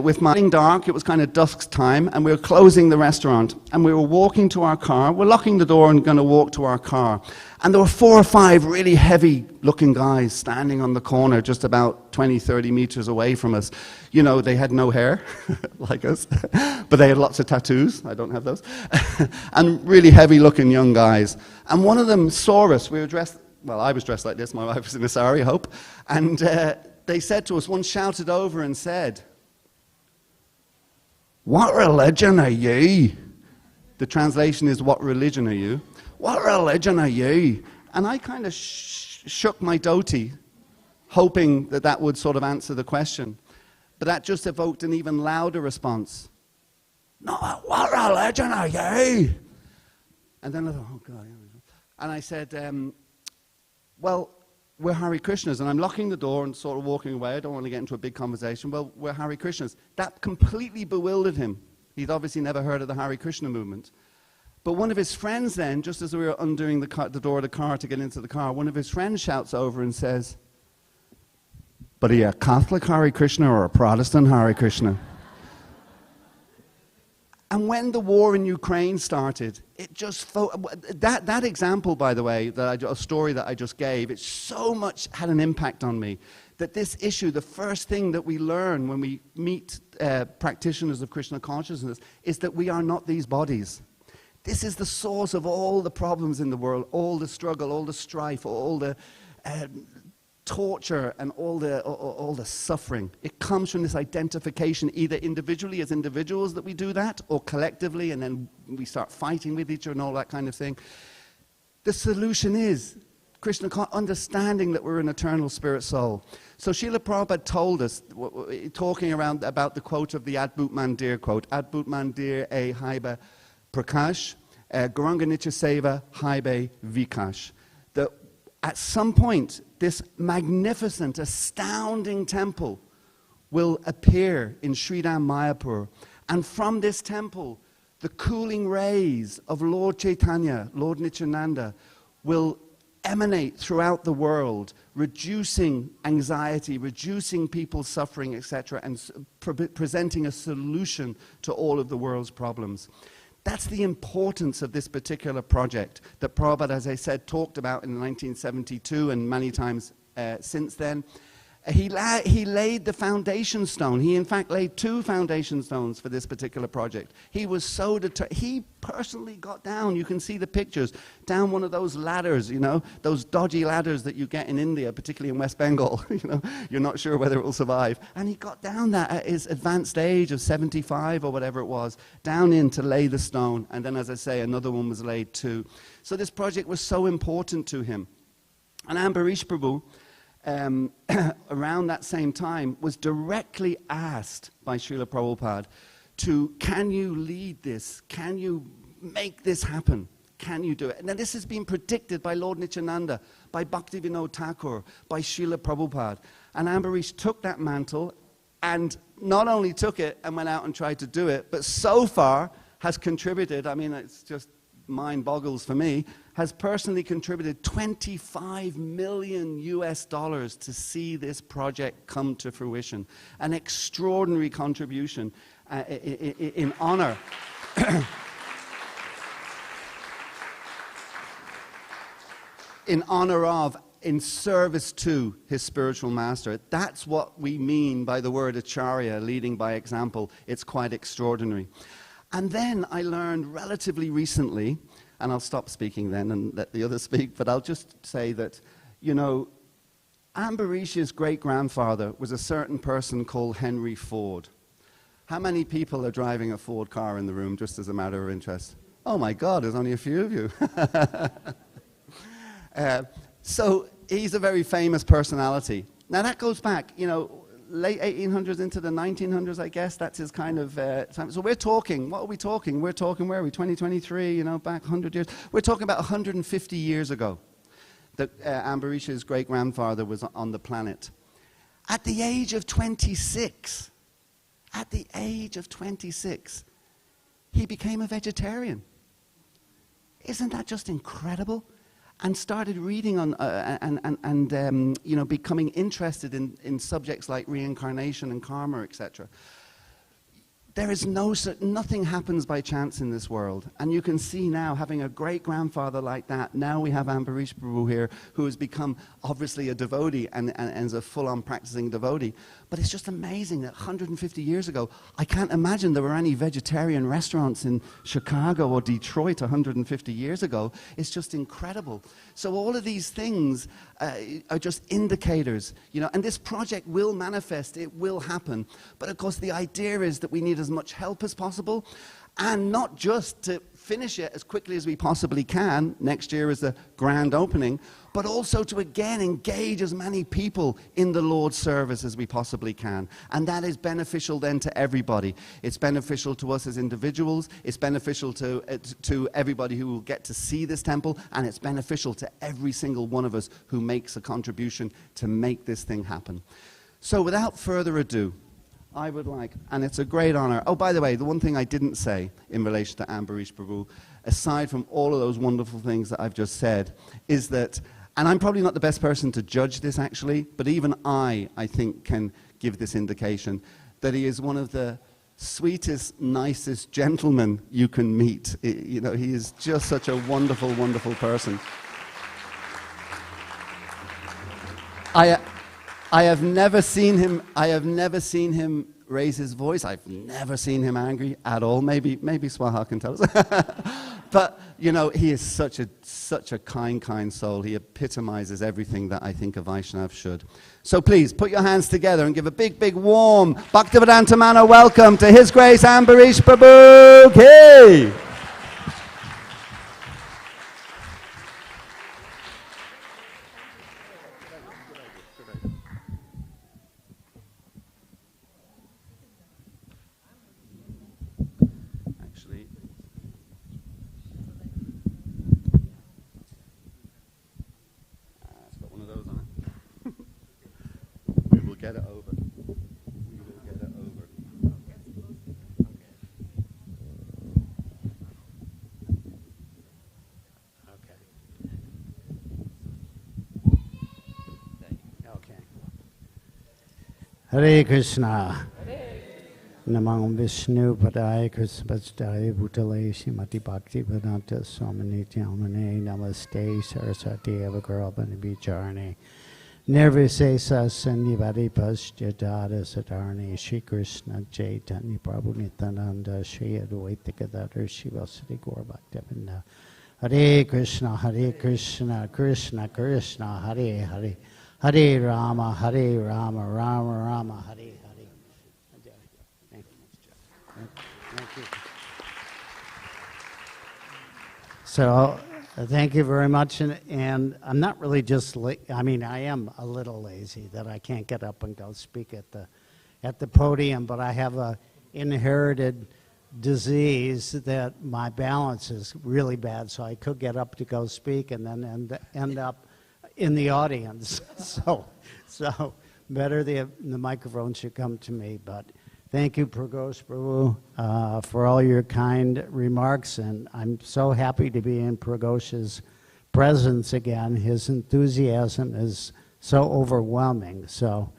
with my getting dark, it was kind of dusk time, and we were closing the restaurant, and we were walking to our car. We're locking the door and going to walk to our car. And there were 4 or 5 really heavy-looking guys standing on the corner just about 20, 30 meters away from us. You know, they had no hair, like us, but they had lots of tattoos. I don't have those. And really heavy-looking young guys. And one of them saw us. We were dressed, well, I was dressed like this. My wife was in a sari, I hope. And they said to us, one shouted over and said, "What religion are you?" The translation is, "What religion are you?" "What religion are you?" And I kind of shook my dhoti, hoping that that would sort of answer the question. But that just evoked an even louder response. "No, what religion are you?" And then I thought, oh God. And I said, well, we're Hare Krishnas. And I'm locking the door and sort of walking away. I don't want to get into a big conversation. Well, we're Hare Krishnas. That completely bewildered him. He'd obviously never heard of the Hare Krishna movement. But one of his friends then, just as we were undoing the door of the car to get into the car, one of his friends shouts over and says, "But are you a Catholic Hare Krishna or a Protestant Hare Krishna?" And when the war in Ukraine started, it just that example, by the way, a story that I just gave, it so much had an impact on me that this issue, the first thing that we learn when we meet practitioners of Krishna consciousness, is that we are not these bodies. This is the source of all the problems in the world, all the struggle, all the strife, all the torture, and all the suffering. It comes from this identification, either individually as individuals that we do that, or collectively, and then we start fighting with each other and all that kind of thing. The solution is Krishna understanding that we're an eternal spirit soul. So Srila Prabhupada told us, talking around about the quote of the Adbhut Mandir quote, Adbhut Mandir e Haiba Prakash, Gauranga Nitya Seva Haibe Vikash, that at some point, this magnificent, astounding temple will appear in Sridham Mayapur. And from this temple, the cooling rays of Lord Chaitanya, Lord Nityananda, will emanate throughout the world, reducing anxiety, reducing people's suffering, etc., and presenting a solution to all of the world's problems. That's the importance of this particular project that Prabhupada, as I said, talked about in 1972 and many times since then. He laid the foundation stone. He, in fact, laid 2 foundation stones for this particular project. He was so determined. He personally got down, you can see the pictures, down one of those ladders, you know, those dodgy ladders that you get in India, particularly in West Bengal. You know, you're not sure whether it will survive. And he got down that at his advanced age of 75 or whatever it was, down in to lay the stone. And then, as I say, another one was laid too. So this project was so important to him. And Ambarish Prabhu, around that same time, was directly asked by Srila Prabhupada to, can you lead this? Can you make this happen? Can you do it? And then this has been predicted by Lord Nityananda, by Bhaktivedanta Thakur, by Srila Prabhupada. And Ambarish took that mantle and not only took it and went out and tried to do it, but so far has contributed, I mean, it's just mind boggles for me, has personally contributed $25 million to see this project come to fruition. An extraordinary contribution in honor. In honor of, in service to his spiritual master. That's what we mean by the word acharya, leading by example. It's quite extraordinary. And then I learned relatively recently, and I'll stop speaking then and let the others speak, but I'll just say that, you know, Ambarish's great-grandfather was a certain person called Henry Ford. How many people are driving a Ford car in the room, just as a matter of interest? Oh my God, there's only a few of you. So he's a very famous personality. Now that goes back, you know, late 1800s into the 1900s, I guess. That's his kind of time. So we're talking, what are we talking? We're talking, where are we, 2023, you know, back 100 years. We're talking about 150 years ago that Ambarish's great-grandfather was on the planet. At the age of 26, he became a vegetarian. Isn't that just incredible? And started reading on, you know, becoming interested in subjects like reincarnation and karma, etc. There is nothing happens by chance in this world. And you can see now, having a great-grandfather like that, now we have Ambarish Prabhu here, who has become obviously a devotee and is a full-on practicing devotee. But it's just amazing that 150 years ago, I can't imagine there were any vegetarian restaurants in Chicago or Detroit 150 years ago. It's just incredible. So all of these things are just indicators, you know, and this project will manifest, it will happen. But of course, the idea is that we need as much help as possible, and not just to finish it as quickly as we possibly can. Next year is the grand opening, but also to again engage as many people in the Lord's service as we possibly can. And that is beneficial then to everybody. It's beneficial to us as individuals, it's beneficial to everybody who will get to see this temple, and it's beneficial to every single one of us who makes a contribution to make this thing happen. So without further ado, I would like, and it's a great honor. Oh, by the way, the one thing I didn't say in relation to Ambarish Prabhu, aside from all of those wonderful things that I've just said, is that, and I'm probably not the best person to judge this actually, but even I think, can give this indication that he is one of the sweetest, nicest gentlemen you can meet. You know, he is just such a wonderful, wonderful person. I have never seen him raise his voice. I've never seen him angry at all. Maybe Swaha can tell us. But, you know, he is such a kind soul. He epitomizes everything that I think a Vaishnav should. So please, put your hands together and give a big, warm Bhaktivedanta Manor welcome to His Grace Ambarish Prabhu. Hey! Get it over. We will get it over. Okay. Hare Krishna. Namam Vishnu Padaya Krishnapastaya Bhutale Shrimati Bhaktivedanta Swaminiti Amane Namaste Saraswati Avagarabhani Bicharane Nirvisesa Sannivadi Paschadada Sadarni Shri Krishna Chaitanya Prabhu Nityananda Shri Advaita Gadadhar Shivasati Gaur Bhaktivedanta Hare Krishna Krishna Krishna Hare Hare Hare Rama Rama Rama Hare Hare. Thank you. So, thank you very much, and I'm not really just, I mean, I am a little lazy that I can't get up and go speak at the podium, but I have a inherited disease that my balance is really bad, so I could get up to go speak and then end up in the audience. So better the microphone should come to me, but thank you, Pragosh Prabhu, for all your kind remarks, and I'm so happy to be in Pragosh's presence again. His enthusiasm is so overwhelming. So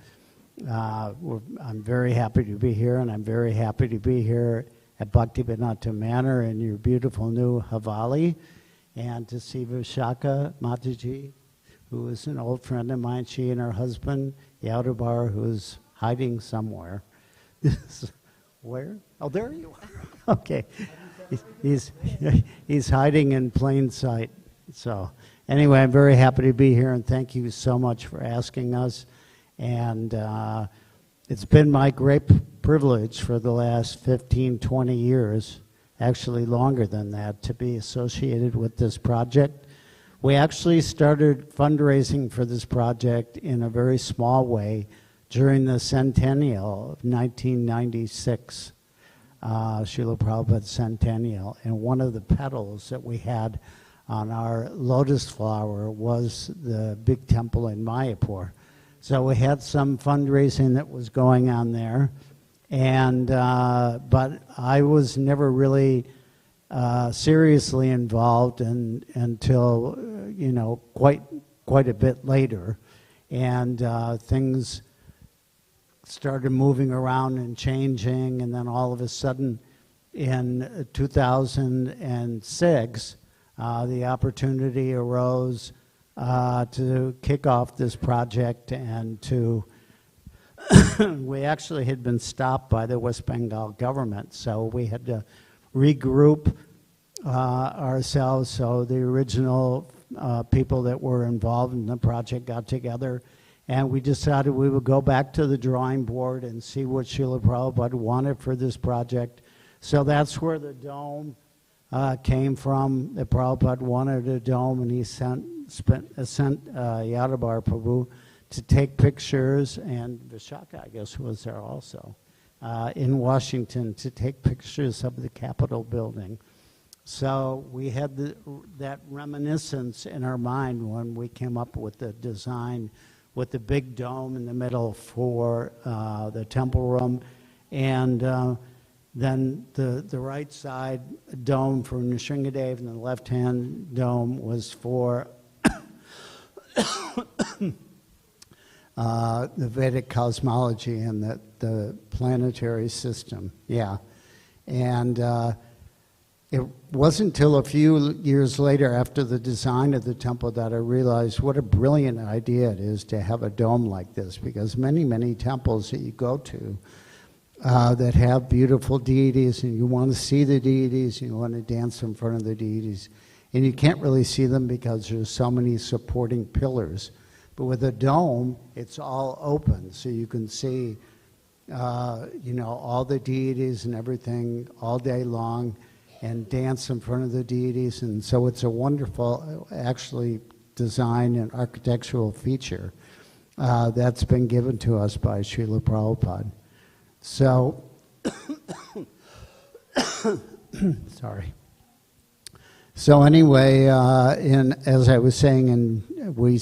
I'm very happy to be here, and I'm very happy to be here at Bhaktivedanta Manor in your beautiful new Havali, and to see Vishaka Mataji, who is an old friend of mine, she and her husband, Yaudabar, who's hiding somewhere. Where? Oh, there you are. Okay. He's hiding in plain sight. So anyway, I'm very happy to be here, and thank you so much for asking us. And it's been my great privilege for the last 15, 20 years, actually longer than that, to be associated with this project. We actually started fundraising for this project in a very small way during the centennial of 1996, Srila Prabhupada's centennial, and one of the petals that we had on our lotus flower was the big temple in Mayapur. So we had some fundraising that was going on there, and but I was never really seriously involved until you know, quite a bit later, and things started moving around and changing, and then all of a sudden in 2006, the opportunity arose to kick off this project and to we actually had been stopped by the West Bengal government, so we had to regroup ourselves. So the original people that were involved in the project got together, and we decided we would go back to the drawing board and see what Srila Prabhupada wanted for this project. So that's where the dome came from. The Prabhupada wanted a dome, and he sent Yadavar Prabhu to take pictures, and Vishaka, I guess, was there also, in Washington to take pictures of the Capitol building. So we had that reminiscence in our mind when we came up with the design with the big dome in the middle for the temple room, and then the right side dome for Nrsingadev, and the left-hand dome was for the Vedic cosmology and the planetary system, yeah. And it wasn't until a few years later after the design of the temple that I realized what a brilliant idea it is to have a dome like this, because many, many temples that you go to that have beautiful deities, and you want to see the deities, and you want to dance in front of the deities, and you can't really see them because there's so many supporting pillars. But with a dome, it's all open, so you can see, you know, all the deities and everything all day long, and dance in front of the deities. And so it's a wonderful, actually, design and architectural feature that's been given to us by Srila Prabhupada. So, sorry. So anyway, as I was saying, we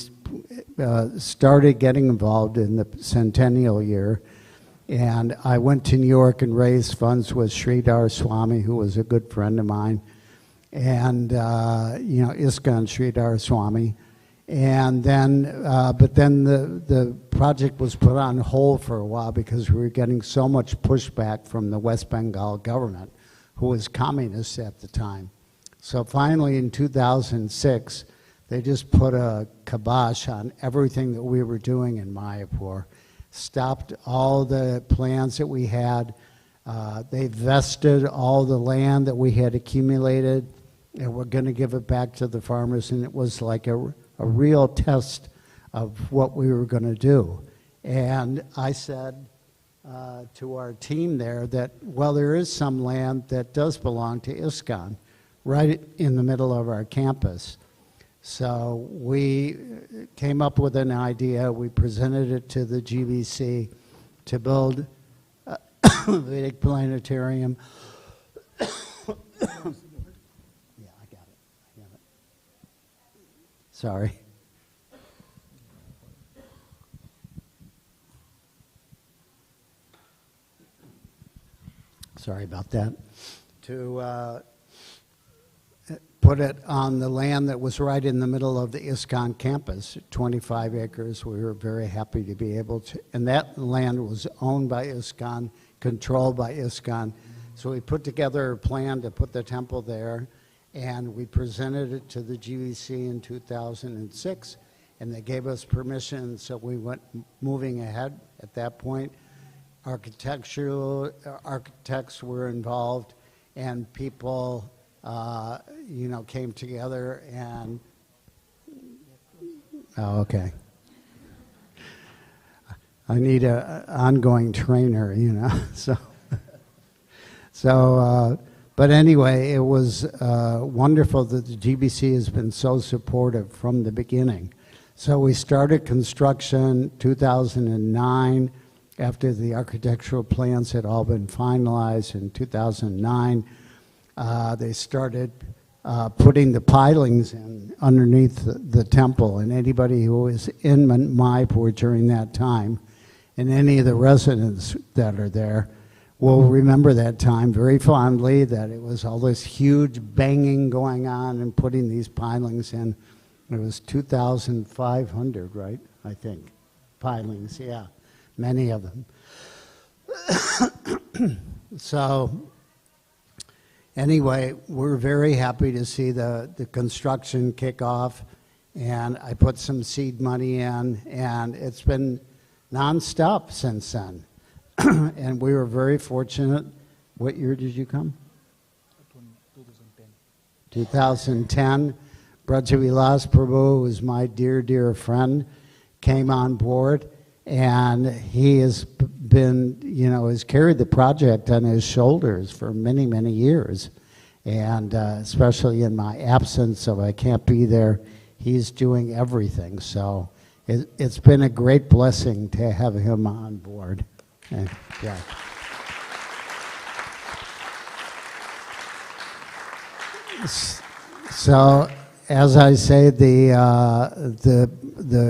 started getting involved in the centennial year, and I went to New York and raised funds with Sridhar Swami, who was a good friend of mine, and you know, ISKCON Sridhar Swami. And then, but then the project was put on hold for a while because we were getting so much pushback from the West Bengal government, who was communist at the time. So finally in 2006, they just put a kibosh on everything that we were doing in Mayapur, stopped all the plans that we had. They vested all the land that we had accumulated, and we're going to give it back to the farmers, and it was like a real test of what we were going to do. And I said to our team there that, well, there is some land that does belong to ISKCON right in the middle of our campus. So we came up with an idea. We presented it to the GBC to build a Vedic planetarium. Yeah, I got it. Sorry. Sorry about that. To put it on the land that was right in the middle of the ISKCON campus, 25 acres. We were very happy to be able to, and that land was owned by ISKCON, controlled by ISKCON. So we put together a plan to put the temple there, and we presented it to the GVC in 2006, and they gave us permission, so we went moving ahead at that point. Architects were involved, and people you know, came together and, oh, okay. I need an ongoing trainer, you know, but anyway, it was wonderful that the GBC has been so supportive from the beginning. So we started construction 2009, after the architectural plans had all been finalized in 2009. They started putting the pilings in underneath the temple, and anybody who was in Mayapur during that time, and any of the residents that are there, will remember that time very fondly, that it was all this huge banging going on and putting these pilings in. It was 2,500, right, I think, pilings, yeah. many of them. So anyway, we're very happy to see the construction kick off, and I put some seed money in, and it's been nonstop since then. And we were very fortunate. What year did you come? 2010. Brajavilas Prabhu, who's my dear, dear friend, came on board, and he has been, has carried the project on his shoulders for many, many years. And especially in my absence, so I can't be there, he's doing everything. So it's been a great blessing to have him on board. And, yeah. So, as I say, the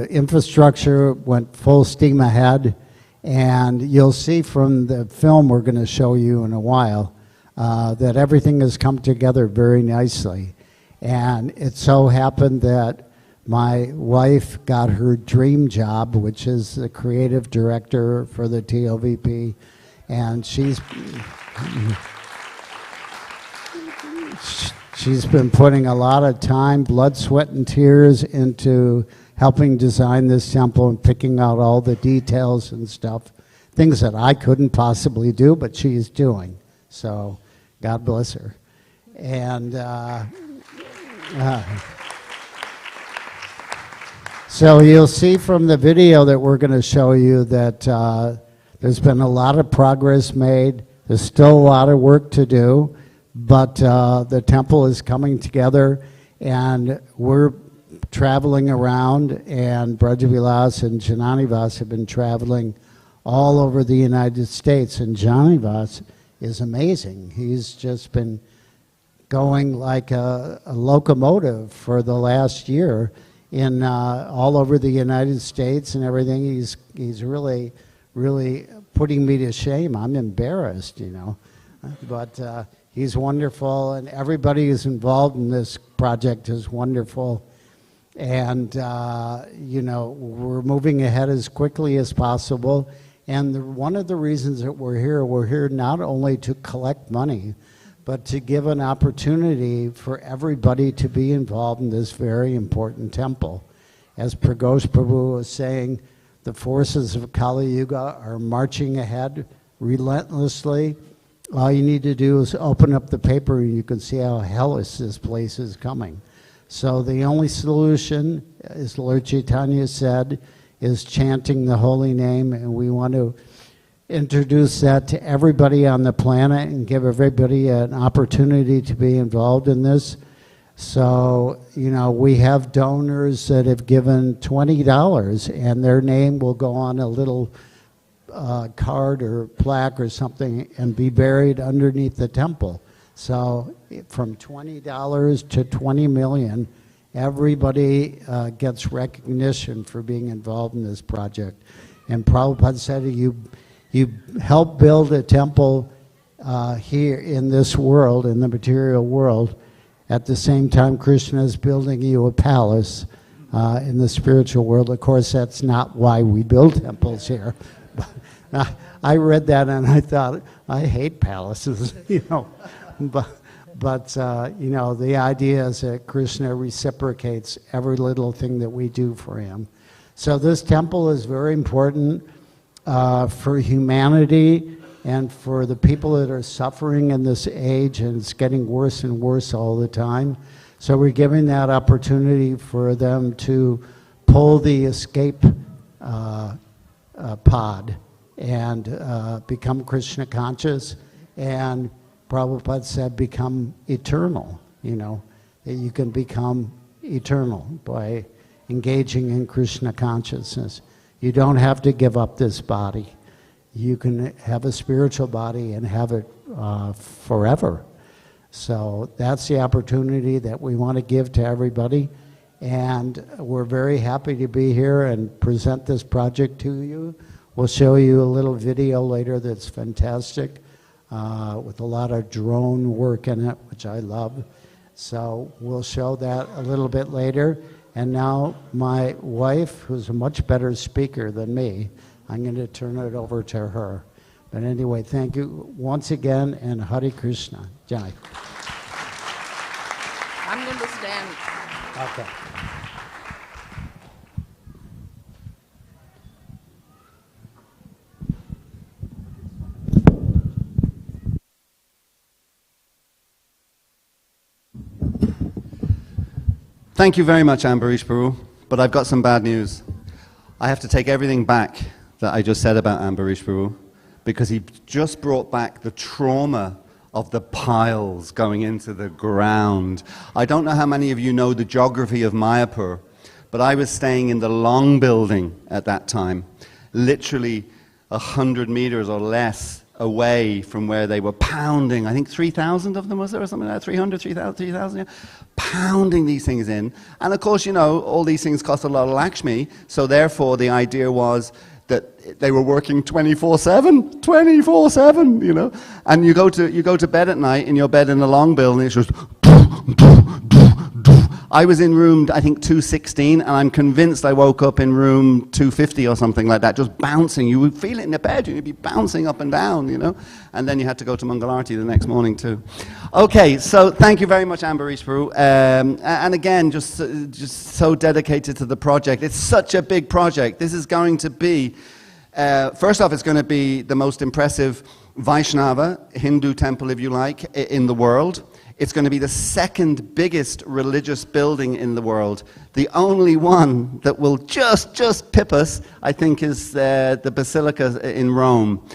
infrastructure went full steam ahead, and you'll see from the film we're going to show you in a while that everything has come together very nicely. And it so happened that my wife got her dream job, which is the creative director for the TOVP, and she's been putting a lot of time, blood, sweat, and tears into helping design this temple and picking out all the details and stuff, things that I couldn't possibly do, but she's doing. So God bless her. And so you'll see from the video that we're going to show you that there's been a lot of progress made. There's still a lot of work to do, but the temple is coming together, and we're traveling around, and Brajavilas and Jananivas have been traveling all over the United States, and Jananivas is amazing. He's just been going like a locomotive for the last year in all over the United States and everything. He's really, really putting me to shame. I'm embarrassed, but he's wonderful, and everybody who's involved in this project is wonderful. And, we're moving ahead as quickly as possible. And one of the reasons that we're here not only to collect money, but to give an opportunity for everybody to be involved in this very important temple. As Pragosh Prabhu was saying, the forces of Kali Yuga are marching ahead relentlessly. All you need to do is open up the paper and you can see how hellish this place is coming. So the only solution, as Lord Chaitanya said, is chanting the holy name, and we want to introduce that to everybody on the planet and give everybody an opportunity to be involved in this. So, we have donors that have given $20, and their name will go on a little card or plaque or something and be buried underneath the temple. So from $20 to 20 million, everybody gets recognition for being involved in this project. And Prabhupada said, you help build a temple here in this world, in the material world. At the same time, Krishna is building you a palace in the spiritual world. Of course, that's not why we build temples here. I read that and I thought, I hate palaces, But the idea is that Krishna reciprocates every little thing that we do for him. So this temple is very important for humanity and for the people that are suffering in this age, and it's getting worse and worse all the time. So we're giving that opportunity for them to pull the escape pod and become Krishna conscious, and Prabhupada said become eternal, that you can become eternal by engaging in Krishna consciousness. You don't have to give up this body. You can have a spiritual body and have it forever. So that's the opportunity that we want to give to everybody. And we're very happy to be here and present this project to you. We'll show you a little video later that's fantastic with a lot of drone work in it, which I love. So we'll show that a little bit later. And now my wife, who's a much better speaker than me, I'm going to turn it over to her. But anyway, thank you once again, and Hare Krishna. Jai. I'm going to stand. Okay. Thank you very much, Ambarish Baru, but I've got some bad news. I have to take everything back that I just said about Ambarish Baru, because he just brought back the trauma of the piles going into the ground. I don't know how many of you know the geography of Mayapur, but I was staying in the Long Building at that time, literally 100 meters or less away from where they were pounding. I think 3,000 of them, was there, or something like that? 300, 3,000, yeah? Pounding these things in. And of course, you know, all these things cost a lot of Lakshmi, so therefore the idea was that they were working 24/7, 24/7, you know. And you go to bed at night in your bed in the Long Building, and it's just I was in room, I think, 216, and I'm convinced I woke up in room 250 or something like that, just bouncing. You would feel it in the bed, you'd be bouncing up and down, you know. And then you had to go to Mangalarti the next morning too. Okay, so thank you very much, Ambarish Baru. And again, just so dedicated to the project. It's such a big project. This is going to be, first off, it's going to be the most impressive Vaishnava, Hindu temple, if you like, in the world. It's going to be the second biggest religious building in the world. The only one that will just pip us, I think, is the Basilica in Rome.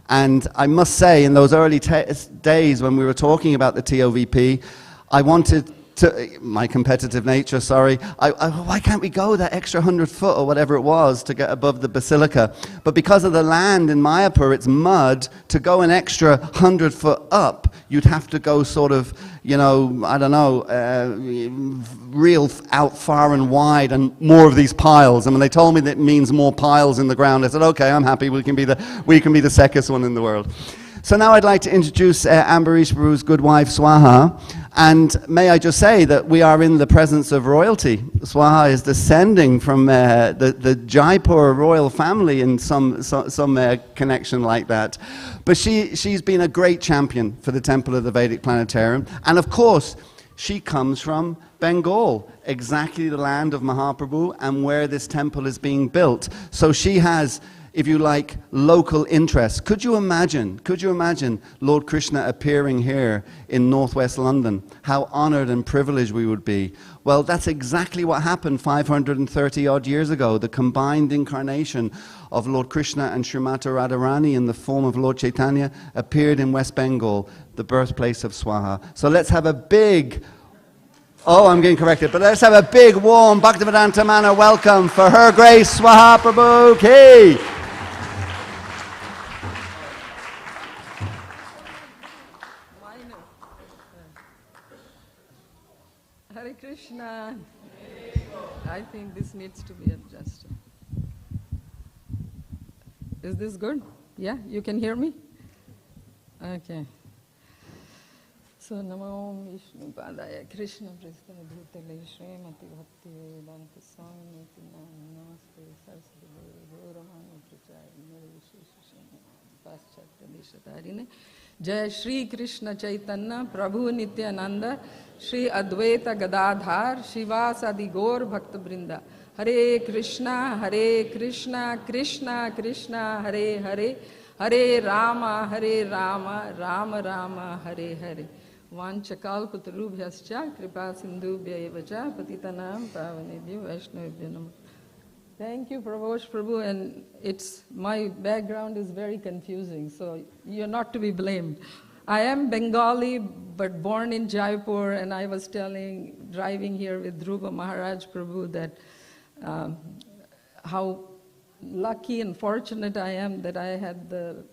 And I must say, in those early days when we were talking about the TOVP, I wanted to, my competitive nature, sorry, why can't we go that extra 100 foot or whatever it was to get above the Basilica? But because of the land in Mayapur, it's mud, to go an extra 100 foot up, you'd have to go sort of, you know, I don't know, real out far and wide, and more of these piles. And when they told me that it means more piles in the ground, I said, okay, I'm happy, we can be the second one in the world. So now I'd like to introduce Ambarish Baru's good wife, Swaha. And may I just say that we are in the presence of royalty. Swaha is descending from the Jaipur royal family in some connection like that. But she's been a great champion for the Temple of the Vedic Planetarium. And of course, she comes from Bengal, exactly the land of Mahaprabhu and where this temple is being built. So she has, if you like, local interest. Could you imagine Lord Krishna appearing here in northwest London? How honored and privileged we would be. Well, that's exactly what happened 530 odd years ago. The combined incarnation of Lord Krishna and Srimati Radharani in the form of Lord Chaitanya appeared in West Bengal, the birthplace of Swaha. So let's have a big, oh, I'm getting corrected, but let's have a big, warm Bhaktivedanta Manor welcome for Her Grace Swaha Prabhu Ki. Hare Krishna. I think this needs to be adjusted. Is this good? Yeah, you can hear me? Okay. So, Namo Vishnu Padaya Krishna Prasthana Bhutale Srimati Bhaktivedanta Swami Namaste Saraswati Gauravani Prachaya Nirvishesha Paschatya Jai Shri Krishna Chaitanya Prabhu Nityananda Shri Advaita Gadadhar Shivasadi Gaur Bhakta Brinda Hare Krishna Krishna Krishna Hare Hare Hare Rama Rama Rama Hare Hare Vanchakal Kutarubhyascha Kripa Sindhubhya Evacha Patitanam Pavanebhyo Vaishnavibhyo Namo. Thank you, Prabhosh Prabhu, and my background is very confusing, so you're not to be blamed. I am Bengali, but born in Jaipur, and I was driving here with Dhruva Maharaj Prabhu that how lucky and fortunate I am that I had the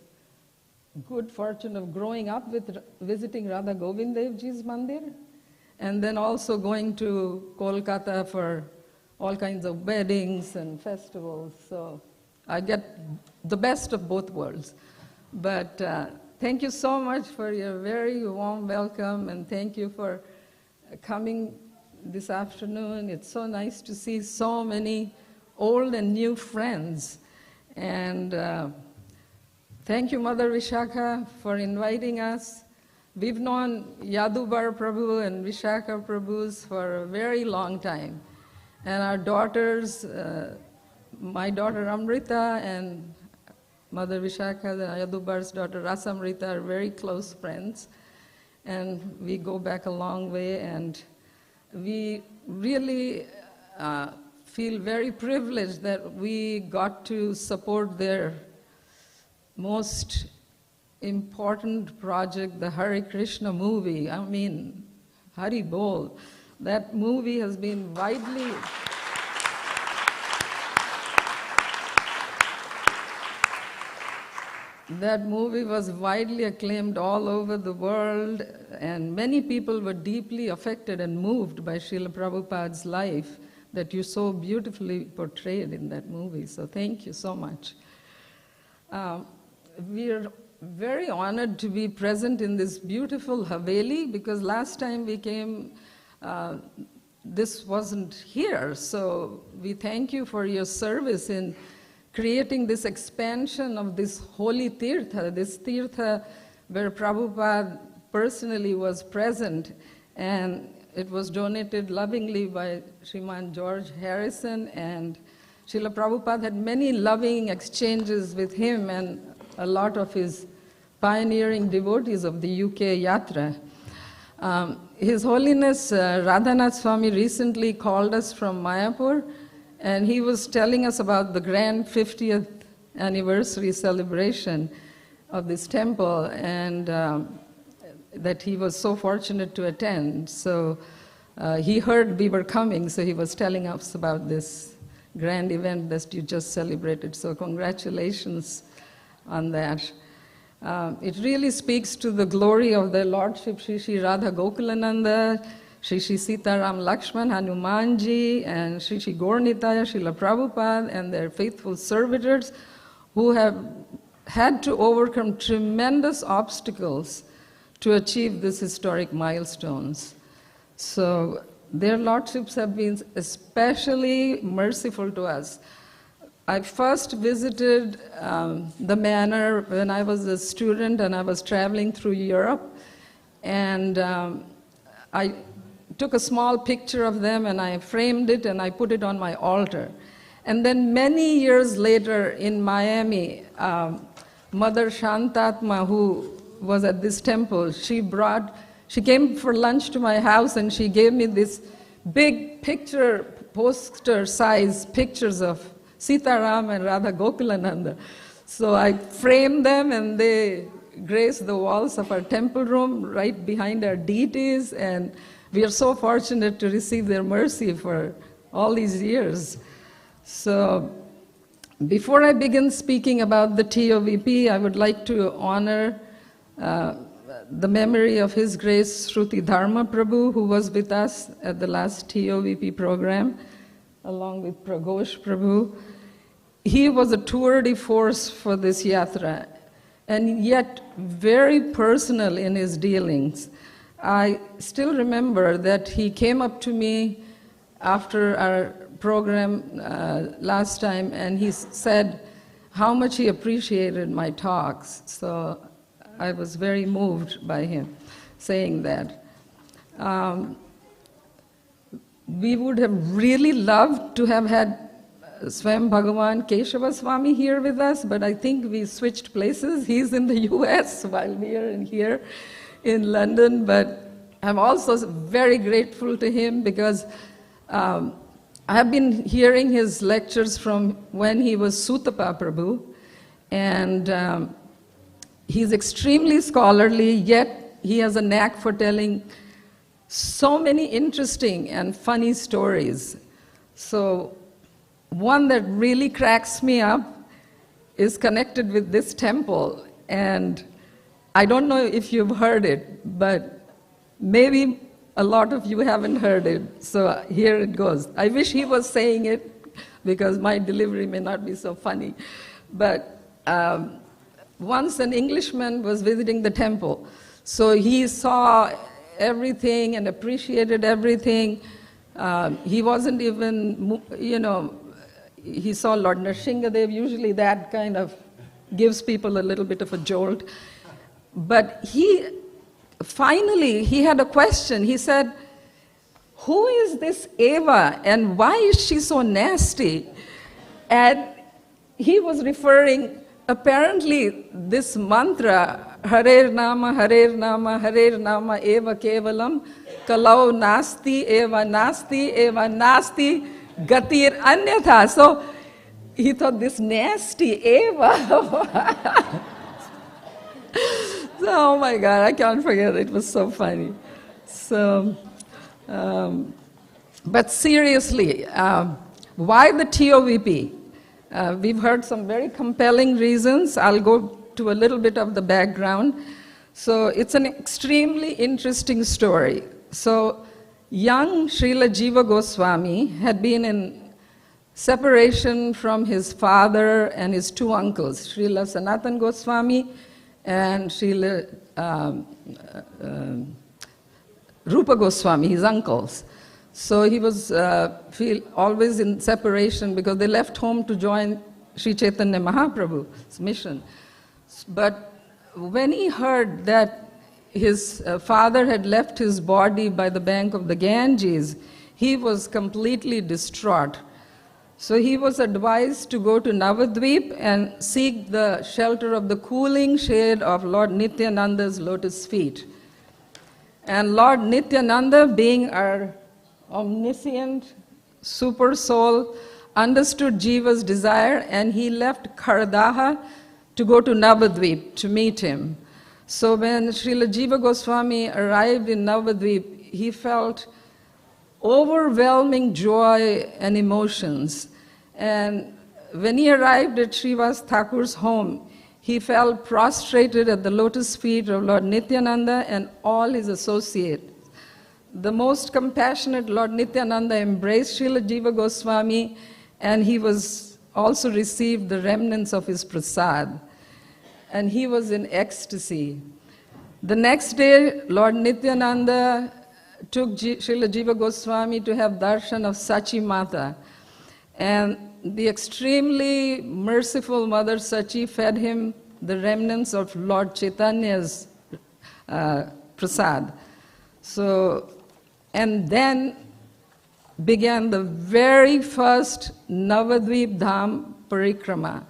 good fortune of growing up with visiting Radha Govind Dev Ji's mandir, and then also going to Kolkata for all kinds of weddings and festivals. So I get the best of both worlds. But thank you so much for your very warm welcome, and thank you for coming this afternoon. It's so nice to see so many old and new friends. And thank you, Mother Vishakha, for inviting us. We've known Yadubar Prabhu and Vishakha Prabhus for a very long time. And our daughters, my daughter Amrita and Mother Vishakha, Yadubar's daughter Rasamrita, are very close friends. And we go back a long way, and we really feel very privileged that we got to support their most important project, the Hare Krishna movie. I mean, Hari Bol. That movie has been widely... That movie was widely acclaimed all over the world, and many people were deeply affected and moved by Srila Prabhupada's life that you so beautifully portrayed in that movie. So thank you so much. We're very honored to be present in this beautiful Haveli, because last time we came, this wasn't here. So we thank you for your service in creating this expansion of this holy tirtha where Prabhupada personally was present, and it was donated lovingly by Sriman George Harrison, and Srila Prabhupada had many loving exchanges with him and a lot of his pioneering devotees of the UK Yatra. His Holiness Radhanath Swami recently called us from Mayapur, and he was telling us about the grand 50th anniversary celebration of this temple, and that he was so fortunate to attend. So he heard we were coming, so he was telling us about this grand event that you just celebrated. So congratulations on that. It really speaks to the glory of their Lordship Shri Shri Radha Gokulananda, Shri Shri Sitaram Lakshman Hanumanji, and Shri Shri Gaurnitaya Srila Prabhupada and their faithful servitors who have had to overcome tremendous obstacles to achieve these historic milestones. So their Lordships have been especially merciful to us. I first visited the manor when I was a student and I was traveling through Europe, and I took a small picture of them and I framed it and I put it on my altar. And then many years later in Miami, Mother Shantatma, who was at this temple, she came for lunch to my house and she gave me this big poster-size pictures of Sitaram and Radha Gokulananda. So I framed them and they grace the walls of our temple room right behind our deities, and we are so fortunate to receive their mercy for all these years. So before I begin speaking about the TOVP, I would like to honor the memory of His Grace Shruti Dharma Prabhu, who was with us at the last TOVP program, along with Pragosh Prabhu. He was a tour de force for this yatra, and yet very personal in his dealings. I still remember that he came up to me after our program last time, and he said how much he appreciated my talks. So I was very moved by him saying that. We would have really loved to have had Swam Bhagavan Keshava Swami here with us, but I think we switched places. He's in the US while we are here in London, but I'm also very grateful to him because I have been hearing his lectures from when he was Sutapa Prabhu, and he's extremely scholarly, yet he has a knack for telling so many interesting and funny stories. So one that really cracks me up is connected with this temple, and I don't know if you've heard it, but maybe a lot of you haven't heard it, so here it goes. I wish he was saying it because my delivery may not be so funny. But once an Englishman was visiting the temple, so he saw everything and appreciated everything. He wasn't even, he saw Lord Nrsingadev. Usually that kind of gives people a little bit of a jolt. But finally, he had a question. He said, who is this Eva and why is she so nasty? And he was referring, apparently, this mantra, Harer Nama, Harer Nama, Harer Nama, Eva Kevalam, Kalau Nasti, Eva Nasti, Gatir Anyatha. So he thought this nasty Eva. So, oh my God, I can't forget it. It was so funny. So, but seriously, why the TOVP? We've heard some very compelling reasons. I'll go to a little bit of the background. So it's an extremely interesting story. So young Srila Jiva Goswami had been in separation from his father and his two uncles, Srila Sanatan Goswami and Srila Rupa Goswami, his uncles. So he was always in separation because they left home to join Sri Chaitanya Mahaprabhu's mission. But when he heard that his father had left his body by the bank of the Ganges, he was completely distraught. So he was advised to go to Navadvip and seek the shelter of the cooling shade of Lord Nityananda's lotus feet. And Lord Nityananda, being our omniscient super soul, understood Jiva's desire, and he left Kharadaha to go to Navadvip to meet him. So when Srila Jiva Goswami arrived in Navadvip, he felt overwhelming joy and emotions. And when he arrived at Srivas Thakur's home, he fell prostrated at the lotus feet of Lord Nityananda and all his associates. The most compassionate Lord Nityananda embraced Srila Jiva Goswami, and he was also received the remnants of his prasad. And he was in ecstasy. The next day, Lord Nityananda took Srila Jiva Goswami to have darshan of Sachi Mata. And the extremely merciful Mother Sachi fed him the remnants of Lord Chaitanya's prasad. So, and then began the very first Navadvip Dham Parikrama.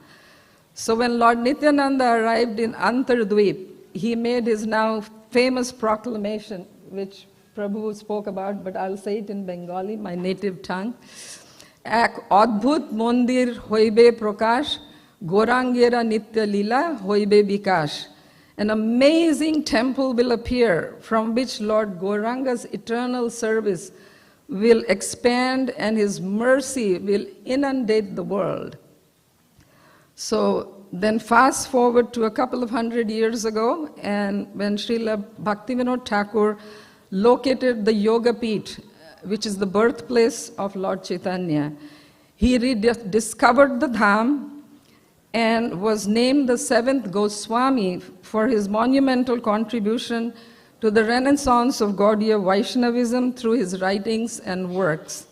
So when Lord Nityananda arrived in Antardvip, he made his now famous proclamation, which Prabhu spoke about, but I'll say it in Bengali, my native tongue. Ek adbhut mondir hoibe prakash, gorangera nitya lila hoibe bikash. An amazing temple will appear from which Lord Gauranga's eternal service will expand and his mercy will inundate the world. So then fast forward to a couple of 100 years ago, and when Srila Bhaktivedanta Thakur located the Yoga Peeth, which is the birthplace of Lord Chaitanya, he rediscovered the Dham and was named the 7th Goswami for his monumental contribution to the renaissance of Gaudiya Vaishnavism through his writings and works.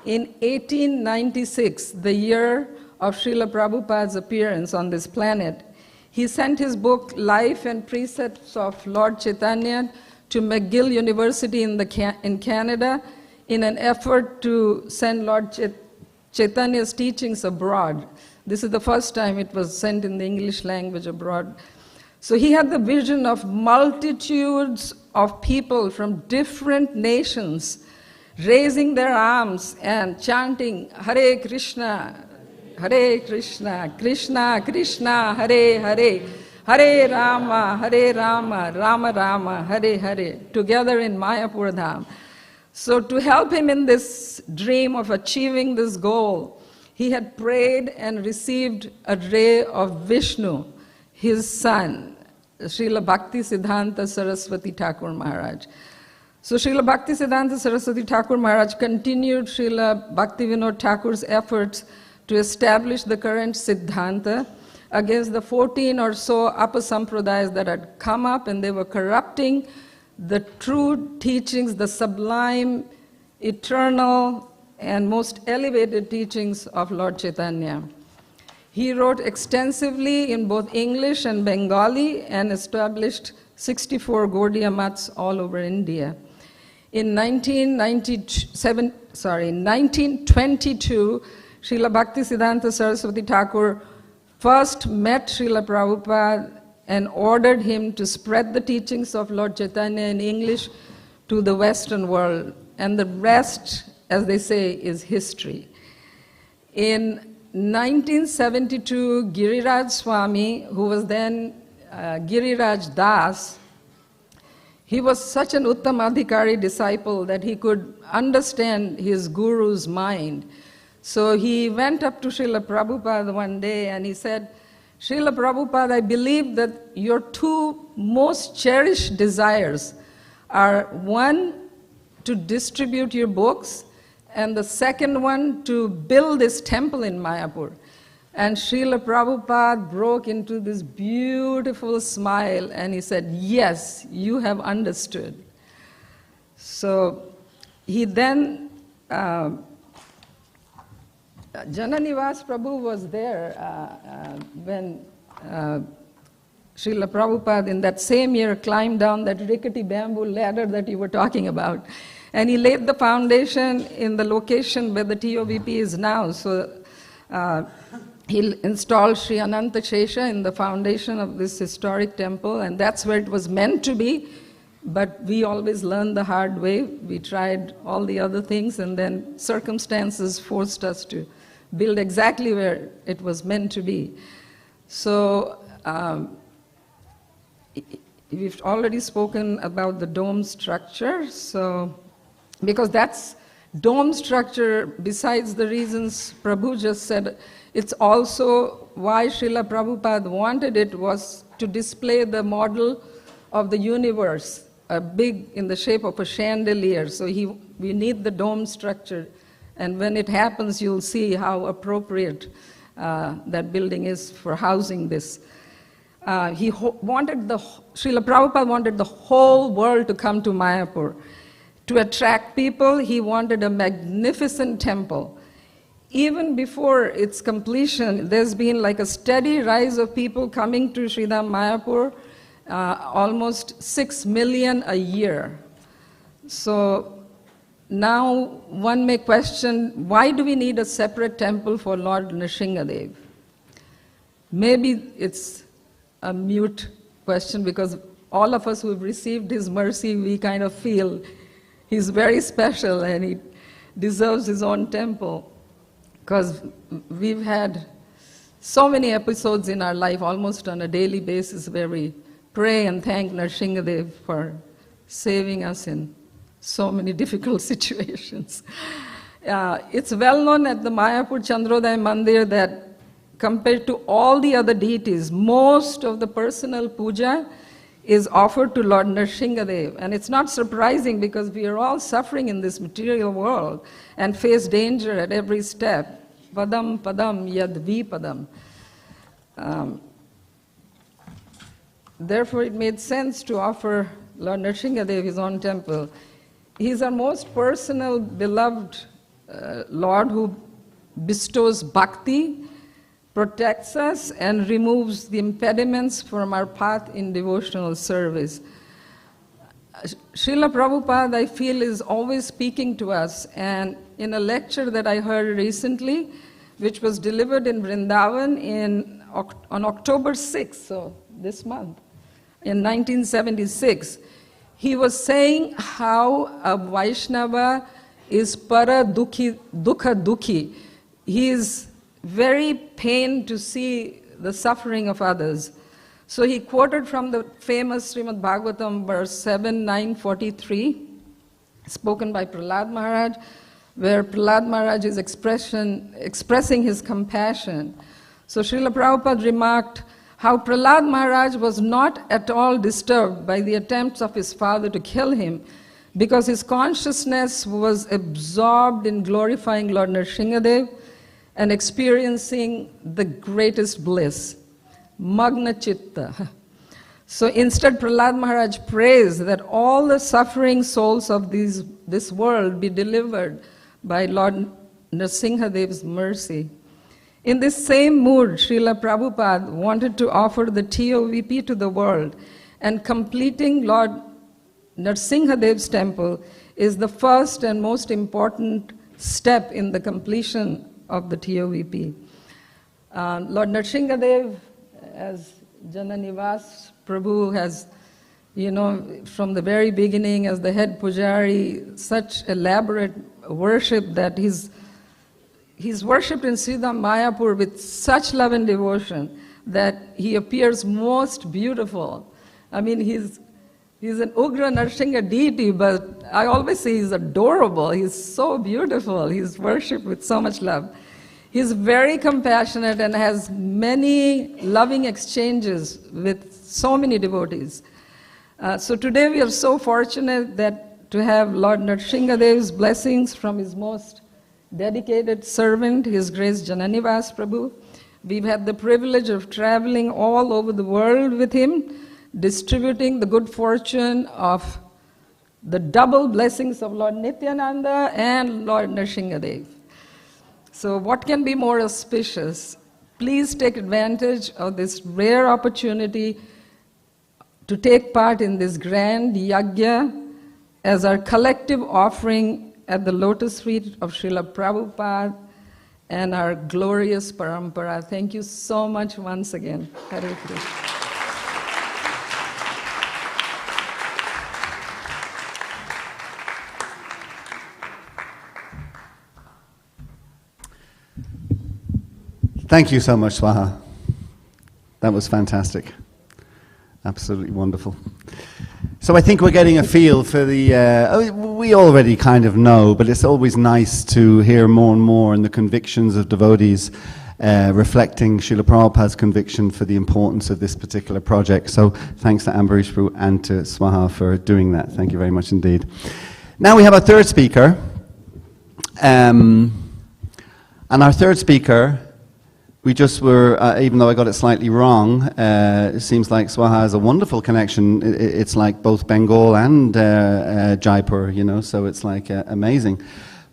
In 1896, the year of Srila Prabhupada's appearance on this planet, he sent his book, Life and Precepts of Lord Chaitanya, to McGill University in Canada in an effort to send Lord Chaitanya's teachings abroad. This is the first time it was sent in the English language abroad. So he had the vision of multitudes of people from different nations raising their arms and chanting Hare Krishna, Krishna Krishna, Hare Hare, Hare Rama, Rama Rama, Hare Hare, together in Mayapur Dham. So to help him in this dream of achieving this goal, he had prayed and received a ray of Vishnu, his son, Srila Bhaktisiddhanta Saraswati Thakur Maharaj. So Srila Bhaktisiddhanta Saraswati Thakur Maharaj continued Srila Bhaktivinoda Thakur's efforts to establish the current Siddhanta against the 14 or so Apasampradayas that had come up, and they were corrupting the true teachings, the sublime, eternal and most elevated teachings of Lord Chaitanya. He wrote extensively in both English and Bengali and established 64 Gaudiya Maths all over India. In 1922, Srila Bhaktisiddhanta Saraswati Thakur first met Srila Prabhupada and ordered him to spread the teachings of Lord Chaitanya in English to the Western world. And the rest, as they say, is history. In 1972, Giriraj Swami, who was then Giriraj Das, he was such an Uttamadhikari disciple that he could understand his guru's mind. So he went up to Srila Prabhupada one day and he said, Srila Prabhupada, I believe that your two most cherished desires are one, to distribute your books, and the second one, to build this temple in Mayapur. And Srila Prabhupada broke into this beautiful smile and he said, yes, you have understood. So he then, Jananivas Prabhu was there when Srila Prabhupada in that same year climbed down that rickety bamboo ladder that you were talking about. And he laid the foundation in the location where the TOVP is now. So he installed Sri Ananta Shesha in the foundation of this historic temple, and that's where it was meant to be. But we always learned the hard way. We tried all the other things, and then circumstances forced us to build exactly where it was meant to be. So we've already spoken about the dome structure. So because that's dome structure, besides the reasons Prabhu just said, it's also why Srila Prabhupada wanted it, was to display the model of the universe, big in the shape of a chandelier. So we need the dome structure. And when it happens, you'll see how appropriate that building is for housing this. Srila Prabhupada wanted the whole world to come to Mayapur. To attract people, he wanted a magnificent temple. Even before its completion, there's been like a steady rise of people coming to Sridham Mayapur, almost 6 million a year. So now one may question, why do we need a separate temple for Lord Nrsingadev? Maybe it's a mute question because all of us who have received his mercy, we kind of feel he's very special and he deserves his own temple. Because we've had so many episodes in our life, almost on a daily basis, where we pray and thank Nrsingadev for saving us in so many difficult situations. It's well known at the Mayapur Chandrodaya Mandir that compared to all the other deities, most of the personal puja is offered to Lord Nrsingadev. And it's not surprising because we are all suffering in this material world and face danger at every step. Padam padam yad vipadam. Therefore, it made sense to offer Lord Nrsingadev his own temple. He's our most personal, beloved Lord who bestows bhakti, protects us, and removes the impediments from our path in devotional service. Srila Prabhupada, I feel, is always speaking to us, and in a lecture that I heard recently, which was delivered in Vrindavan on October 6th, so this month, in 1976, he was saying how a Vaishnava is para dukha dukhi. He is very pained to see the suffering of others. So he quoted from the famous Srimad Bhagavatam, verse 7:943, spoken by Prahlad Maharaj, where Prahlad Maharaj is expressing his compassion. So Srila Prabhupada remarked how Prahlad Maharaj was not at all disturbed by the attempts of his father to kill him, because his consciousness was absorbed in glorifying Lord Nrsingadev and experiencing the greatest bliss, Magna Chitta. So instead, Prahlad Maharaj prays that all the suffering souls of this world be delivered by Lord Nrsimhadev's mercy. In this same mood, Srila Prabhupada wanted to offer the TOVP to the world, and completing Lord Nrsimhadev's temple is the first and most important step in the completion of the TOVP. Lord Nrsimhadev, as Jananivas Prabhu has, from the very beginning as the head pujari, such elaborate worship that he's worshipped in Sridham Mayapur with such love and devotion that he appears most beautiful. I mean, he's an Ugra Narsingha deity, but I always say he's adorable. He's so beautiful. He's worshipped with so much love. He's very compassionate and has many loving exchanges with so many devotees. So today we are so fortunate to have Lord Nrsimhadev's blessings from his most dedicated servant, His Grace Jananivas Prabhu. We've had the privilege of traveling all over the world with him, distributing the good fortune of the double blessings of Lord Nityananda and Lord Nrsimhadev. So what can be more auspicious? Please take advantage of this rare opportunity to take part in this grand yajna as our collective offering at the lotus feet of Srila Prabhupada and our glorious parampara. Thank you so much once again. Hare Krishna. Thank you so much, Swaha. That was fantastic. Absolutely wonderful. So I think we're getting a feel for the, we already kind of know, but it's always nice to hear more and more in the convictions of devotees reflecting Srila Prabhupada's conviction for the importance of this particular project. So thanks to Ambarish Prabhu and to Swaha for doing that. Thank you very much indeed. Now we have a third speaker. And our third speaker, we just were, even though I got it slightly wrong, it seems like Swaha has a wonderful connection. It's like both Bengal and Jaipur, so it's like amazing.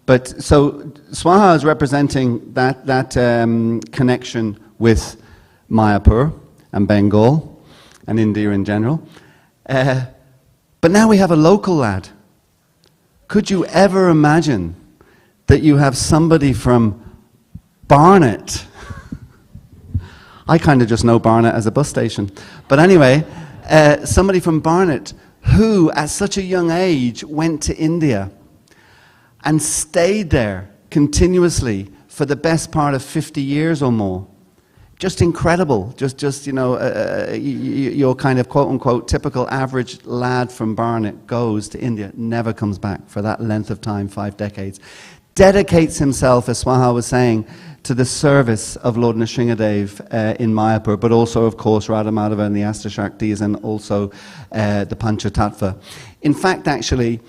But so Swaha is representing that connection with Mayapur and Bengal and India in general. But now we have a local lad. Could you ever imagine that you have somebody from Barnet? I kind of just know Barnet as a bus station. But anyway, somebody from Barnet who, at such a young age, went to India and stayed there continuously for the best part of 50 years or more. Just incredible. Just your kind of quote-unquote typical average lad from Barnet goes to India, never comes back for that length of time, 5 decades. Dedicates himself, as Swaha was saying, to the service of Lord Nrsimhadev in Mayapur, but also, of course, Radha Madhava and the Astashaktis, and also the Panchatattva. In fact, actually,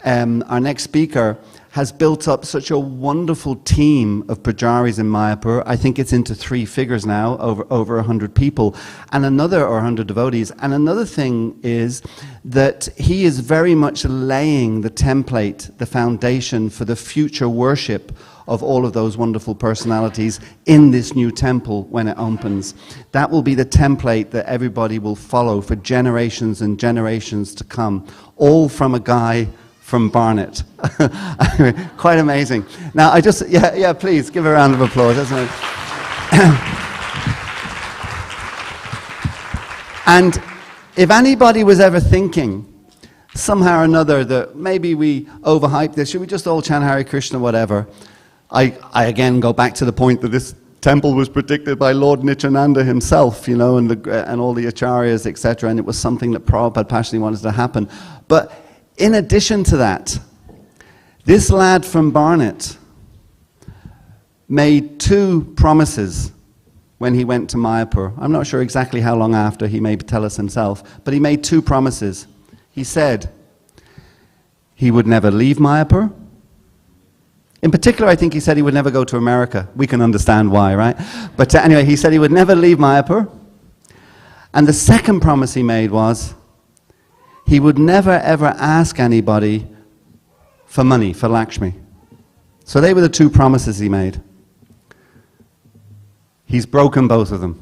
our next speaker has built up such a wonderful team of pujaris in Mayapur. I think it's into 3 figures now, over 100 people, and or 100 devotees. And another thing is that he is very much laying the template, the foundation for the future worship of all of those wonderful personalities in this new temple when it opens. That will be the template that everybody will follow for generations and generations to come, all from a guy from Barnet. Quite amazing. Now, yeah, please give a round of applause. And if anybody was ever thinking, somehow or another, that maybe we overhyped this, should we just all chant Hare Krishna, whatever? I again go back to the point that this temple was predicted by Lord Nityananda himself, and all the acharyas, etc., and it was something that Prabhupada passionately wanted to happen. But in addition to that, this lad from Barnet made 2 promises when he went to Mayapur. I'm not sure exactly how long after, he may tell us himself, but he made 2 promises. He said he would never leave Mayapur. In particular, I think he said he would never go to America. We can understand why, right? But anyway, he said he would never leave Mayapur. And the second promise he made was he would never ever ask anybody for money, for Lakshmi. So they were the two promises he made. He's broken both of them.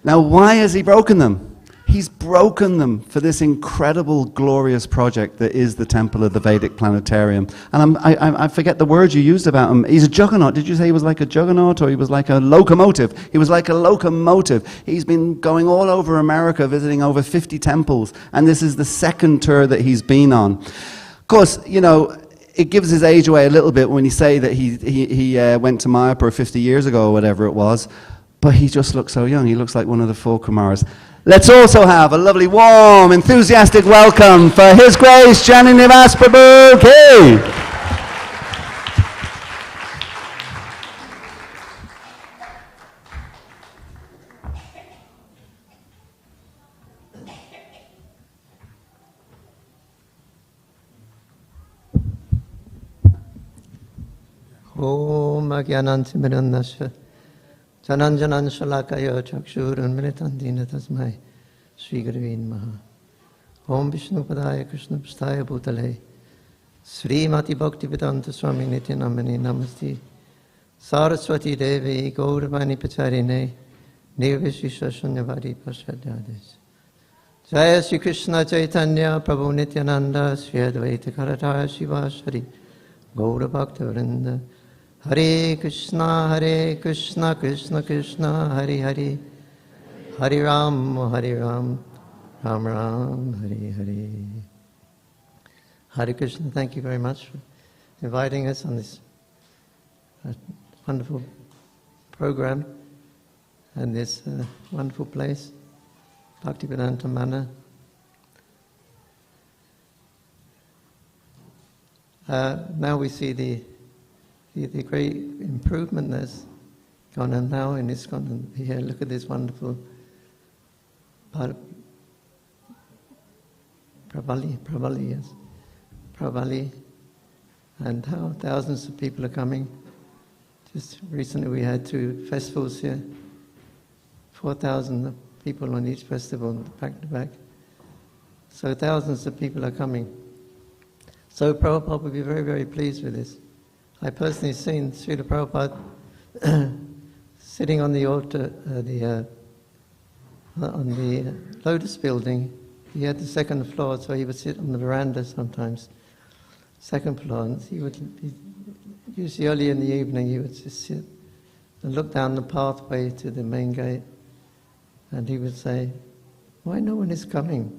Now, why has he broken them? He's broken them for this incredible, glorious project that is the Temple of the Vedic Planetarium. And I forget the word you used about him. He's a juggernaut. Did you say he was like a juggernaut, or he was like a locomotive? He was like a locomotive. He's been going all over America, visiting over 50 temples, and this is the second tour that he's been on. Of course, you know, it gives his age away a little bit when you say that he went to Mayapur 50 years ago, or whatever it was, but he just looks so young. He looks like one of the four Kumars. Let's also have a lovely, warm, enthusiastic welcome for His Grace Jani Nivas Prabhu Ki. Om Agyanantimirannasya Jananjanan Shalakaya Chakshurun Militandina Tasmai Sri Guruvin Maha Om Vishnu Padaya Krishna Pastaya Bhutale Sri Mati Bhaktivedanta Swami Nityanamani Namaste Saraswati Devi Gauravani Pacharine Nirvishisha Shunyavadi Pasadhyades Jaya Sri Krishna Chaitanya Prabhu Nityananda Sri Advaita Karataya Shivashari Gaura Bhaktivinoda Hare Krishna, Krishna Krishna, Hare Hare, Hare Ram, Ram Ram, Hare Hare. Hare Krishna, thank you very much for inviting us on this wonderful program and this wonderful place, Bhaktivedanta Manor. Now we see the great improvement that's gone on now in ISKCON. Here, look at this wonderful Pravali, yes. Pravali, and how thousands of people are coming. Just recently we had 2 festivals here, 4,000 people on each festival, back to back. So thousands of people are coming. So Prabhupada would be very, very pleased with this. I personally seen Srila Prabhupada sitting on the altar, on the Lotus building. He had the 2nd floor, so he would sit on the veranda sometimes, 2nd floor. And he would, usually early in the evening, he would just sit and look down the pathway to the main gate. And he would say, "Why no one is coming?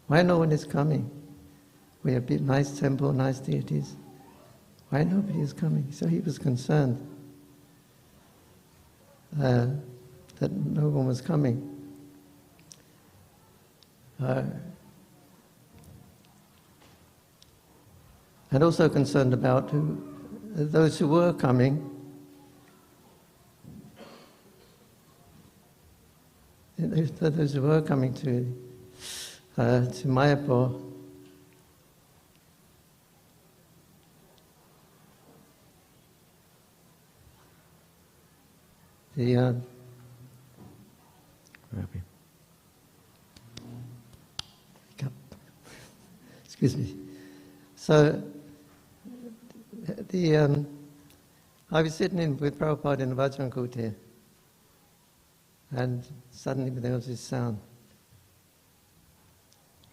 Why no one is coming? We have a nice temple, nice deities. Why nobody is coming?" So he was concerned that no one was coming. And also concerned about those who were coming. Those who were coming to Mayapur. Excuse me. So, I was sitting with Prabhupada in the Vajran Kutir, and suddenly there was this sound.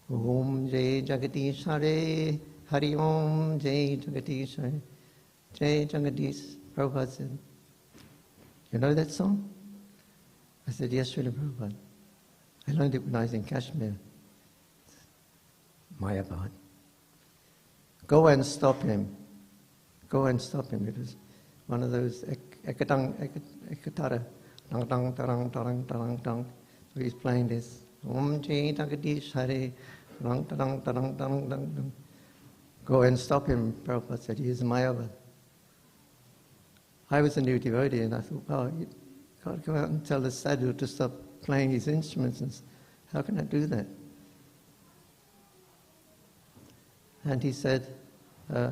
Om Jai Jagadish Hare, Hari Om Jai Jagadish Hare, Jai Jagadish. Prabhupada said, "You know that song?" I said, "Yes, Srila Prabhupada. I learned it when I was in Kashmir." Mayapur. Go and stop him. Go and stop him. It was one of those ekatara. Dang, dang, dang, dang, dang, dang. So he's playing this. Om Jai Jagadish Hare. Dang, dang, dang, dang, dang. Go and stop him, Prabhupada said. He is Mayapur. I was a new devotee, and I thought, well, you can't go out and tell the sadhu to stop playing his instruments. And how can I do that? And he said, I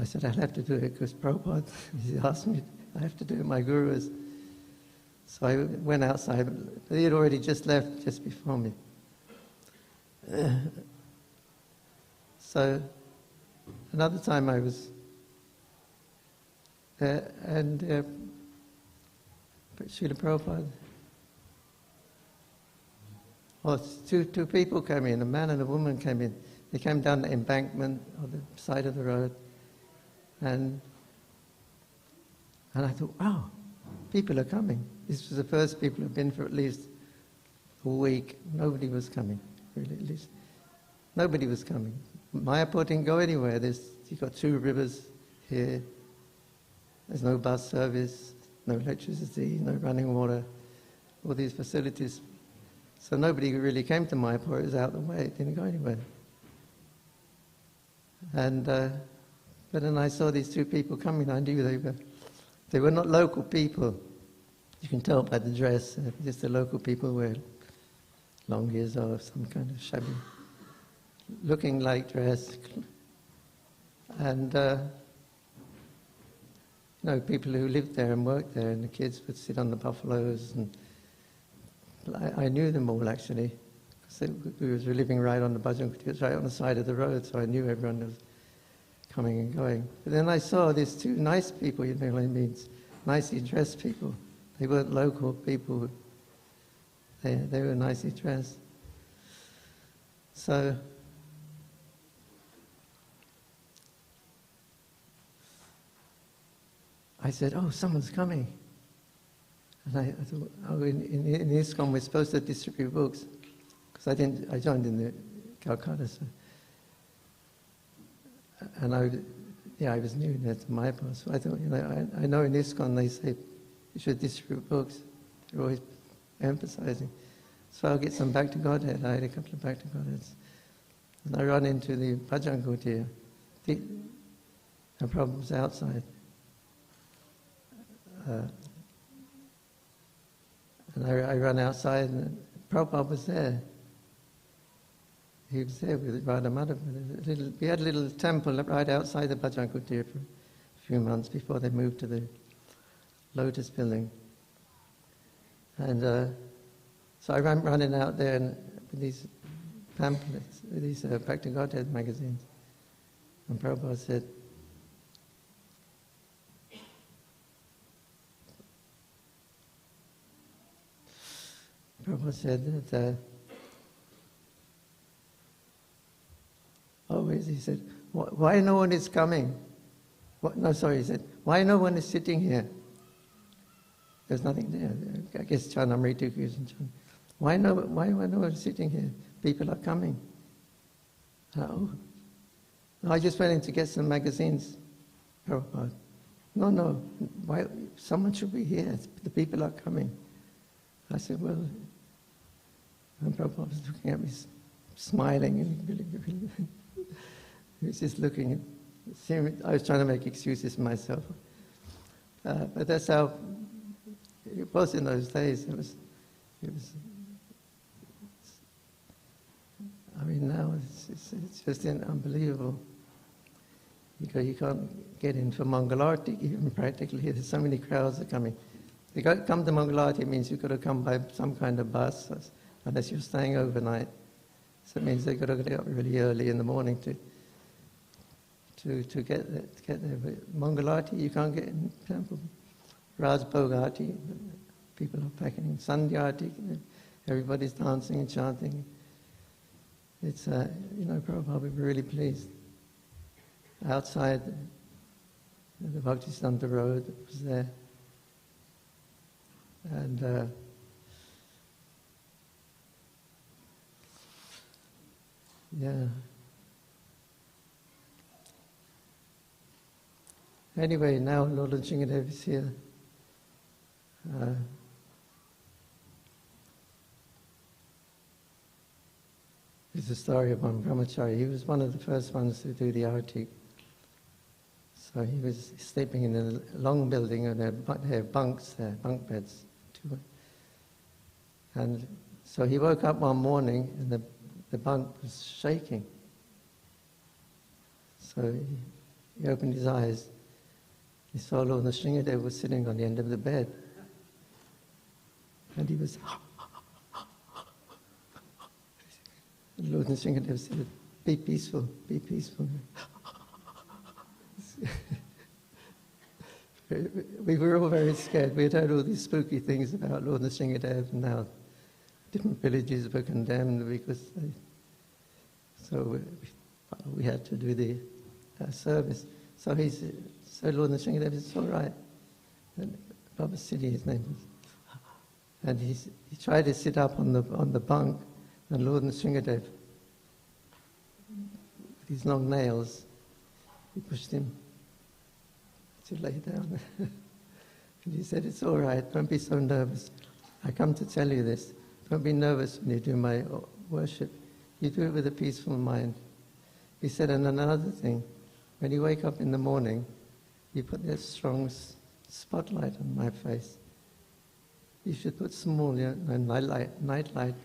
said, "I'll have to do it because Prabhupada, he asked me, I have to do it, my guru is." So I went outside. He had already just left just before me. So another time I was there, and Srila Prabhupada, well, two people came in, a man and a woman came in. They came down the embankment on the side of the road, and I thought, wow, people are coming. This was the first people who've been for at least a week. Nobody was coming, really, at least. Nobody was coming. Mayapur didn't go anywhere. You've got 2 rivers here. There's no bus service, no electricity, no running water, all these facilities. So nobody really came to Mayapur. It was out of the way. It didn't go anywhere. And but then I saw these 2 people coming. I knew they were not local people. You can tell by the dress. Just the local people wear long ears or some kind of shabby looking like dress. And people who lived there and worked there, and the kids would sit on the buffaloes. And I knew them all, actually, because we were living right on the Bhajan Kutir. It was right on the side of the road, so I knew everyone was coming and going. But then I saw these 2 nice people, you know what I mean, nicely dressed people. They weren't local people. They were nicely dressed. So I said, oh, someone's coming. And I thought, oh, in ISKCON we're supposed to distribute books. Because I joined in the Calcutta. So. And I was new there to Mayapur. So I thought, I know in ISKCON they say you should distribute books. They're always emphasizing. So I'll get some Back to Godhead. I had a couple of Back to Godheads. And I run into the Bhajan Kutir. The problem was outside. And I ran outside, and Prabhupada was there. He was there with Radha Madhava. We had a little temple right outside the Bhajan Kutir for a few months before they moved to the Lotus building. And so I ran running out there with these pamphlets, with these Back to Godhead magazines. And Prabhupada said, that, he said, why no one is coming? He said, why no one is sitting here? There's nothing there. I guess Chanamrita is in Chan. Why no one is sitting here? People are coming. Oh. No, I just went in to get some magazines. Prabhupada. No. Why? Someone should be here. The people are coming. I said, well, and Prabhupada was looking at me, smiling, and he was just looking at me. I was trying to make excuses for myself. But that's how it was in those days. It was. I mean, now it's just unbelievable. You can't get in for Mangalarti even practically. There's so many crowds are coming. They come to Mangalarti means you've got to come by some kind of bus, unless you're staying overnight. So it means they've got to get up really early in the morning to get there. But Mangalarti, you can't get in the temple. Raj Bhogati, people are packing. Sandhyati, everybody's dancing and chanting. It's, Prabhupada will be really pleased. Outside, the Bhaktisiddhanta Road was there. And anyway, now Lord Chingadev is here. It's a story of one brahmachari. He was one of the first ones to do the arati. So he was sleeping in a long building, and there are bunks there, bunk beds. And so he woke up one morning, and the bunk was shaking. So he opened his eyes. He saw Lord Nrsimhadev was sitting on the end of the bed. And he was... And Lord Nrsimhadev said, be peaceful, be peaceful. We were all very scared. We had heard all these spooky things about Lord Nrsingadev, and how different villages were condemned because they... So we had to do the service. So Lord Nrsingadev said, it's all right. And Baba Siddhi, his name was. And he tried to sit up on the bunk, and Lord Nrsingadev, with his long nails, he pushed him to lay down. And he said, it's all right, don't be so nervous. I come to tell you this. Don't be nervous when you do my worship. You do it with a peaceful mind. He said, and another thing, when you wake up in the morning, you put that strong spotlight on my face. You should put small night light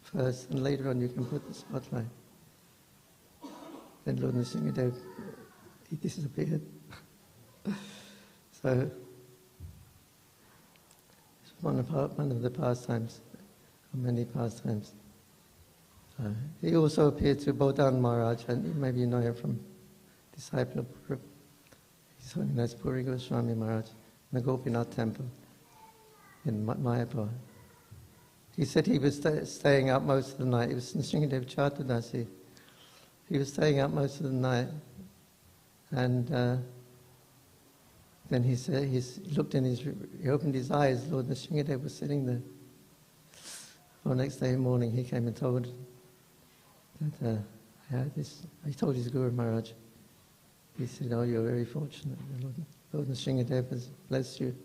first, and later on you can put the spotlight. Then Lord Nrsingadev, he disappeared. So it's one of the pastimes, or many pastimes. He also appeared to Bodhan Maharaj, and maybe you know him from disciple of His Holiness Puri Goswami Maharaj, in the Gopinath temple in Mayapur. He said he was staying up most of the night. It was Nrsingadev Chaturdasi. He was staying up most of the night, and then he said he opened his eyes. Lord Nrsingadev was sitting there. Well, next day morning he came and told that I had this. He told his Guru Maharaj. He said, "Oh, you're very fortunate. Lord Nrsingadev has blessed you."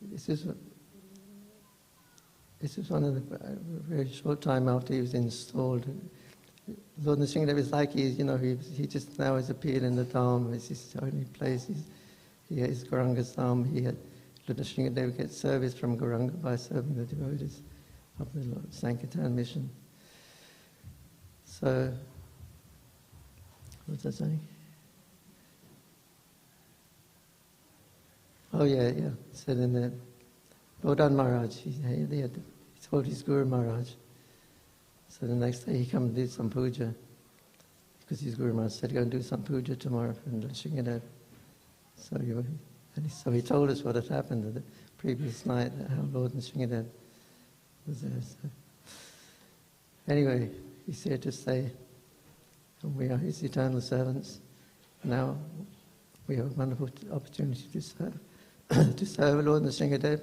This is one of the very short time after he was installed. Lord Nrsingadev is like he just now has appeared in the Dham. It's his only place. He has Gauranga's Dham. Lord Nrsingadev gets service from Gauranga by serving the devotees of the Lord Sankirtan mission. So, what was I saying? Oh yeah. So then the Bodhan Maharaj, he told his Guru Maharaj. So the next day he come and did some puja, because his Guru Maharaj said, go and do some puja tomorrow for Nrsingadev. So he told us what had happened the previous night, how Lord Nrsingadev was there. So anyway, he's here to stay, and we are his eternal servants. Now we have a wonderful opportunity to serve, to serve Lord Nrsingadev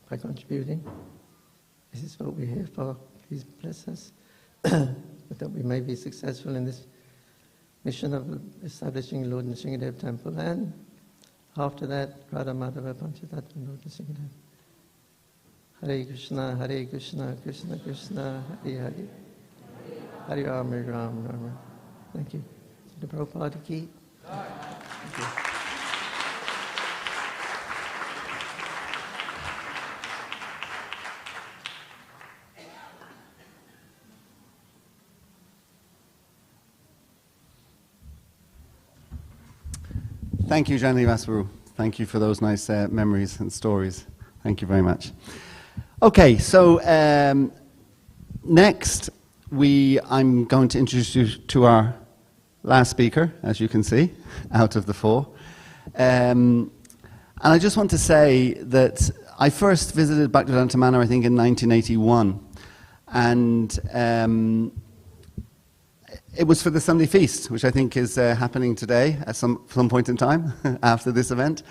by contributing. This is what we're here for. Please bless us, that we may be successful in this mission of establishing Lord Nrsingadev temple, and after that, Radha Madhava Panchatattva Lord Nrsingadev. Hare Krishna, Krishna Krishna, Hare Hare, Hare Ram, Hare Ram, Ram Ram. Thank you. The Prabhupada ki. Thank you. Thank you, Janani Vasvaru. Thank you for those nice memories and stories. Thank you very much. Okay, so next I'm going to introduce you to our last speaker, as you can see, out of the four. And I just want to say that I first visited Bhaktivedanta Manor, I think, in 1981. And it was for the Sunday feast, which I think is happening today at some point in time after this event.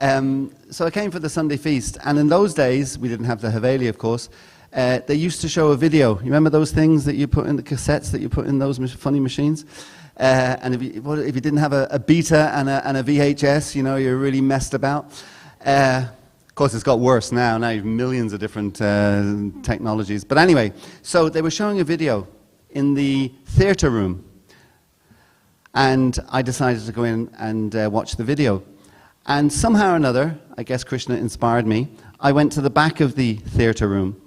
So I came for the Sunday feast, and in those days, we didn't have the Haveli, of course. They used to show a video. You remember those things that you put in the cassettes that you put in those funny machines? And if you didn't have a beta and a VHS, you're really messed about. Of course, it's got worse now. Now you have millions of different technologies. But anyway, so they were showing a video in the theatre room, and I decided to go in and watch the video. And somehow or another, I guess Krishna inspired me, I went to the back of the theatre room,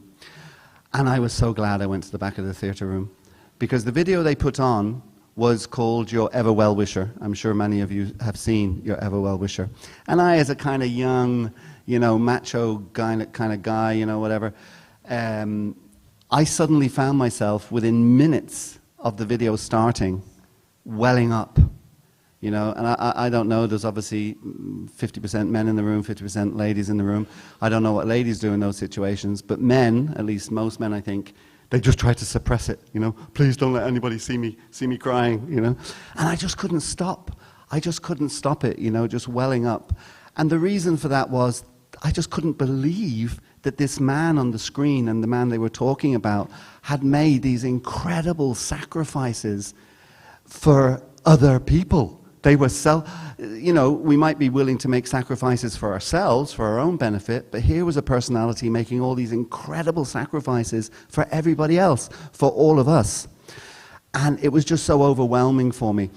and I was so glad I went to the back of the theatre room, because the video they put on was called Your Ever Well Wisher. I'm sure many of you have seen Your Ever Well Wisher. And I, as a kind of young, macho kind of guy, whatever, I suddenly found myself, within minutes of the video starting, welling up. You know, and I don't know, there's obviously 50% men in the room, 50% ladies in the room. I don't know what ladies do in those situations, but men, at least most men, I think, they just try to suppress it, you know. Please don't let anybody see me crying, you know. And I just couldn't stop. I just couldn't stop it, you know, just welling up. And the reason for that was I just couldn't believe that this man on the screen and the man they were talking about had made these incredible sacrifices for other people. They were you know, we might be willing to make sacrifices for ourselves, for our own benefit, but here was a personality making all these incredible sacrifices for everybody else, for all of us. And it was just so overwhelming for me.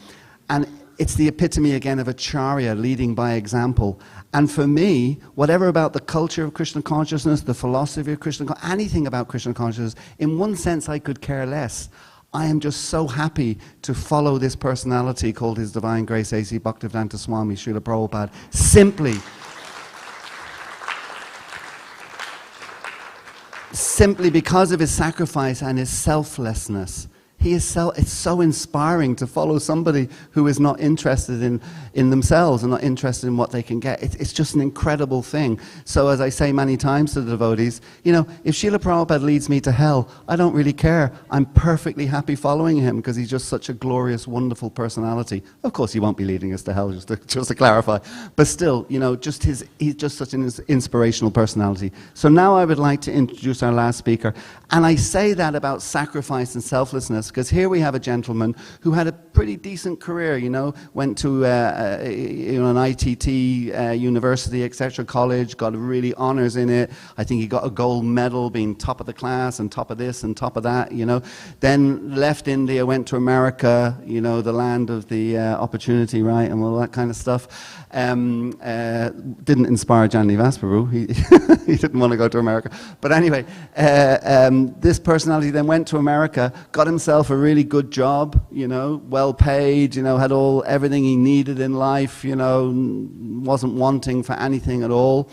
And it's the epitome again of Acharya, leading by example. And for me, whatever about the culture of Krishna consciousness, the philosophy of Krishna consciousness, anything about Krishna consciousness, in one sense I could care less. I am just so happy to follow this personality called His Divine Grace A.C. Bhaktivedanta Swami, Srila Prabhupada, simply because of his sacrifice and his selflessness. It's so inspiring to follow somebody who is not interested in themselves and not interested in what they can get. It's just an incredible thing. So as I say many times to the devotees, you know, if Srila Prabhupada leads me to hell, I don't really care. I'm perfectly happy following him because he's just such a glorious, wonderful personality. Of course, he won't be leading us to hell, just to clarify. But still, you know, he's just such an inspirational personality. So now I would like to introduce our last speaker. And I say that about sacrifice and selflessness because here we have a gentleman who had a pretty decent career, you know, went to you know, an ITT university, etc., college, got really honors in it. I think he got a gold medal being top of the class and top of this and top of that, you know. Then left India, went to America, you know, the land of the opportunity, right, and all that kind of stuff. Didn't inspire Janivas Prabhu. He didn't want to go to America. But anyway, this personality then went to America, got himself a really good job, you know, well paid, you know, had everything he needed in life, you know, wasn't wanting for anything at all.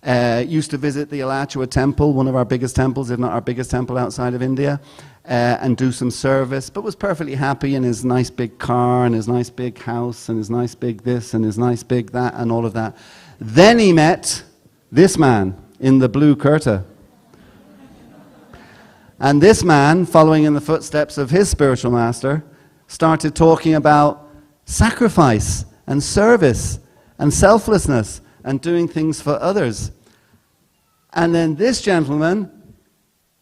Used to visit the Alachua temple, one of our biggest temples, if not our biggest temple outside of India, and do some service, but was perfectly happy in his nice big car and his nice big house and his nice big this and his nice big that and all of that. Then he met this man in the blue kurta. And this man, following in the footsteps of his spiritual master, started talking about sacrifice and service and selflessness and doing things for others. And then this gentleman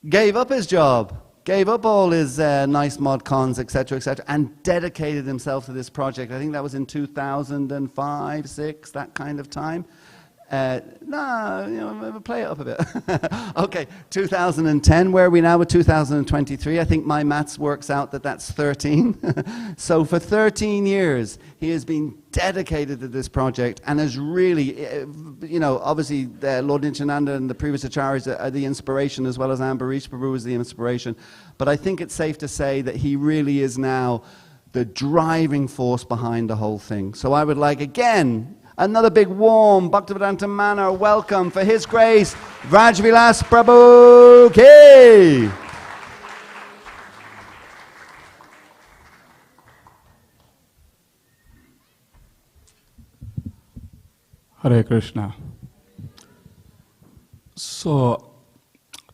gave up his job, gave up all his nice mod cons, etc., and dedicated himself to this project. I think that was in 2005, 6, that kind of time. No, you know, play it up a bit. Okay, 2010, where are we now with 2023? I think my maths works out that that's 13. So for 13 years, he has been dedicated to this project and has really, you know, obviously Lord Nityananda and the previous acharyas are the inspiration, as well as Ambarish Prabhu is the inspiration. But I think it's safe to say that he really is now the driving force behind the whole thing. So I would like, again, another big warm Bhaktivedanta Manor welcome for His Grace Vrajvilas Prabhu Ki. Hare Krishna. So,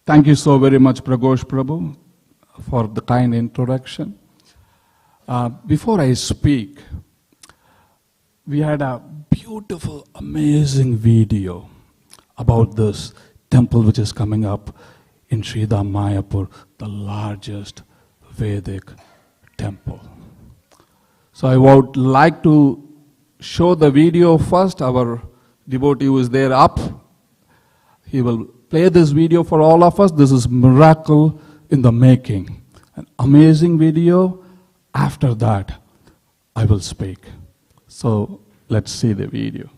thank you so very much, Pragosh Prabhu, for the kind introduction. Before I speak, we had a beautiful, amazing video about this temple which is coming up in Sridham Mayapur, the largest Vedic temple. So I would like to show the video first. Our devotee who is there up, he will play this video for all of us. This is miracle in the making. An amazing video. After that, I will speak. So let's see the video.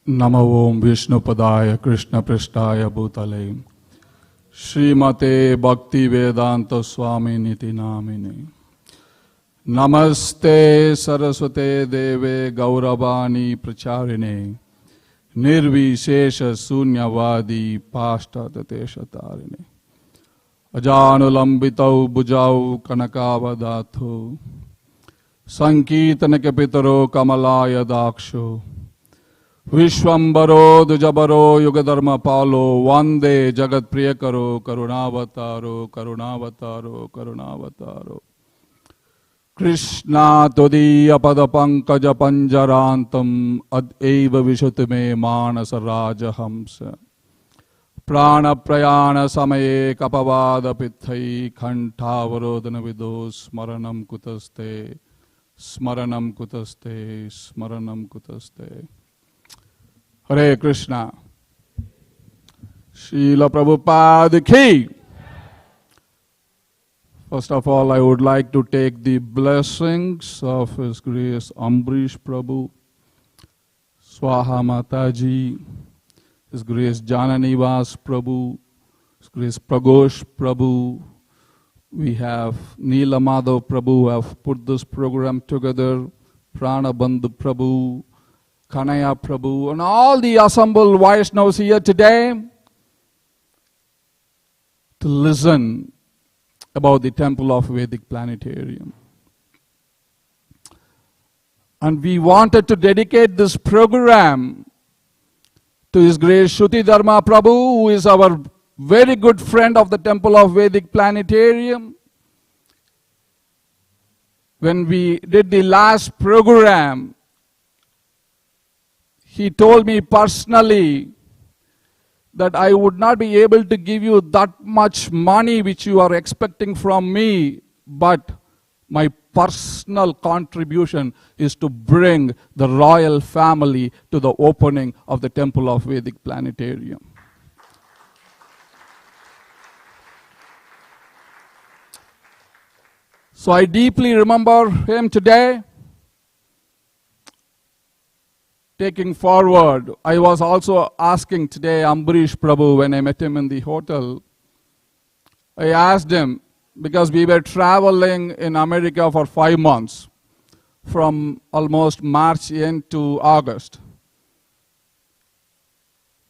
Namo Om Vishnupadaya Krishna Prishtaya Bhutale Srimate Bhaktivedanta Swami Niti Namine Namaste Saraswate Deve Gauravani Pracharine Nirvishesha Sunyavadi Pashtatateshatarine Ajanulambitau Bujau Kanakavadato Sankirtanaka Pitaro Kamalaya Daksho Vishwambaro Dujabaro Yugadharma Palo Vande Jagat Priyakaro Karunavataro Karunavataro Karunavataro Krishna Todiya Padapankaja Panjarantam Ad Eva Vishutime Manasa Raja Hamsa Prana Prayana Samaye Kapavada Pithai Khantavarodana Vido Smaranam Kutaste Smaranam Kutaste Smaranam Kutaste Hare Krishna. Srila Prabhupada ki. First of all, I would like to take the blessings of His Grace Ambrish Prabhu, Swaha Mataji, His Grace Jananivas Prabhu, His Grace Pragosh Prabhu. We have Neela Madhav Prabhu who have put this program together, Pranabandhu Prabhu, Kanaya Prabhu, and all the assembled Vaishnavas here today to listen about the Temple of Vedic Planetarium. And we wanted to dedicate this program to His Grace Shruti Dharma Prabhu, who is our very good friend of the Temple of Vedic Planetarium. When we did the last program, he told me personally that I would not be able to give you that much money which you are expecting from me, but my personal contribution is to bring the royal family to the opening of the Temple of Vedic Planetarium. So I deeply remember him today. Taking forward, I was also asking today Ambrish Prabhu when I met him in the hotel. I asked him, because we were traveling in America for 5 months, from almost March end to August.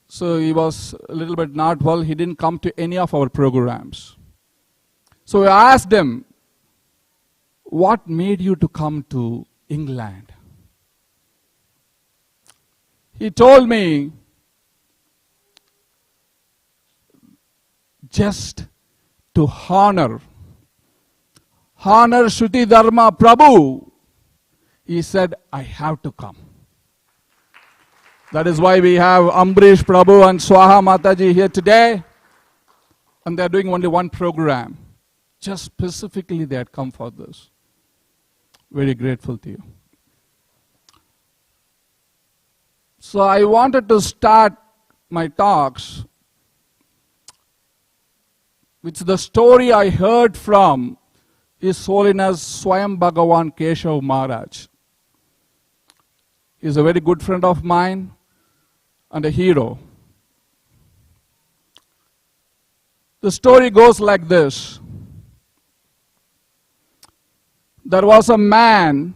So he was a little bit not well. He didn't come to any of our programs. So I asked him, what made you to come to England? He told me, just to honor Shruti Dharma Prabhu, he said, I have to come. That is why we have Ambrish Prabhu and Swaha Mataji here today. And they are doing only one program. Just specifically they had come for this. Very grateful to you. So I wanted to start my talks with the story I heard from His Holiness Swayam Bhagavan Keshav Maharaj. He is a very good friend of mine and a hero. The story goes like this. There was a man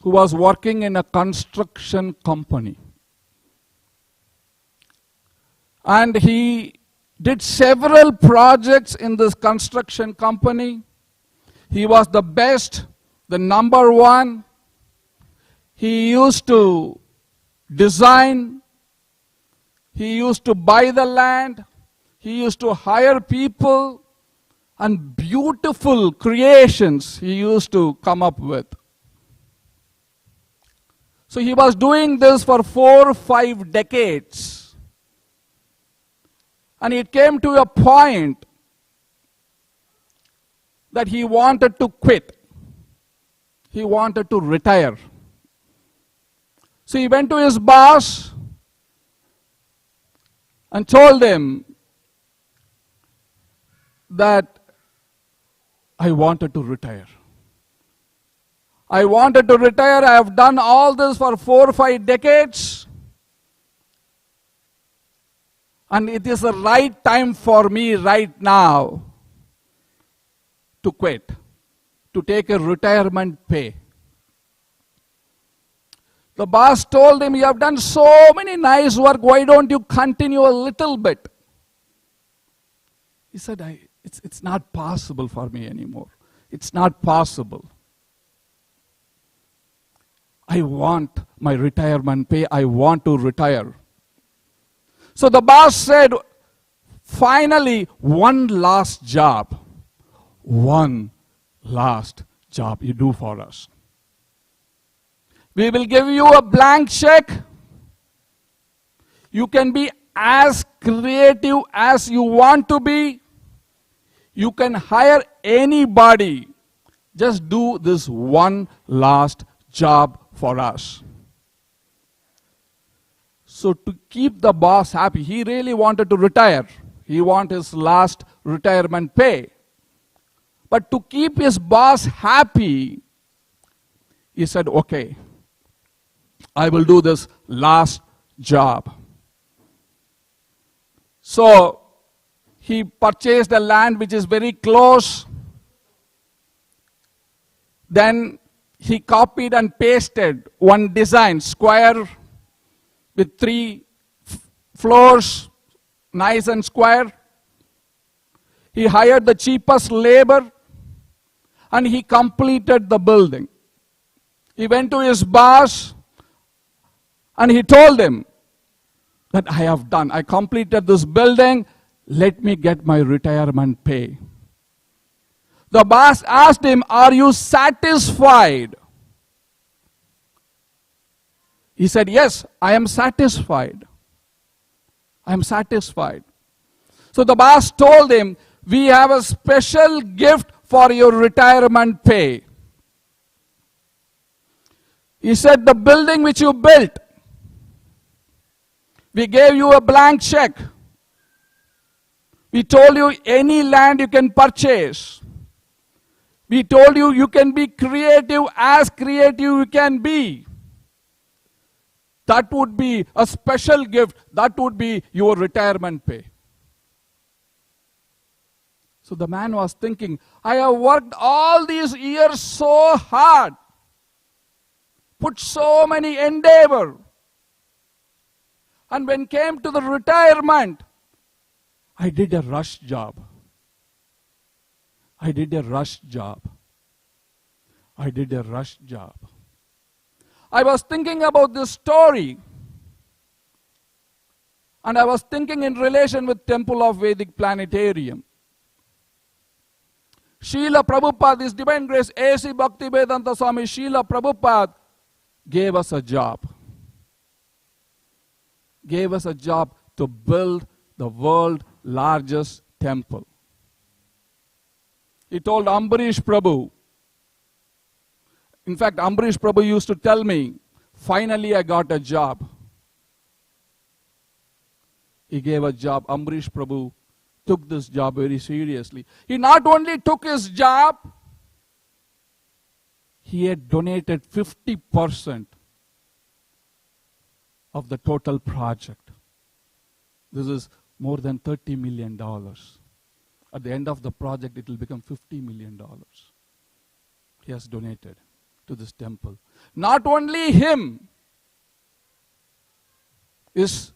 who was working in a construction company. And he did several projects in this construction company. He was the best, the number one. He used to design. He used to buy the land. He used to hire people. And beautiful creations he used to come up with. So he was doing this for 4 or 5 decades. And it came to a point that he wanted to quit. He wanted to retire. So he went to his boss and told him that I wanted to retire. I wanted to retire. I have done all this for 4 or 5 decades. And it is the right time for me right now to quit, to take a retirement pay. The boss told him, you have done so many nice work, why don't you continue a little bit? He said, it's not possible for me anymore. It's not possible. I want my retirement pay. I want to retire. So the boss said, finally, one last job. One last job you do for us. We will give you a blank check. You can be as creative as you want to be. You can hire anybody. Just do this one last job for us. So to keep the boss happy, he really wanted to retire. He wanted his last retirement pay. But to keep his boss happy, he said, okay, I will do this last job. So he purchased a land which is very close. Then he copied and pasted one design, square with 3 floors, nice and square. He hired the cheapest labor and he completed the building. He went to his boss and he told him that I completed this building, let me get my retirement pay. The boss asked him, are you satisfied? He said, yes, I am satisfied. I am satisfied. So the boss told him, we have a special gift for your retirement pay. He said, the building which you built, we gave you a blank check. We told you any land you can purchase. We told you you can be creative as creative you can be. That would be a special gift. That would be your retirement pay. So the man was thinking, I have worked all these years so hard, put so many endeavor. And when came to the retirement, I did a rush job. I did a rush job. I did a rush job. I was thinking about this story. And I was thinking in relation with Temple of Vedic Planetarium. Srila Prabhupada, His Divine Grace, A.C. Bhaktivedanta Swami Srila Prabhupada gave us a job. Gave us a job to build the world's largest temple. He told Ambarish Prabhu, in fact, Ambarish Prabhu used to tell me, finally I got a job. He gave a job. Ambarish Prabhu took this job very seriously. He not only took his job, he had donated 50% of the total project. This is more than $30 million. At the end of the project, it will become $50 million. He has donated to this temple. Not only him, his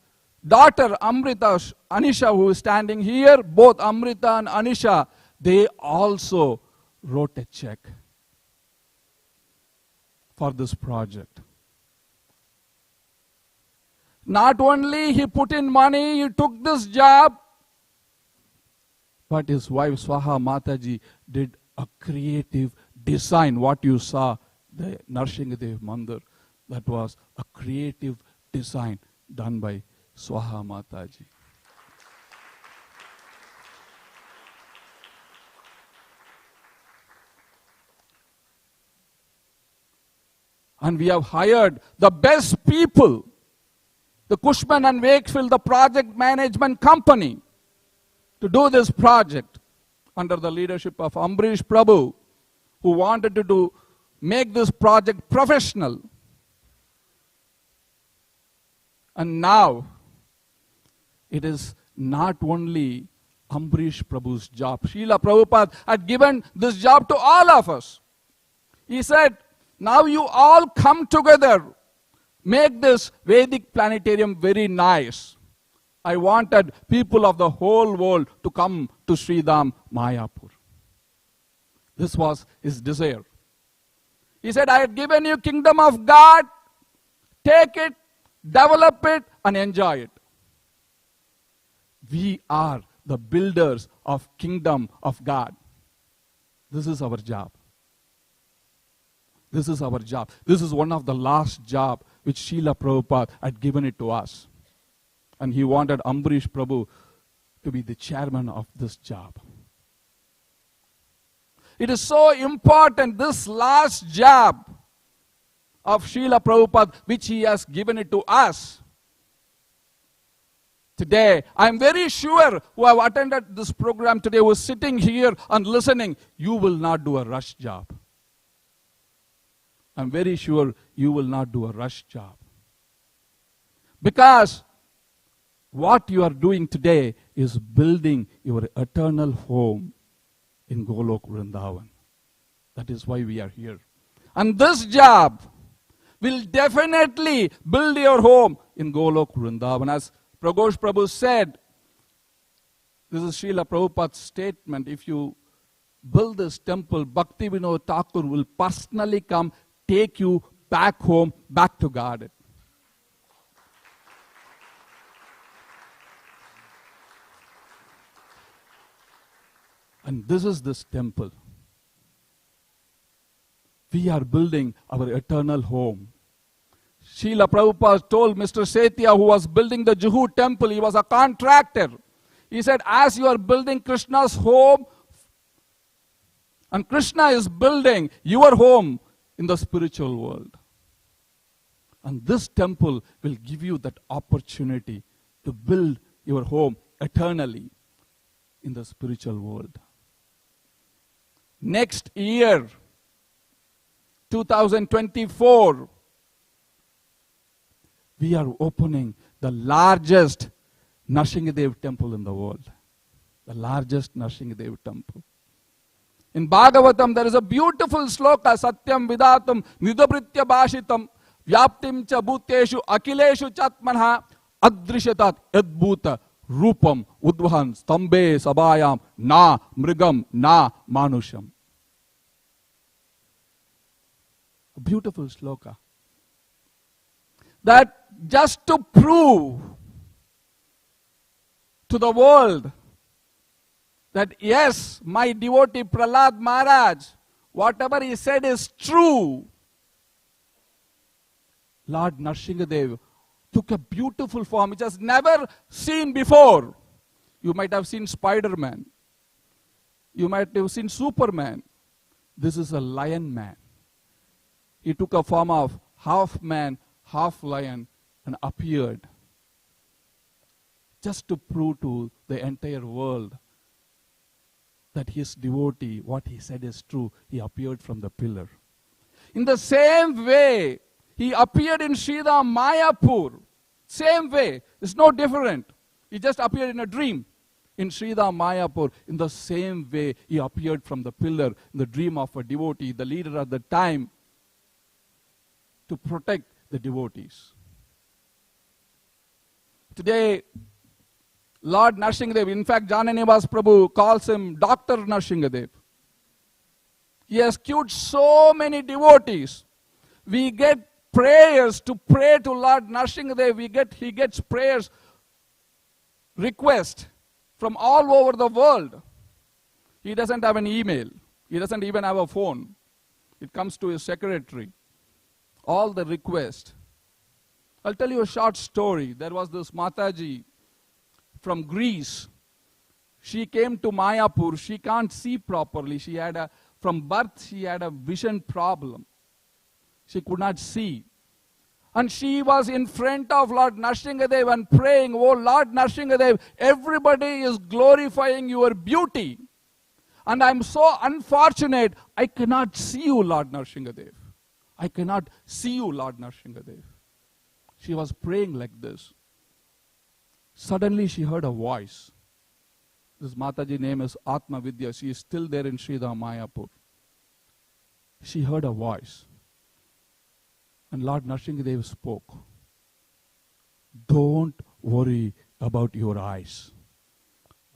daughter Amrita, Anisha, who is standing here, both Amrita and Anisha, they also wrote a check for this project. Not only he put in money, he took this job, but his wife Swaha Mataji did a creative design. What you saw, the Narsinghadev Mandir, that was a creative design done by Swaha Mataji. And we have hired the best people. The Cushman and Wakefield, the project management company, to do this project under the leadership of Ambarish Prabhu, who wanted to make this project professional. And now, it is not only Ambarish Prabhu's job. Srila Prabhupada had given this job to all of us. He said, now you all come together, make this Vedic planetarium very nice. I wanted people of the whole world to come to Sridham Mayapur. This was his desire. He said, I had given you kingdom of God, take it, develop it, and enjoy it. We are the builders of kingdom of God. This is our job. This is our job. This is one of the last job which Srila Prabhupada had given it to us. And he wanted Ambarish Prabhu to be the chairman of this job. It is so important, this last job of Srila Prabhupada, which he has given it to us. Today, I am very sure who have attended this program today, who is sitting here and listening, you will not do a rush job. I am very sure you will not do a rush job. Because what you are doing today is building your eternal home in Golok Vrindavan. That is why we are here. And this job will definitely build your home in Golok Vrindavan. As Pragosh Prabhu said, this is Srila Prabhupada's statement, if you build this temple, Bhaktivedanta Thakur will personally come, take you back home, back to garden. And this is this temple. We are building our eternal home. Srila Prabhupada told Mr. Setia, who was building the Juhu temple, he was a contractor. He said, as you are building Krishna's home, and Krishna is building your home in the spiritual world. And this temple will give you that opportunity to build your home eternally in the spiritual world. Next year, 2024, we are opening the largest Nrsingadev temple in the world. The largest Nrsingadev temple. In Bhagavatam, there is a beautiful sloka, Satyam Vidatam Nidabritya Bhashitam Vyaptim Cha Bhuteshu Akileshu Chatmanha Adrishatat Yadbhuta Rupam Udvahan Stambe Sabayam Na Mrigam Na Manusham. A beautiful sloka. That just to prove to the world that yes, my devotee Prahlad Maharaj, whatever he said is true. Lord Nrsingadev took a beautiful form which has never seen before. You might have seen Spider-Man. You might have seen Superman. This is a lion man. He took a form of half man, half lion, and appeared just to prove to the entire world that his devotee, what he said is true. He appeared from the pillar. In the same way, he appeared in Sridham Mayapur. Same way. It's no different. He just appeared in a dream. In Sridham Mayapur, in the same way, he appeared from the pillar in the dream of a devotee, the leader at the time, to protect the devotees. Today, Lord Nrsingadev, in fact, Jananivas Prabhu calls him Dr. Nrsingadev. He has cured so many devotees. We get prayers to pray to Lord Nrsingadev. He gets prayers, request from all over the world. He doesn't have an email. He doesn't even have a phone. It comes to his secretary. All the requests. I'll tell you a short story. There was this Mataji from Greece. She came to Mayapur. She can't see properly. From birth, she had a vision problem. She could not see. And she was in front of Lord Nrsingadev and praying, oh Lord Nrsingadev, everybody is glorifying your beauty. And I'm so unfortunate, I cannot see you, Lord Nrsingadev. I cannot see you, Lord Nrsingadev. She was praying like this. Suddenly she heard a voice. This Mataji name is Atma Vidya. She is still there in Sridhar Mayapur. She heard a voice. And Lord Nrsimhadev spoke. Don't worry about your eyes.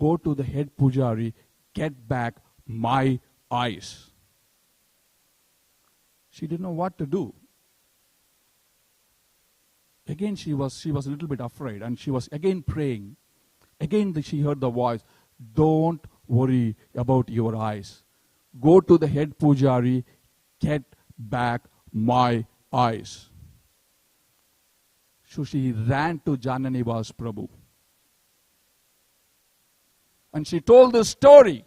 Go to the head pujari, get back my eyes. She didn't know what to do. Again she was a little bit afraid, and she was again praying. Again she heard the voice, don't worry about your eyes. Go to the head pujari, get back my eyes. So she ran to Jananivas Prabhu. And she told this story.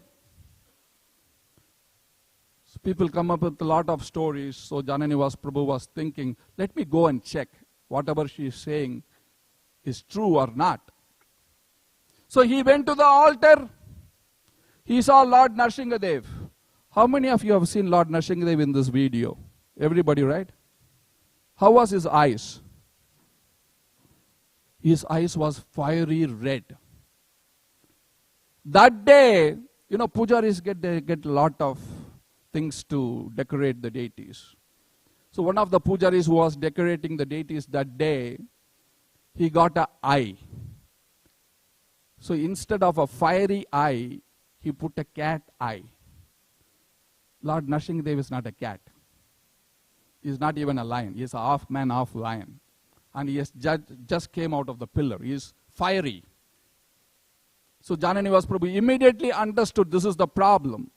So people come up with a lot of stories. So Jananivas Prabhu was thinking, let me go and check whatever she is saying is true or not. So he went to the altar. He saw Lord Nrsimhadev. How many of you have seen Lord Nrsimhadev in this video? Everybody, right? How was his eyes? His eyes was fiery red. That day, pujaris get a lot of things to decorate the deities. So one of the pujaris who was decorating the deities that day, he got an eye. So instead of a fiery eye, he put a cat eye. Lord Nrsimhadev is not a cat. He is not even a lion. He is a half man, half lion. And he has just came out of the pillar. He is fiery. So Jananivas Prabhu immediately understood this is the problem.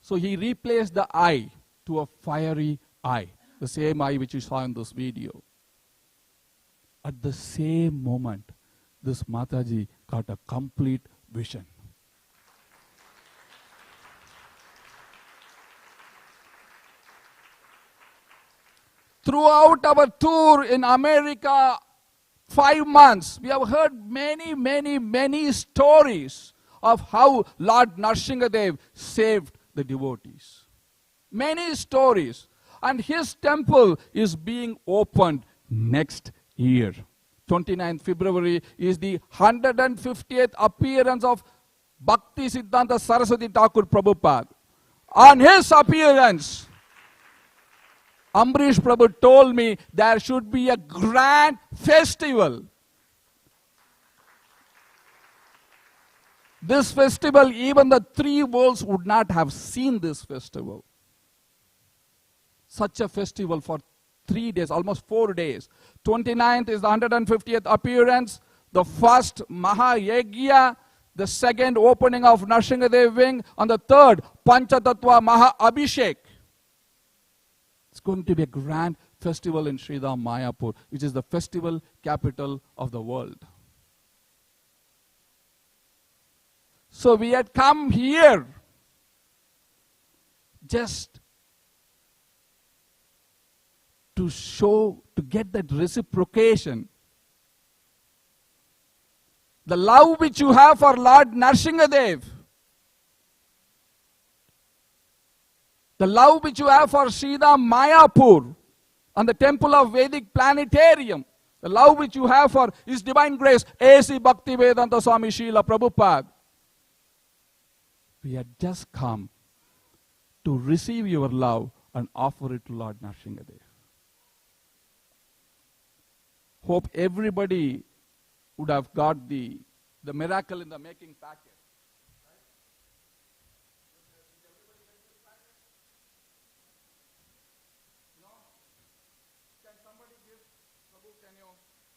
So he replaced the eye to a fiery eye. The same eye which you saw in this video. At the same moment, this Mataji got a complete vision. Throughout our tour in America, 5 months, we have heard many stories of how Lord Nrsimhadev saved the devotees. Many stories. And his temple is being opened next year. 29th February is the 150th appearance of Bhaktivedanta Saraswati Thakur Prabhupada. On his appearance, Ambrish Prabhu told me there should be a grand festival. This festival, even the three worlds would not have seen this festival. Such a festival for 3 days, almost 4 days. 29th is the 150th appearance. The first Maha Yagya. The second opening of Nrsimhadev wing. And the third Panchatattva Maha Abhishek. It's going to be a grand festival in Sridhar Mayapur, which is the festival capital of the world. So we had come here just to show, to get that reciprocation. The love which you have for Lord Nrsimhadev, the love which you have for Sridhar Mayapur and the temple of Vedic Planetarium, the love which you have for His Divine Grace, A.C. Bhaktivedanta Swami Srila Prabhupada. We had just come to receive your love and offer it to Lord Nrsimhadev. Hope everybody would have got the miracle in the making packet.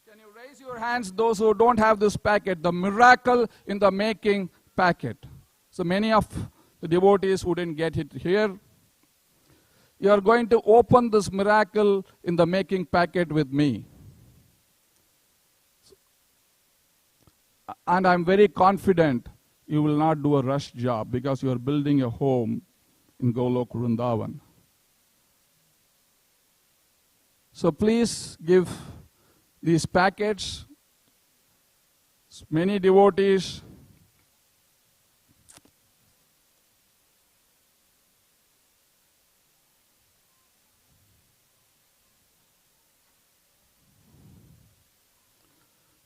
Can you raise your hands, those who don't have this packet, the miracle in the making packet? So many of the devotees who didn't get it here. You are going to open this miracle in the making packet with me. And I'm very confident you will not do a rush job because you are building a home in Golok Vrindavan. So please give these packets. Many devotees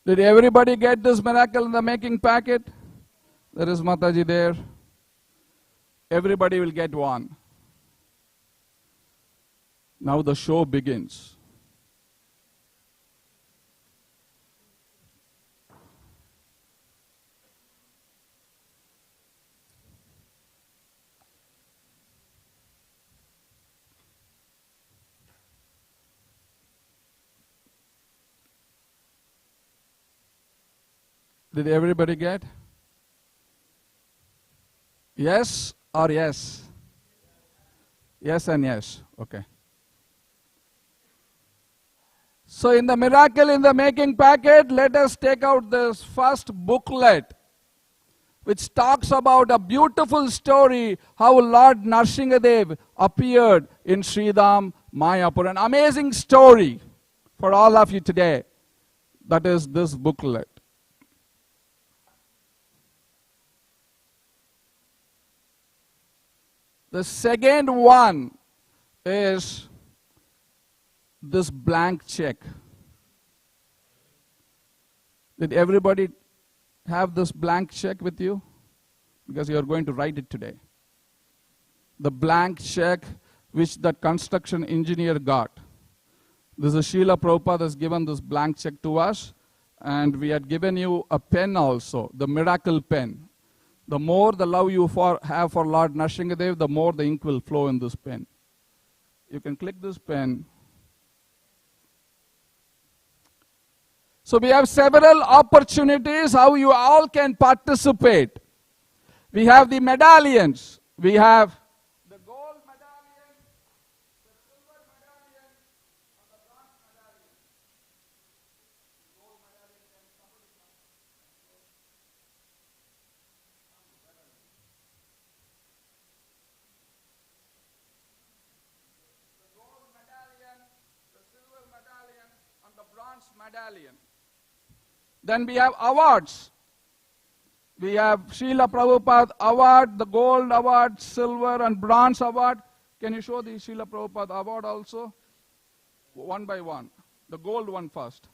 Did everybody get this miracle in the making packet? There is Mataji there. Everybody will get one. Now the show begins. Did everybody get? Yes or yes? Yes and yes. Okay. So in the miracle in the making packet, let us take out this first booklet, which talks about a beautiful story how Lord Narsingadev appeared in Sridham Mayapur. An amazing story for all of you today. That is this booklet. The second one is this blank check. Did everybody have this blank check with you? Because you are going to write it today. The blank check which that construction engineer got. This is Srila Prabhupada has given this blank check to us, and we had given you a pen also, the miracle pen. The more the love you have for Lord Narsingadev, the more the ink will flow in this pen. You can click this pen. So we have several opportunities how you all can participate. We have the medallions. We have the gold medallion, the silver medallion, and the bronze medallion. Gold medallion, can somebody come? The gold medallion, the silver medallion, and the bronze medallion. Then we have awards. We have Srila Prabhupada award, the gold award, silver and bronze award. Can you show the Srila Prabhupada award also? One by one. The gold one first.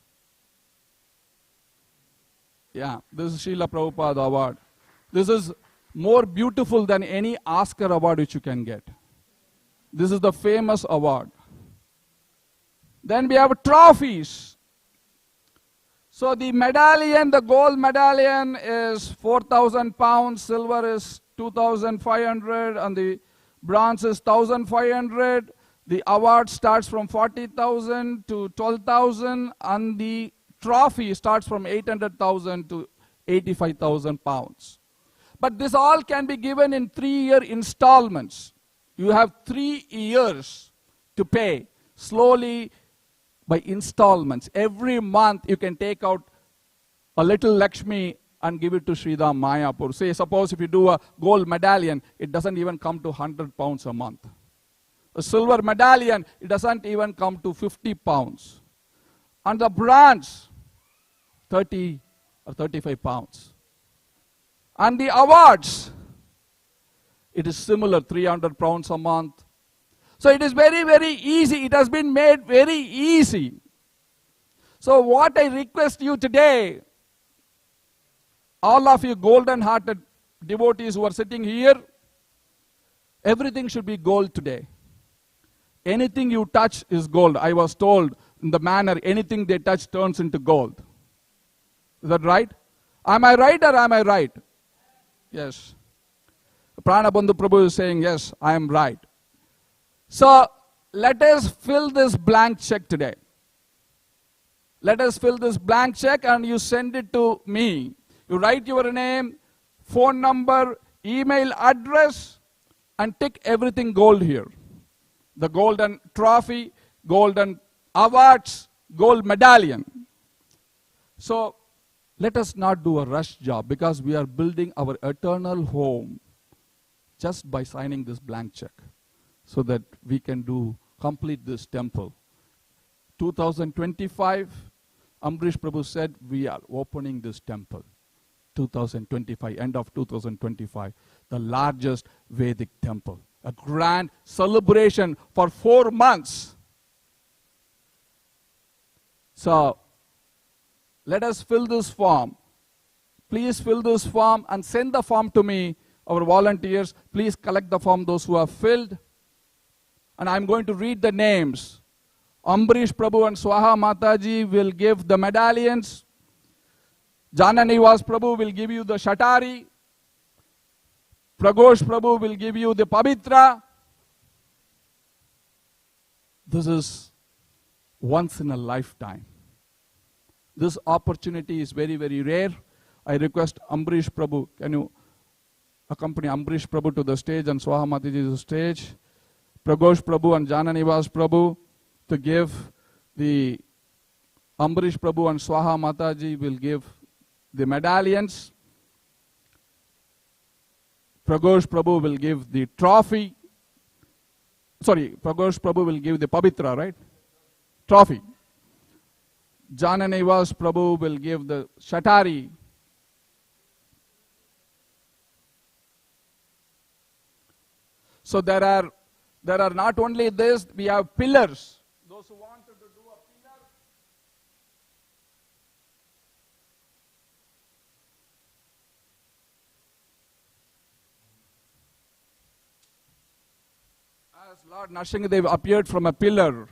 Yeah, this is Srila Prabhupada award. This is more beautiful than any Oscar award which you can get. This is the famous award. Then we have trophies. So the medallion, the gold medallion is 4,000 pounds, silver is 2,500, and the bronze is 1,500. The award starts from 40,000 to 12,000, and the trophy starts from 800,000 to 85,000 pounds. But this all can be given in 3-year installments. You have 3 years to pay slowly by installments. Every month you can take out a little Lakshmi and give it to Sridham Mayapur. Say, suppose if you do a gold medallion, it doesn't even come to 100 pounds a month. A silver medallion, it doesn't even come to 50 pounds. And the bronze, 30 or 35 pounds. And the awards, it is similar, 300 pounds a month. So it is very, very easy. It has been made very easy. So what I request you today, all of you golden-hearted devotees who are sitting here, everything should be gold today. Anything you touch is gold. I was told in the manner, anything they touch turns into gold. Is that right? Am I right or am I right? Yes. Pranabandhu Prabhu is saying, yes, I am right. So let us fill this blank check today. Let us fill this blank check and you send it to me. You write your name, phone number, email address, and tick everything gold here. The golden trophy, golden awards, gold medallion. So let us not do a rush job, because we are building our eternal home just by signing this blank check, so that we can complete this temple. 2025, Ambrish Prabhu said, we are opening this temple. 2025, end of 2025, the largest Vedic temple. A grand celebration for 4 months. So, let us fill this form. Please fill this form and send the form to me. Our volunteers, please collect the form, those who have filled. And I'm going to read the names. Ambrish Prabhu and Swaha Mataji will give the medallions. Jana Nivas Prabhu will give you the Shatari. Pragosh Prabhu will give you the Pavitra. This is once in a lifetime. This opportunity is very, very rare. I request Ambrish Prabhu, can you accompany Ambrish Prabhu to the stage and Swaha Mataji to the stage. Pragosh Prabhu and Jana Nivas Prabhu to give the Ambrish Prabhu and Swaha Mataji will give the medallions. Pragosh Prabhu will give the trophy. Sorry, Pragosh Prabhu will give the Pavitra, right? Trophy. Jana Nivas Prabhu will give the Shatari. So there are not only this, we have pillars. Those who wanted to do a pillar, as Lord Narsingadev appeared from a pillar,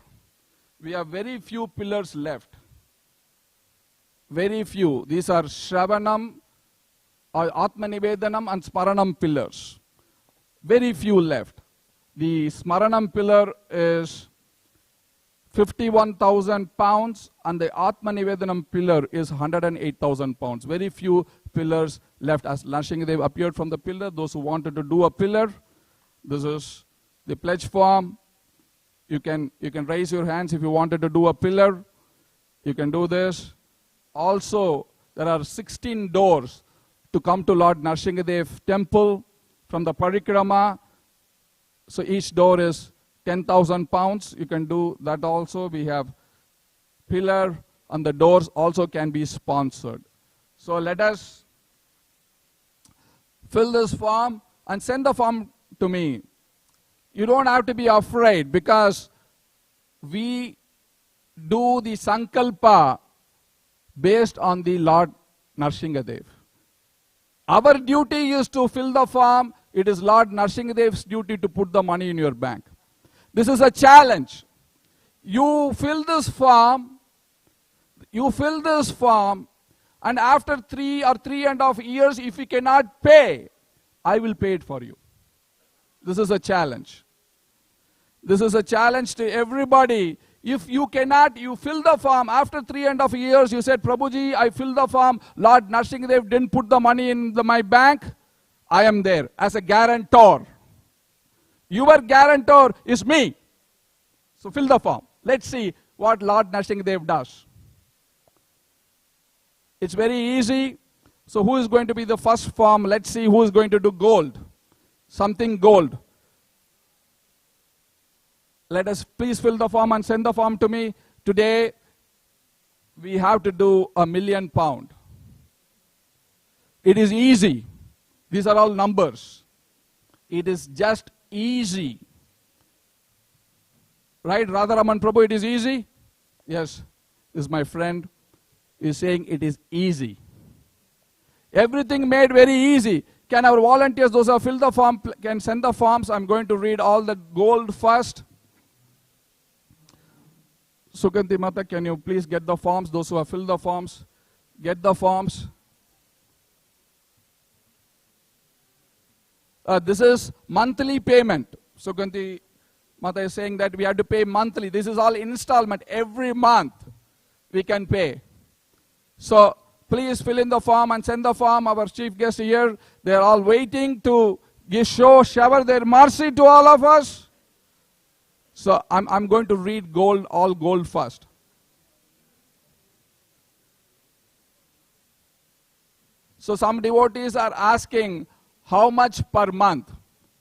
we have very few pillars left. Very few. These are Shravanam, or Atmanivedanam and Smaranam pillars. Very few left. The Smaranam pillar is 51,000 pounds and the Atmanivedanam pillar is 108,000 pounds. Very few pillars left. As Narsingadev appeared from the pillar, those who wanted to do a pillar, this is the pledge form. You can raise your hands if you wanted to do a pillar. You can do this. Also, there are 16 doors to come to Lord Narsingadev temple from the parikrama. So each door is 10,000 pounds. You can do that also. We have pillar and the doors also can be sponsored. So let us fill this form and send the form to me. You don't have to be afraid because we do the sankalpa based on the Lord Narsingadev. Our duty is to fill the form. It is Lord Narsingadev's duty to put the money in your bank. This is a challenge. You fill this form, and after 3 or 3.5 years, if you cannot pay, I will pay it for you. This is a challenge. This is a challenge to everybody. If you cannot, you fill the form. After 3.5 years, you said, Prabhuji, I filled the form. Lord Narsingadev didn't put the money in my bank. I am there as a guarantor. Your guarantor is me. So fill the form. Let's see what Lord Narsingadev does. It's very easy. So who is going to be the first form? Let's see who is going to do gold. Something gold. Let us please fill the form and send the form to me. Today, we have to do £1 million. It is easy. These are all numbers. It is just easy. Right, Radharaman Prabhu, it is easy? Yes, this is my friend. He is saying it is easy. Everything made very easy. Can our volunteers, those who have filled the form, can send the forms? I'm going to read all the gold first. Sukanti Mata, can you please get the forms? Those who have filled the forms, get the forms. This is monthly payment. Sukanti Mata is saying that we have to pay monthly. This is all installment. Every month we can pay. So please fill in the form and send the form. Our chief guest here, they are all waiting to shower their mercy to all of us. So I'm going to read all gold first. So some devotees are asking, how much per month?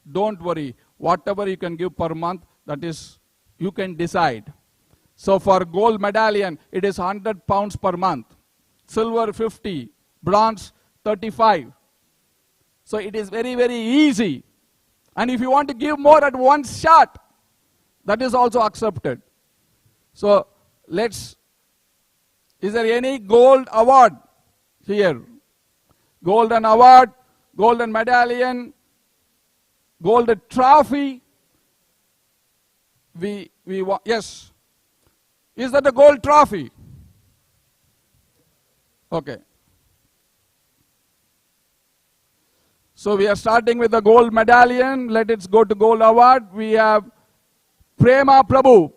Don't worry. Whatever you can give per month, that is, you can decide. So for gold medallion, it is £100 per month. Silver 50, bronze 35. So it is very, very easy. And if you want to give more at one shot, that is also accepted. So let's Is there any gold award here? Golden award, golden medallion, golden trophy. We want, yes. Is that a gold trophy? Okay. So we are starting with the gold medallion. Let it go to gold award. We have Prema Prabhu.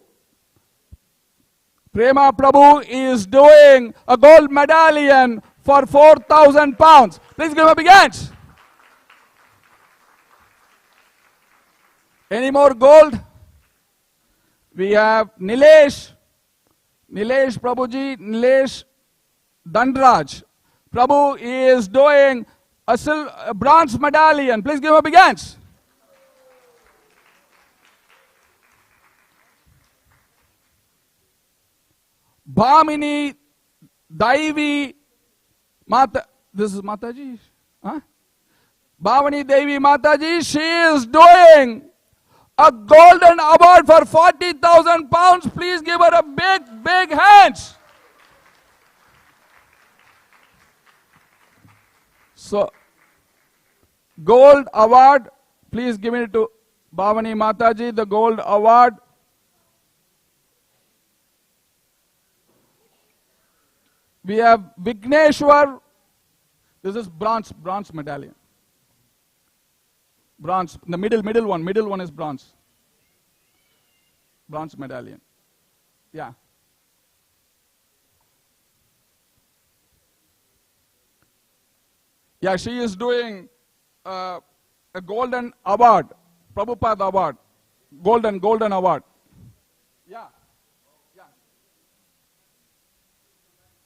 Prema Prabhu is doing a gold medallion for 4,000 pounds. Please give him a big hand. Any more gold? We have Nilesh Prabhuji, Nilesh Dandraj. Prabhu is doing a bronze medallion. Please give him a big hand. Bhamini Daivi Mata. This is Mataji. Huh? Bhavani Devi Mataji. She is doing a golden award for 40,000 pounds. Please give her a big hands. So, gold award. Please give it to Bhavani Mataji, the gold award. We have Vigneshwar. This is bronze medallion. Bronze, the middle one is bronze. Bronze medallion. Yeah. Yeah, she is doing a golden award, Prabhupada award, golden award. Yeah.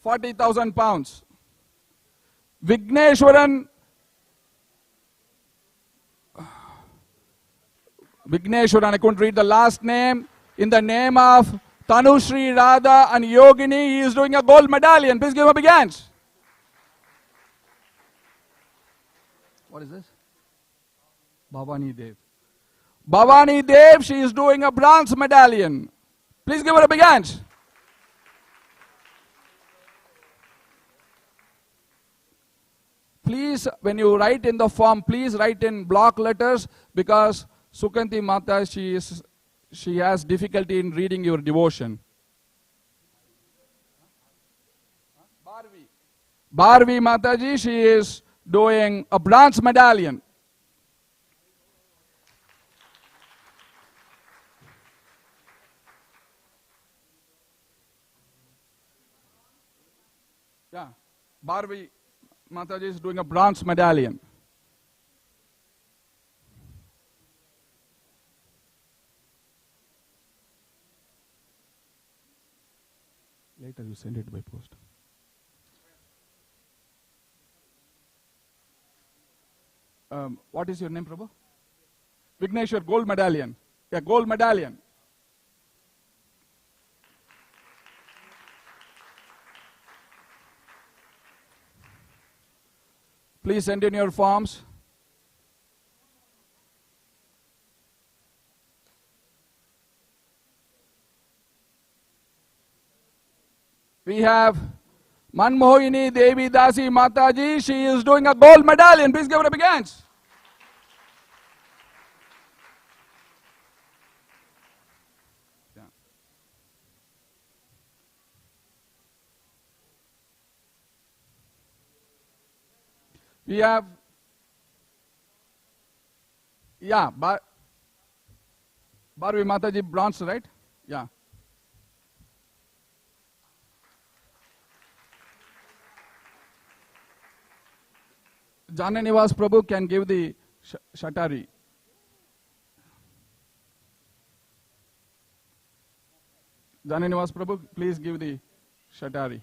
40,000 pounds. Vigneshwaran, I couldn't read the last name. In the name of Tanushri, Radha and Yogini, he is doing a gold medallion. Please give him a big hand. What is this? Bhavani Dev. Bhavani Dev, she is doing a bronze medallion. Please give her a big hand. Please, when you write in the form, please write in block letters, because Sukanti Mata, she has difficulty in reading your devotion. Bharvi Mataji, she is doing a bronze medallion. Yeah, Bharvi Mataji is doing a bronze medallion. Later you send it by post. What is your name, Prabhu? Vigneshwar, gold medallion. Yeah, gold medallion. Please send in your forms. We have Manmohini Devi Dasi Mataji. She is doing a gold medallion. Please give her a big hand. Yeah. We have, Bharvi Mataji bronze, right? Yeah. Jananivas Prabhu can give the Shatari. Jananivas Prabhu, please give the Shatari.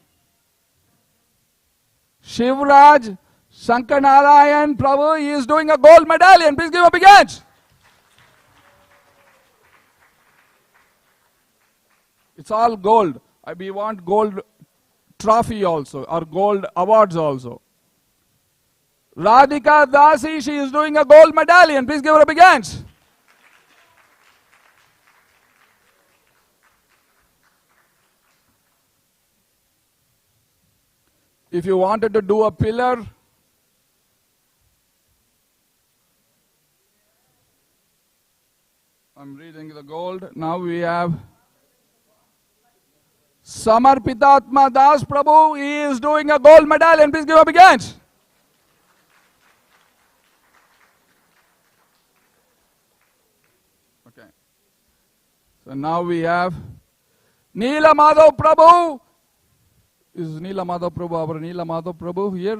Shivraj Shankanarayan Prabhu, he is doing a gold medallion. Please give a big hand. It's all gold. We want gold trophy also, or gold awards also. Radhika Dasi, she is doing a gold medallion. Please give her a big hand. If you wanted to do a pillar, I'm reading the gold. Now we have Samarpitatma Das Prabhu. He is doing a gold medallion. Please give a big hand. Okay. So now we have Neela Madhav Prabhu. Is Neela Madhav Prabhu our Neela Madhav Prabhu here?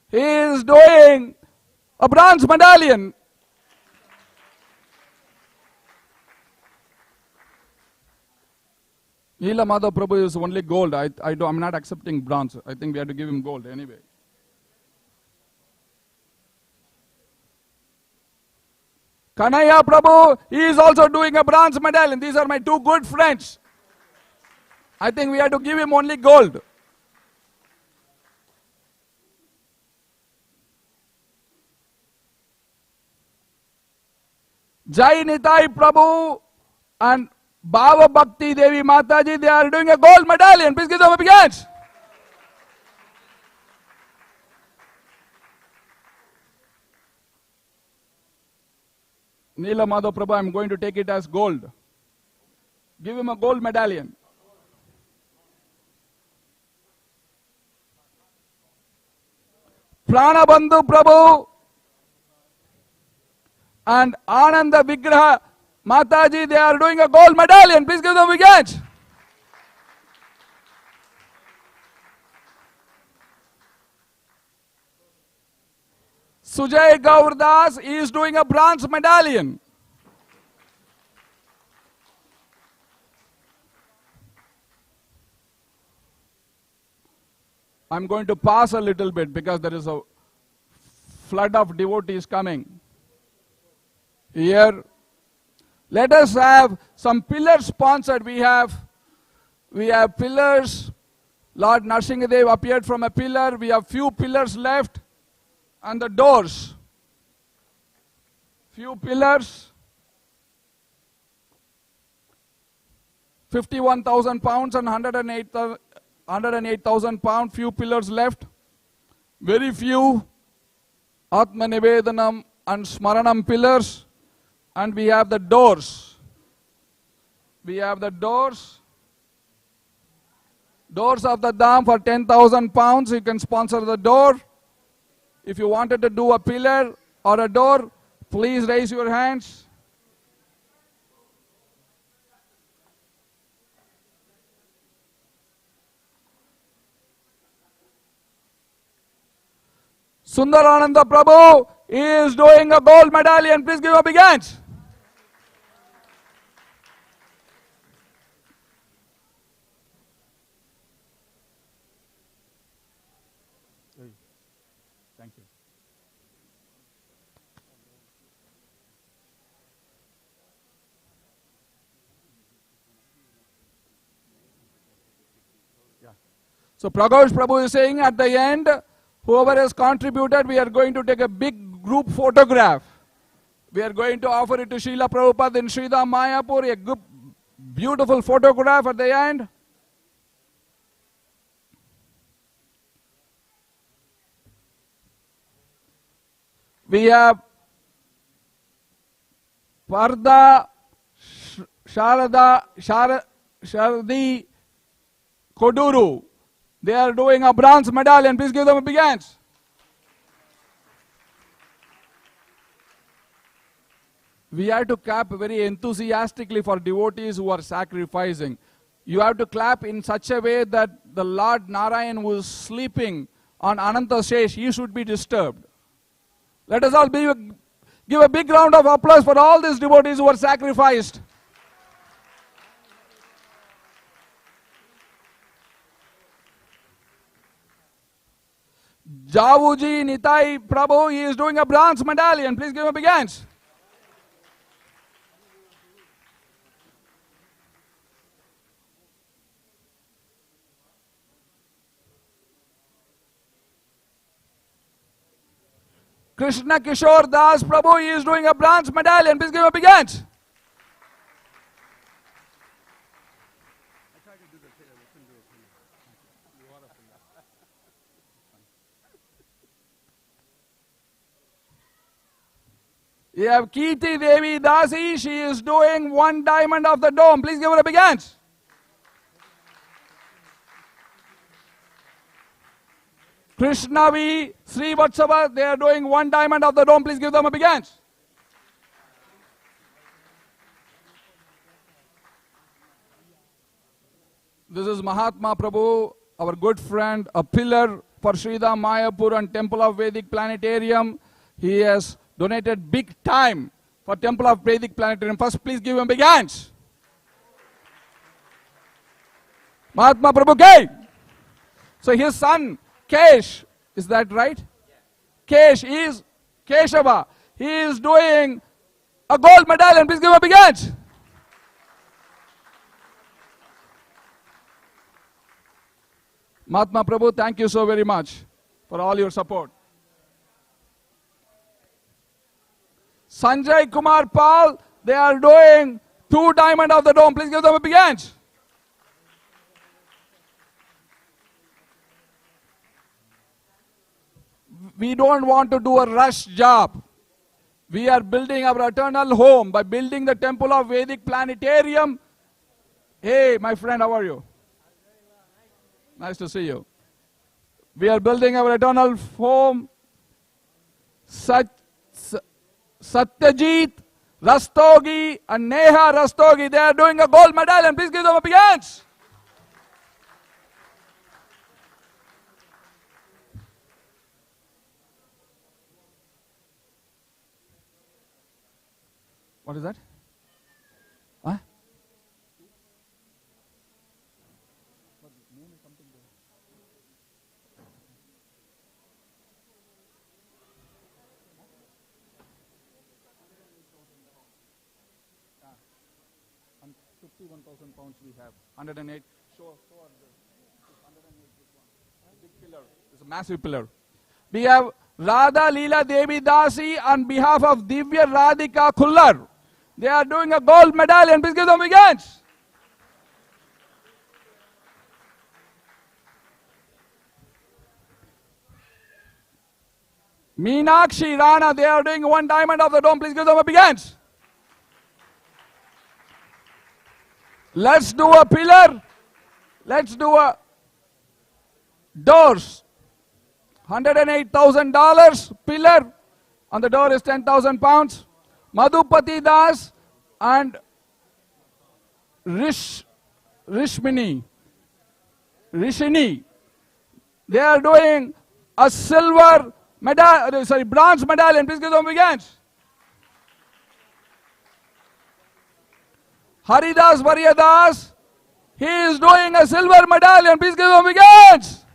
He is doing a bronze medallion. Neela Madhav Prabhu is only gold. I'm not accepting bronze. I think we have to give him gold anyway. Kanaya Prabhu, he is also doing a bronze medallion. These are my two good friends. I think we have to give him only gold. Jai Nitai Prabhu and Bhava Bhakti Devi Mataji, they are doing a gold medallion. Please give them a big hand. Neela Madhav Prabhu, I'm going to take it as gold. Give him a gold medallion. Pranabandhu Prabhu and Ananda Vigraha Mataji, they are doing a gold medallion. Please give them a big hand. Sujay Gaurdas is doing a bronze medallion. I'm going to pass a little bit because there is a flood of devotees coming. Here, let us have some pillars sponsored. We have pillars. Lord Narsingadev appeared from a pillar. We have few pillars left. And the doors. Few pillars. 51,000 pounds and 108,000 pounds. Few pillars left. Very few Atma Nivedanam and Smaranam pillars. And we have the doors. We have the doors. Doors of the Dham for 10,000 pounds. You can sponsor the door. If you wanted to do a pillar or a door, please raise your hands. Sundarananda Prabhu is doing a gold medallion. Please give a big hand. Thank you. Yeah. So Prakash Prabhu is saying at the end, whoever has contributed, we are going to take a big group photograph. We are going to offer it to Srila Prabhupada in Sridham Mayapur, a good, beautiful photograph at the end. We have Parda Sharadi Koduru. They are doing a bronze medallion. Please give them a big hand. We have to clap very enthusiastically for devotees who are sacrificing. You have to clap in such a way that the Lord Narayan who is sleeping on Ananta Shesh, he should be disturbed. Let us all give a big round of applause for all these devotees who are sacrificed. Javuji Nitai Prabhu, he is doing a bronze medallion. Please give him a big hand. Krishna Kishore Das Prabhu, he is doing a bronze medallion. Please give him a big hand. We have Kirti Devi Dasi. She is doing 1 diamond of the dome. Please give her a big hand. Krishnavi Sri Vatsava, they are doing 1 diamond of the dome. Please give them a big hand. This is Mahatma Prabhu, our good friend, a pillar for Sridham Mayapur and Temple of Vedic Planetarium. He has donated big time for Temple of Vedic Planetarium. First, please give him a big hand. Mahatma Prabhu K. So his son, Kesh, is that right? Kesh is Keshava. He is doing a gold medallion. Please give him a big hand. Mahatma Prabhu, thank you so very much for all your support. Sanjay Kumar Pal, they are doing 2 diamond of the dome. Please give them a big hand. We don't want to do a rush job. We are building our eternal home by building the Temple of Vedic Planetarium. Hey, my friend, how are you? Nice to see you. We are building our eternal home. Satyajit Rastogi and Neha Rastogi, they are doing a gold medallion. Please give them a big hand. What is that? Huh? And 51,000 pounds we have. 108. Show us the 108 this one. Big pillar. It's a massive pillar. We have Radha Leela Devi Dasi on behalf of Divya Radhika Khullar. They are doing a gold medallion. Please give them big hands. Meenakshi Rana, they are doing 1 diamond of the dome. Please give them a big hands. Let's do a pillar. Let's do a doors. $108,000 pillar. On the door is 10,000 pounds. Madhupati Das and Rishini, they are doing a silver medal, bronze medallion. Please give them big hands. Haridas Varyadas, he is doing a silver medallion. Please give them big hands.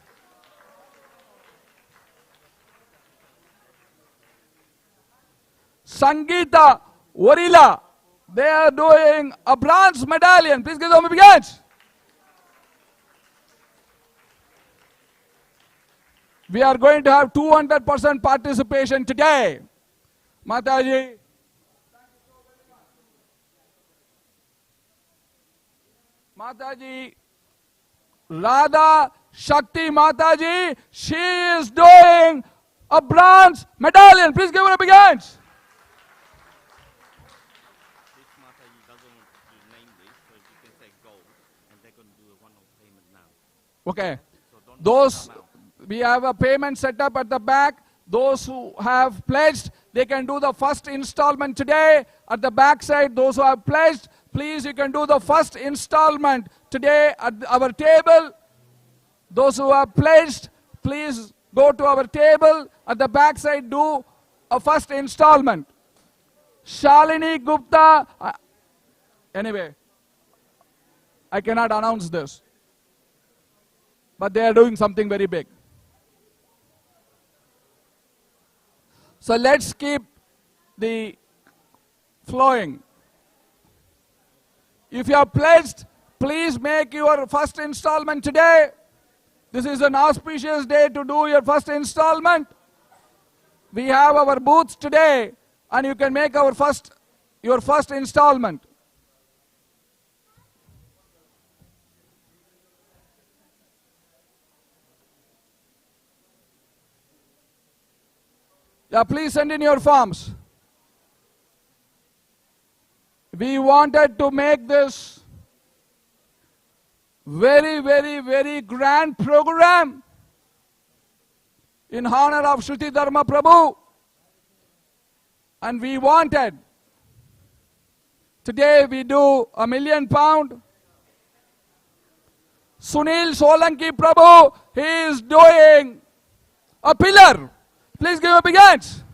Sangeeta Orila, they are doing a bronze medallion. Please give them a big hands. We are going to have 200% participation today. Mataji. Mataji. Radha Shakti Mataji, she is doing a bronze medallion. Please give her a big hands. Okay, those, we have a payment set up at the back. Those who have pledged, they can do the first installment today. At the back side, those who have pledged, please, you can do the first installment today at our table. Those who have pledged, please go to our table. At the back side, do a first installment. Shalini Gupta, anyway, I cannot announce this. But they are doing something very big. So let's keep the flowing. If you are pledged, please make your first installment today. This is an auspicious day to do your first installment. We have our booths today, and you can make your first installment. Yeah, please send in your forms. we wanted to make this very, very, very grand program in honor of Shruti Dharma Prabhu. And we wanted, today we do £1 million. Sunil Solanki Prabhu, he is doing a pillar. Please give a big hands.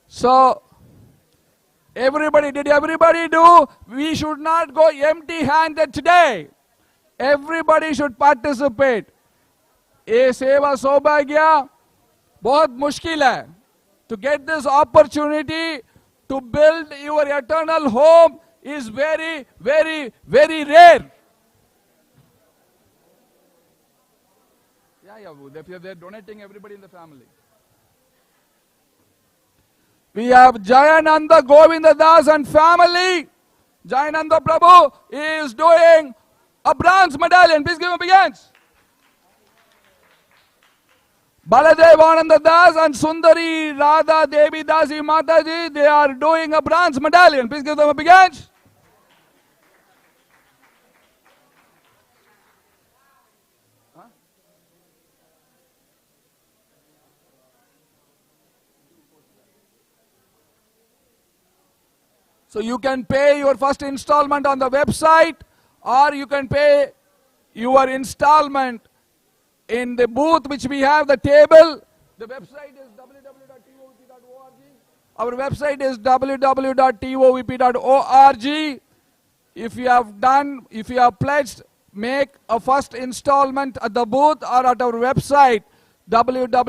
So, did everybody do? We should not go empty-handed today. Everybody should participate. ये सेवा सौभाग्य बहुत मुश्किल है. To get this opportunity to build your eternal home is very, very, very rare. They're donating everybody in the family. We have Jayananda Govinda Das and family. Jayananda Prabhu is doing a bronze medallion. Please give him a big hands. Baladev Ananda Das and Sundari Radha Devi Dasi Mataji, they are doing a bronze medallion. Please give them a big hands. So you can pay your first installment on the website, or you can pay your installment in the booth which we have, the table. The website is www.tovp.org. Our website is www.tovp.org. If you have pledged, make a first installment at the booth or at our website, www.tovp.org.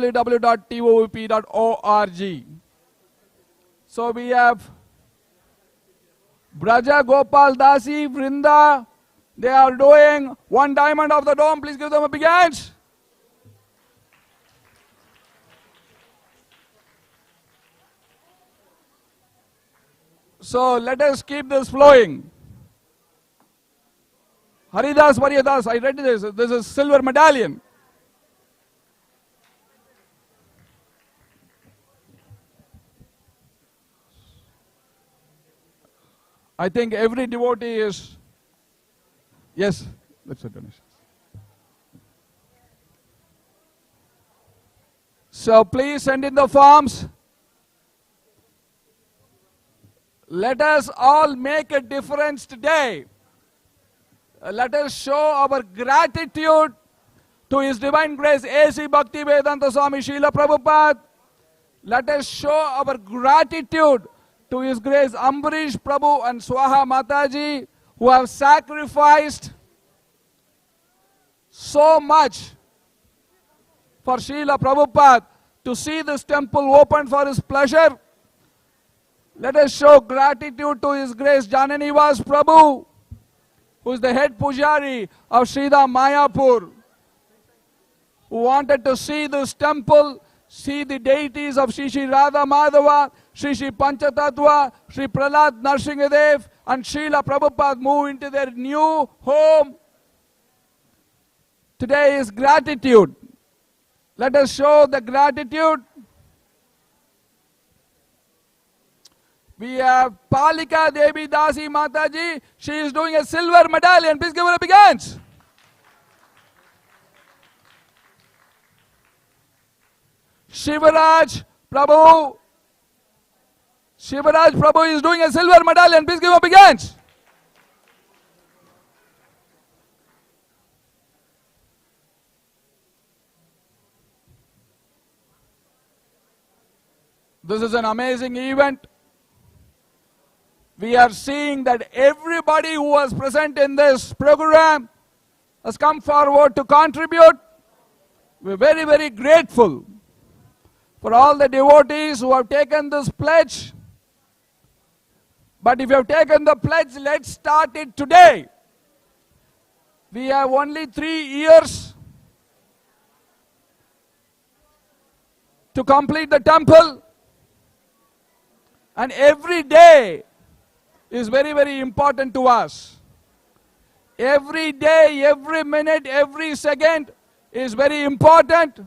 So we have Braja Gopal Dasi Vrinda. They are doing 1 diamond of the dome. Please give them a big hand. So let us keep this flowing. Haridas Varyadas, I read this. This is silver medallion. I think every devotee is, yes, that's a donation. So please send in the forms. Let us all make a difference today. Let us show our gratitude to His Divine Grace A.C. Bhaktivedanta Swami Srila Prabhupada. Let us show our gratitude to His Grace Ambarish Prabhu and Swaha Mataji, who have sacrificed so much for Srila Prabhupada to see this temple open for his pleasure. Let us show gratitude to His Grace Jananivas Prabhu, who is the head pujari of Sridham Mayapur, who wanted to see this temple, see the deities of Shri Shri Radha Madhava, Shri Shri Panchatattva, Shri Prahlad Narsinghadev, and Srila Prabhupada move into their new home. Today is gratitude. Let us show the gratitude. We have Palika Devi Dasi Mataji. She is doing a silver medallion. Please give her a big hand. Shivaraj Prabhu. Shivaraj Prabhu is doing a silver medallion. Please give him a big hand. This is an amazing event. We are seeing that everybody who was present in this program has come forward to contribute. We are very, very grateful for all the devotees who have taken this pledge. But if you have taken the pledge, let's start it today. We have only 3 years to complete the temple. And every day is very, very important to us. Every day, every minute, every second is very important.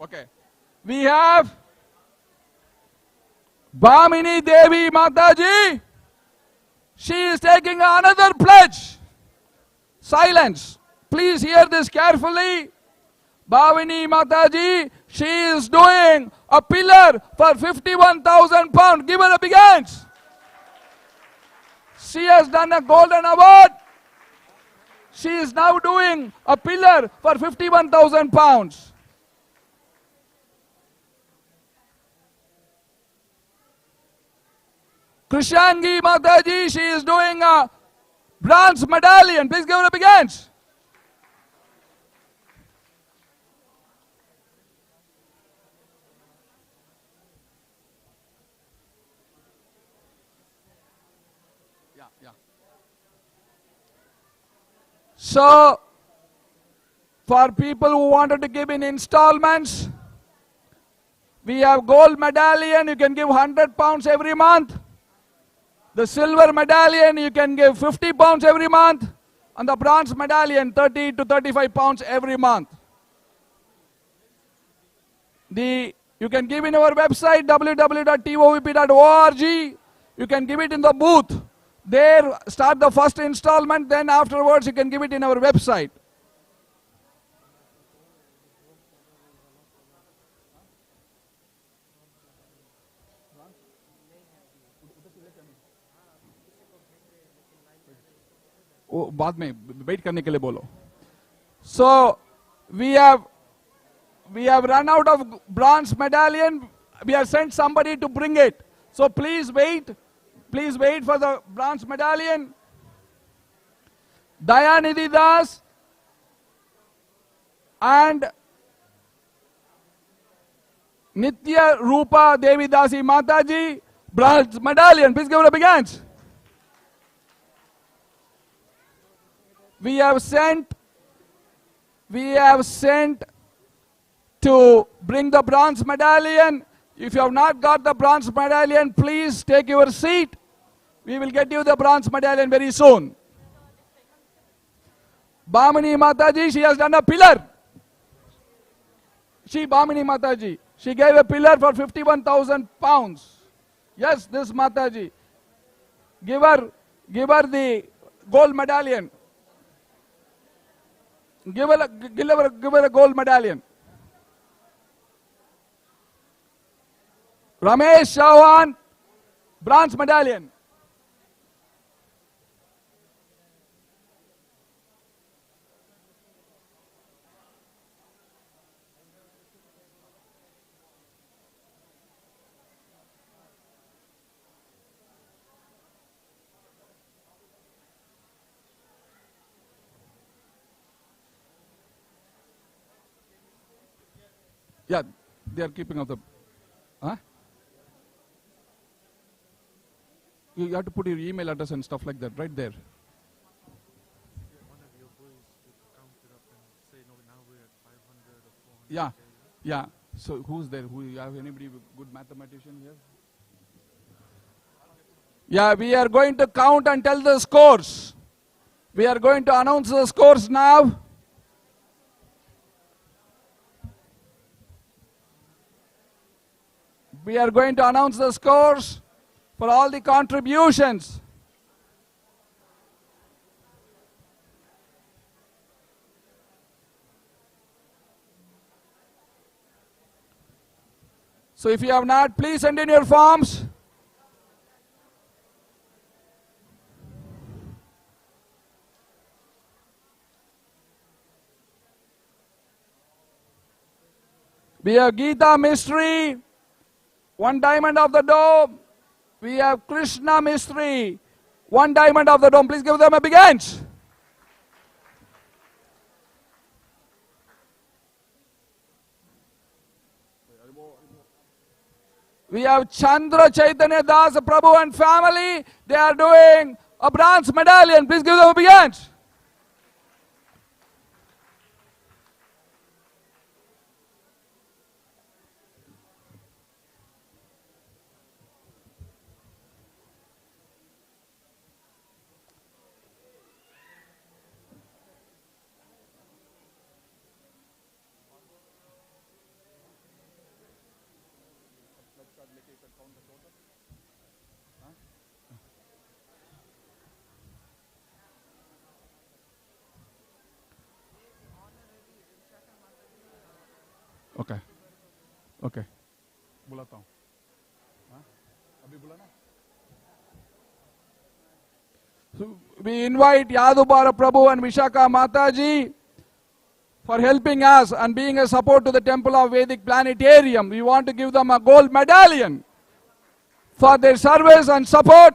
Okay. We have Bhamini Devi Mataji. She is taking another pledge. Silence. Please hear this carefully. Bhavini Mataji, she is doing a pillar for 51,000 pounds. Give her a big hands. She has done a golden award. She is now doing a pillar for 51,000 pounds. Krishangi Mataji, she is doing a bronze medallion. Please give her a big hands. So, for people who wanted to give in installments, we have gold medallion, you can give 100 pounds every month. The silver medallion, you can give 50 pounds every month. And the bronze medallion, 30 to 35 pounds every month. You can give in our website, www.tovp.org. You can give it in the booth. There, start the first installment, then afterwards you can give it in our website. बाद में wait करने के लिए बोलो. So we have run out of bronze medallion. We have sent somebody to bring it. So please wait for the bronze medallion. Dayanidhi Das and Nitya Rupa Devi Dasi Mataji, bronze medallion. Please give her a big hands. We have sent to bring the bronze medallion. If you have not got the bronze medallion, please take your seat. We will get you the bronze medallion very soon. Bhamini Mataji, she has done a pillar. Bhamini Mataji, she gave a pillar for 51,000 pounds. Yes, this Mataji. Give her the gold medallion. Give her a gold medallion. Ramesh Chauhan, bronze medallion. Yeah, they are keeping up the... Huh? You have to put your email address and stuff like that right there. One of your boys would count it up and say, no, now we're at 500 or 400. Yeah. So who's there? You have anybody good mathematician here? Yeah, we are going to count and tell the scores. We are going to announce the scores now. We are going to announce the scores for all the contributions. So if you have not, please send in your forms. We have Geeta Mystery, 1 diamond of the Dome, We have Krishna Mistry, 1 diamond of the dome. Please give them a big hand. We have Chandra Chaitanya Das Prabhu and family. They are doing a bronze medallion. Please give them a big hand. Okay. Okay. बुलाता हूँ. हाँ? अभी बुलाना? So we invite Yadubara Prabhu and Vishaka Mataji for helping us and being a support to the Temple of Vedic Planetarium. We want to give them a gold medallion for their service and support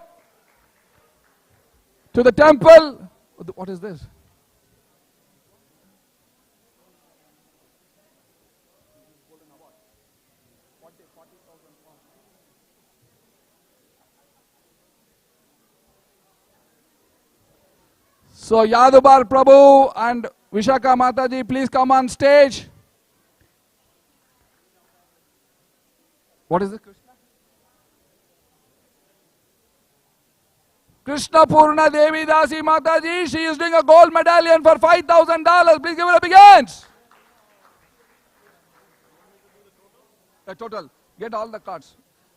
to the temple. What is this? So Yadubar Prabhu and Vishaka Mataji, please come on stage. What is it, Krishna? Krishna Purna Devi Dasi Mataji, she is doing a gold medallion for $5,000. Please give her a big hand. The total. Get all the cards.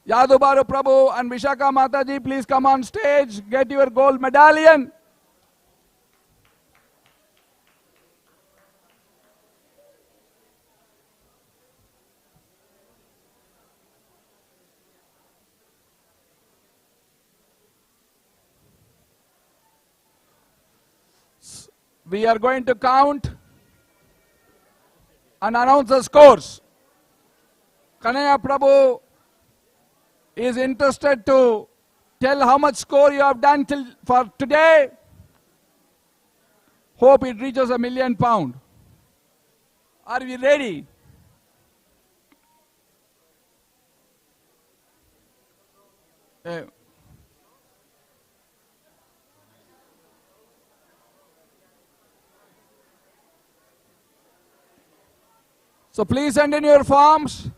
Yadubar Prabhu and Vishaka Mataji, please come on stage. Get your gold medallion. We are going to count and announce the scores. Kanaya Prabhu is interested to tell how much score you have done for today. Hope it reaches £1 million. Are we ready? So please send in your forms.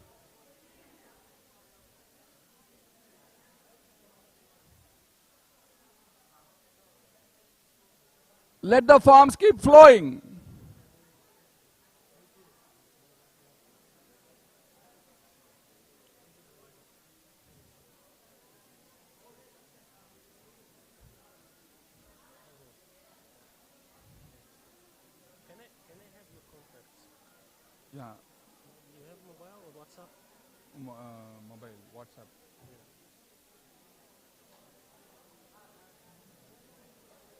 Let the forms keep flowing. Can I have your contacts? Yeah. You have mobile or WhatsApp? Mobile, WhatsApp.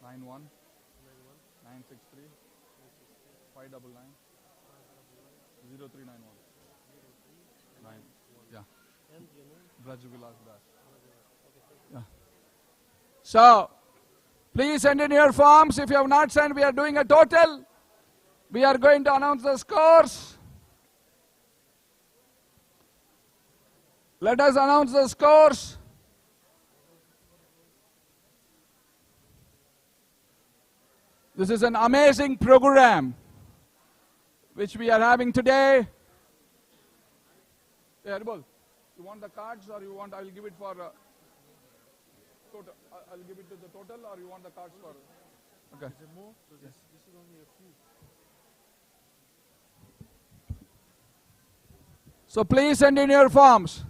91 963 599 0391. Yeah. And your name? Braj Vilas Das. Yeah. So, please send in your forms. If you have not sent, we are doing a total. We are going to announce the scores. Let us announce the scores. This is an amazing program which we are having today. Yeah, Herbal, you want the cards or you want, I will give it for total. I'll give it to the total or you want the cards for? Okay. Is there more? So this is only a few. So please send in your forms.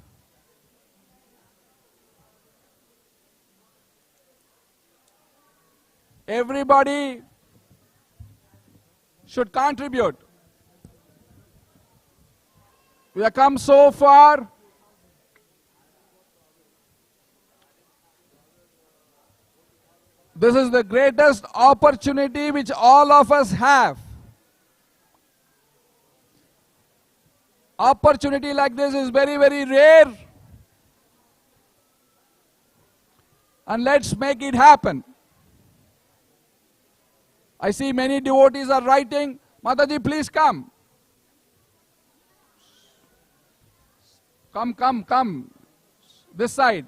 Everybody should contribute. We have come so far. This is the greatest opportunity which all of us have. Opportunity like this is very, very rare. and let's make it happen. I see many devotees are writing, Mataji, please come. Come. This side.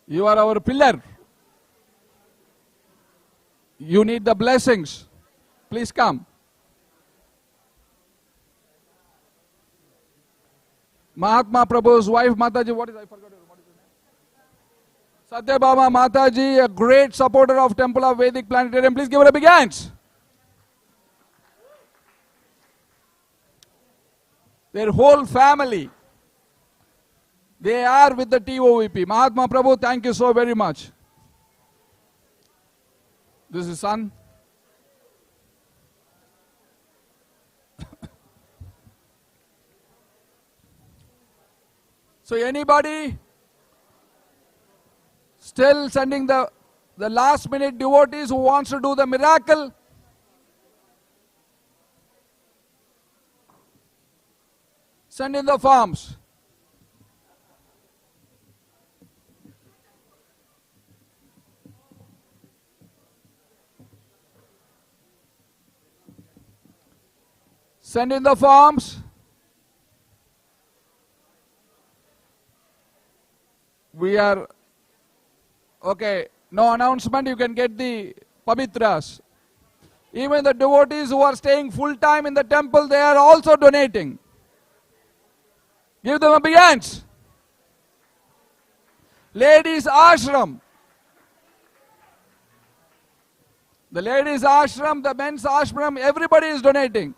You are our pillar. You need the blessings. Please come. Mahatma Prabhu's wife, Mataji, what is, I forgot what is her name? Satyabhama Mataji, a great supporter of Temple of Vedic Planetarium. Please give her a big hands. Their whole family, they are with the TOVP. Mahatma Prabhu, thank you so very much. This is son. So anybody still sending the last minute devotees who wants to do the miracle? Send in the forms. Send in the forms. We are, okay, no announcement, you can get the pavitras. Even the devotees who are staying full time in the temple, they are also donating. Give them a big hands. Ladies ashram. The ladies ashram, the men's ashram, everybody is donating.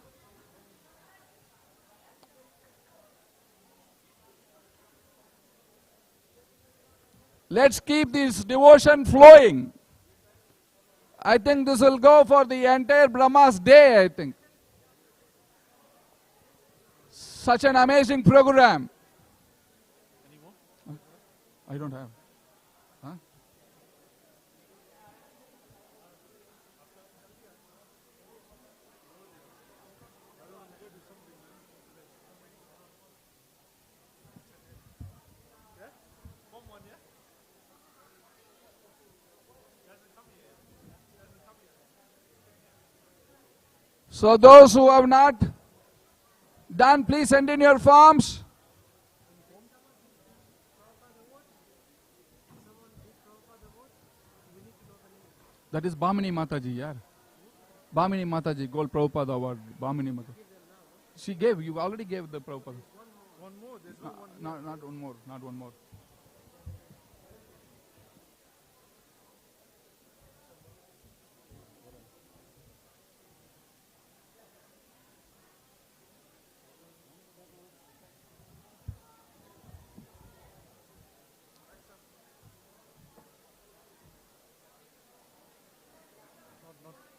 Let's keep this devotion flowing. I think this will go for the entire Brahma's day, I think. Such an amazing program. Any more? I don't have. Huh? So those who have not done, please send in your forms. That is Bhamini Mataji, yaar. Bhamini Mataji, Gold Prabhupada Award. Bhamini Mataji. She gave, you already gave the Prabhupada. One more. There's no one. Not one more, not one more.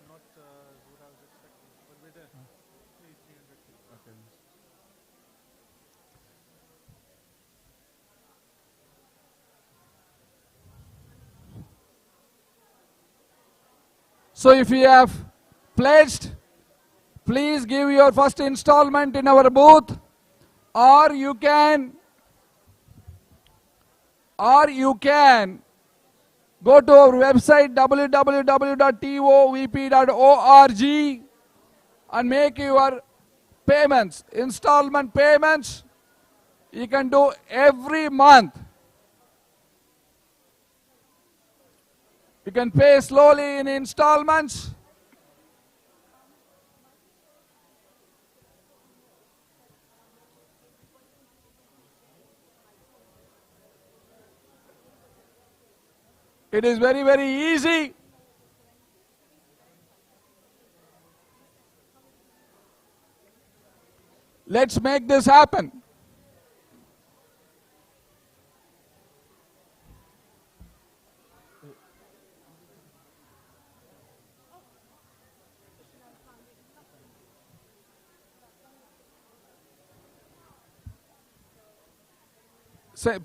Not what I was expecting. But we're there. 300. Okay. So if you have pledged, please give your first installment in our booth, or you can go to our website www.tovp.org and make your payments, installment payments. You can do every month. You can pay slowly in installments. It is very, very easy. Let's make this happen.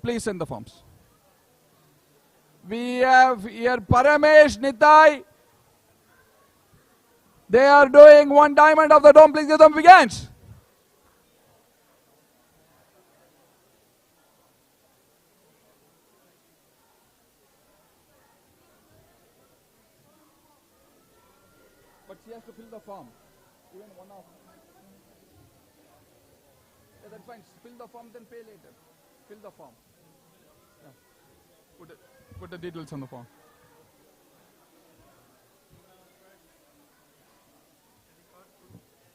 Please send the forms. We have here Paramesh, Nitai. They are doing 1 diamond of the dome. Please give them big hands. she has to fill the form. Even one of. Yeah, that's fine. Fill the form, then pay later. Fill the form. Yeah. Put the details on the form.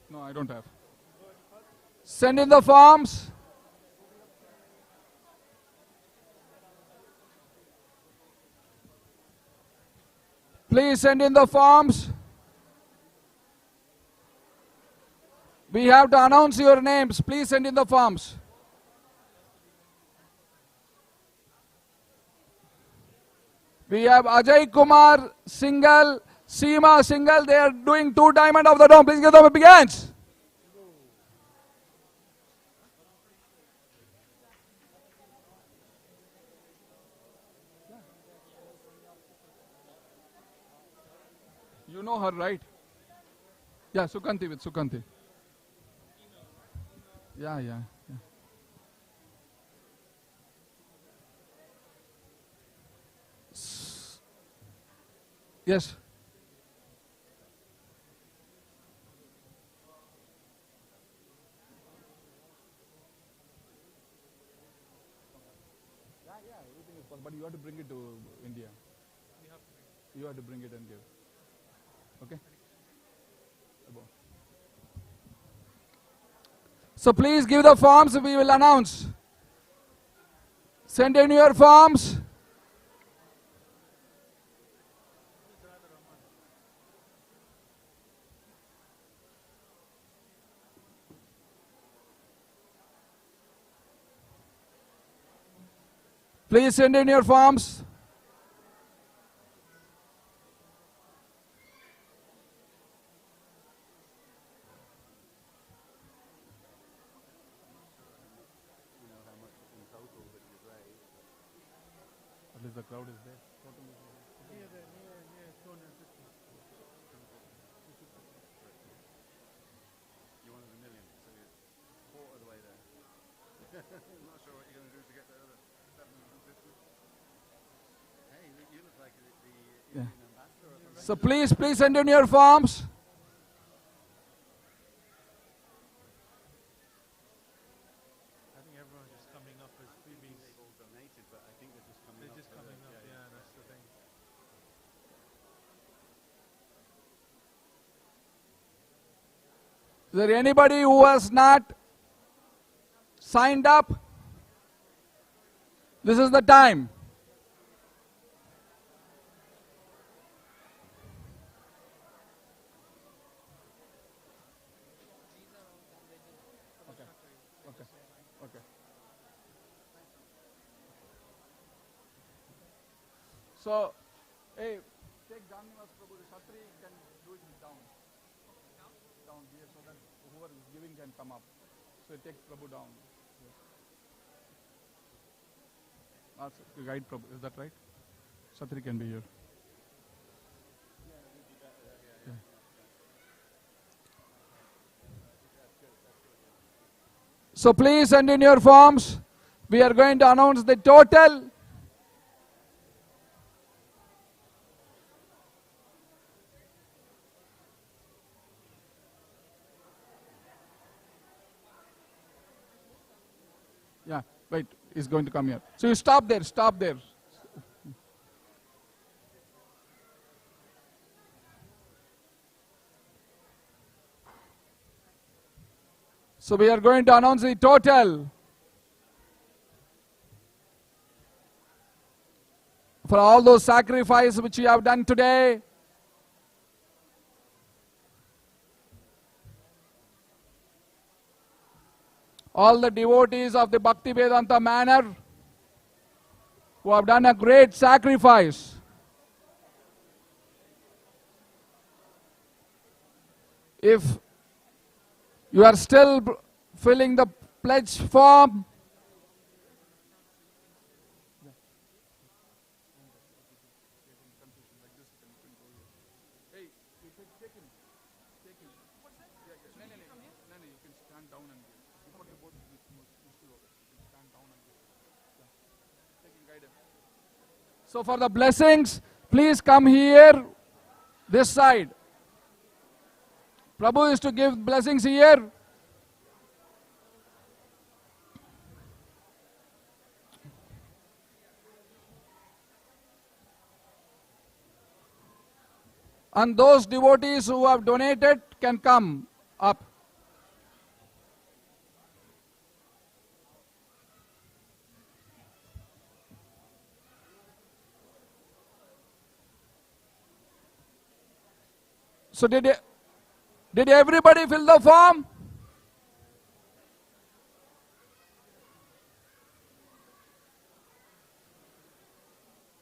No, I don't have. Send in the forms. Please send in the forms. We have to announce your names. Please send in the forms. We have Ajay Kumar single, Seema single. They are doing 2 diamond of the dome. Please give them a big hands. You know her, right? Yeah, Sukanti with Sukanti. Yeah. Yes. Yeah, everything is possible, but you have to bring it to India. You have to bring it and give. Okay? So please give the forms, we will announce. Send in your forms. Please send in your forms. At least the crowd is there. Near 250. You wanted $1 million, so you're a quarter of the way there. I'm not sure what you're going to do to get the other 750. Hey, you look like the Indian ambassador or something. So please send in your forms. I think everyone's just coming up as freebies. They've all donated, but I think they're just coming They're up. just coming up, yeah, that's the thing. Is there anybody who has not signed up? This is the time. Okay. So, hey, take Janivas Prabhu, the Shatri can do it down here so that whoever is giving can come up. So it takes Prabhu down. Yes. Also, guide Prabhu, is that right? Shatri can be here. Yeah. So please send in your forms. We are going to announce the total. Yeah, wait, he's going to come here. So you stop there. So we are going to announce the total for all those sacrifices which you have done today. All the devotees of the Bhaktivedanta Manor who have done a great sacrifice. If you are still filling the pledge form, so for the blessings, please come here, this side. Prabhu is to give blessings here. And those devotees who have donated can come up. So did everybody fill the form?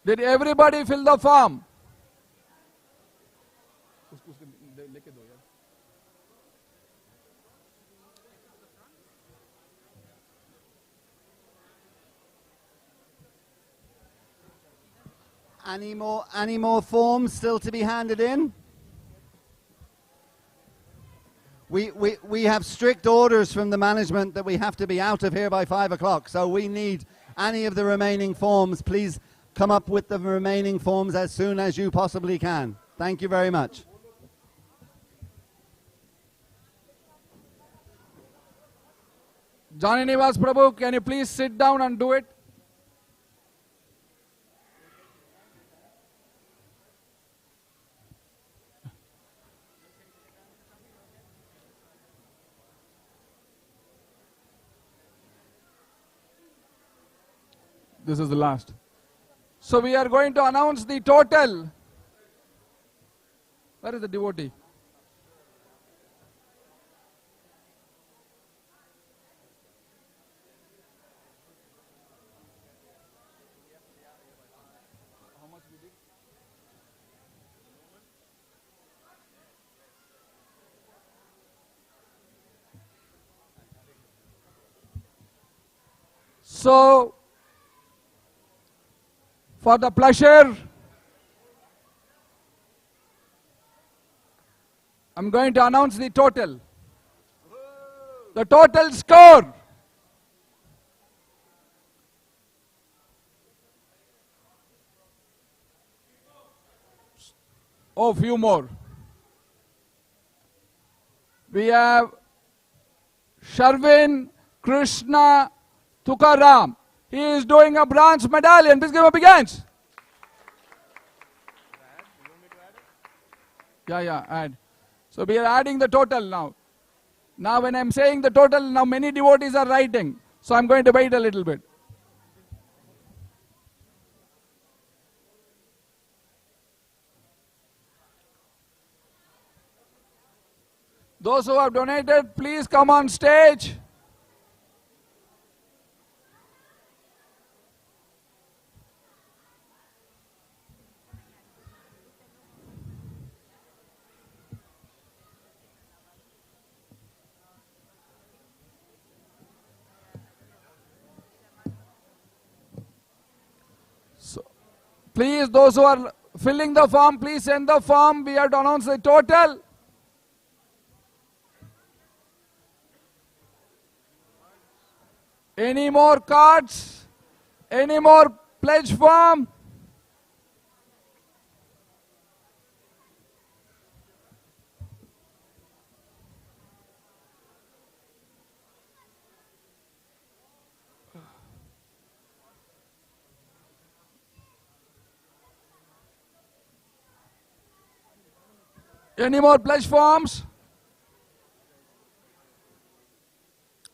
Did everybody fill the form? Any more forms still to be handed in? We have strict orders from the management that we have to be out of here by 5 o'clock, so we need any of the remaining forms. Please come up with the remaining forms as soon as you possibly can. Thank you very much. Johnny Nivas Prabhu, can you please sit down and do it? This is the last. So we are going to announce the total. Where is the devotee? So, for the pleasure, I'm going to announce the total. The total score. Oh, few more. We have Sharvin Krishna Tukaram. He is doing a bronze medallion. Please give him a big hand. Yeah, add. So we are adding the total now. Now when I'm saying the total, now many devotees are writing. So I'm going to wait a little bit. Those who have donated, please come on stage. Please, those who are filling the form, please send the form. We have to announce the total. Any more cards? Any more pledge form? Any more pledge forms?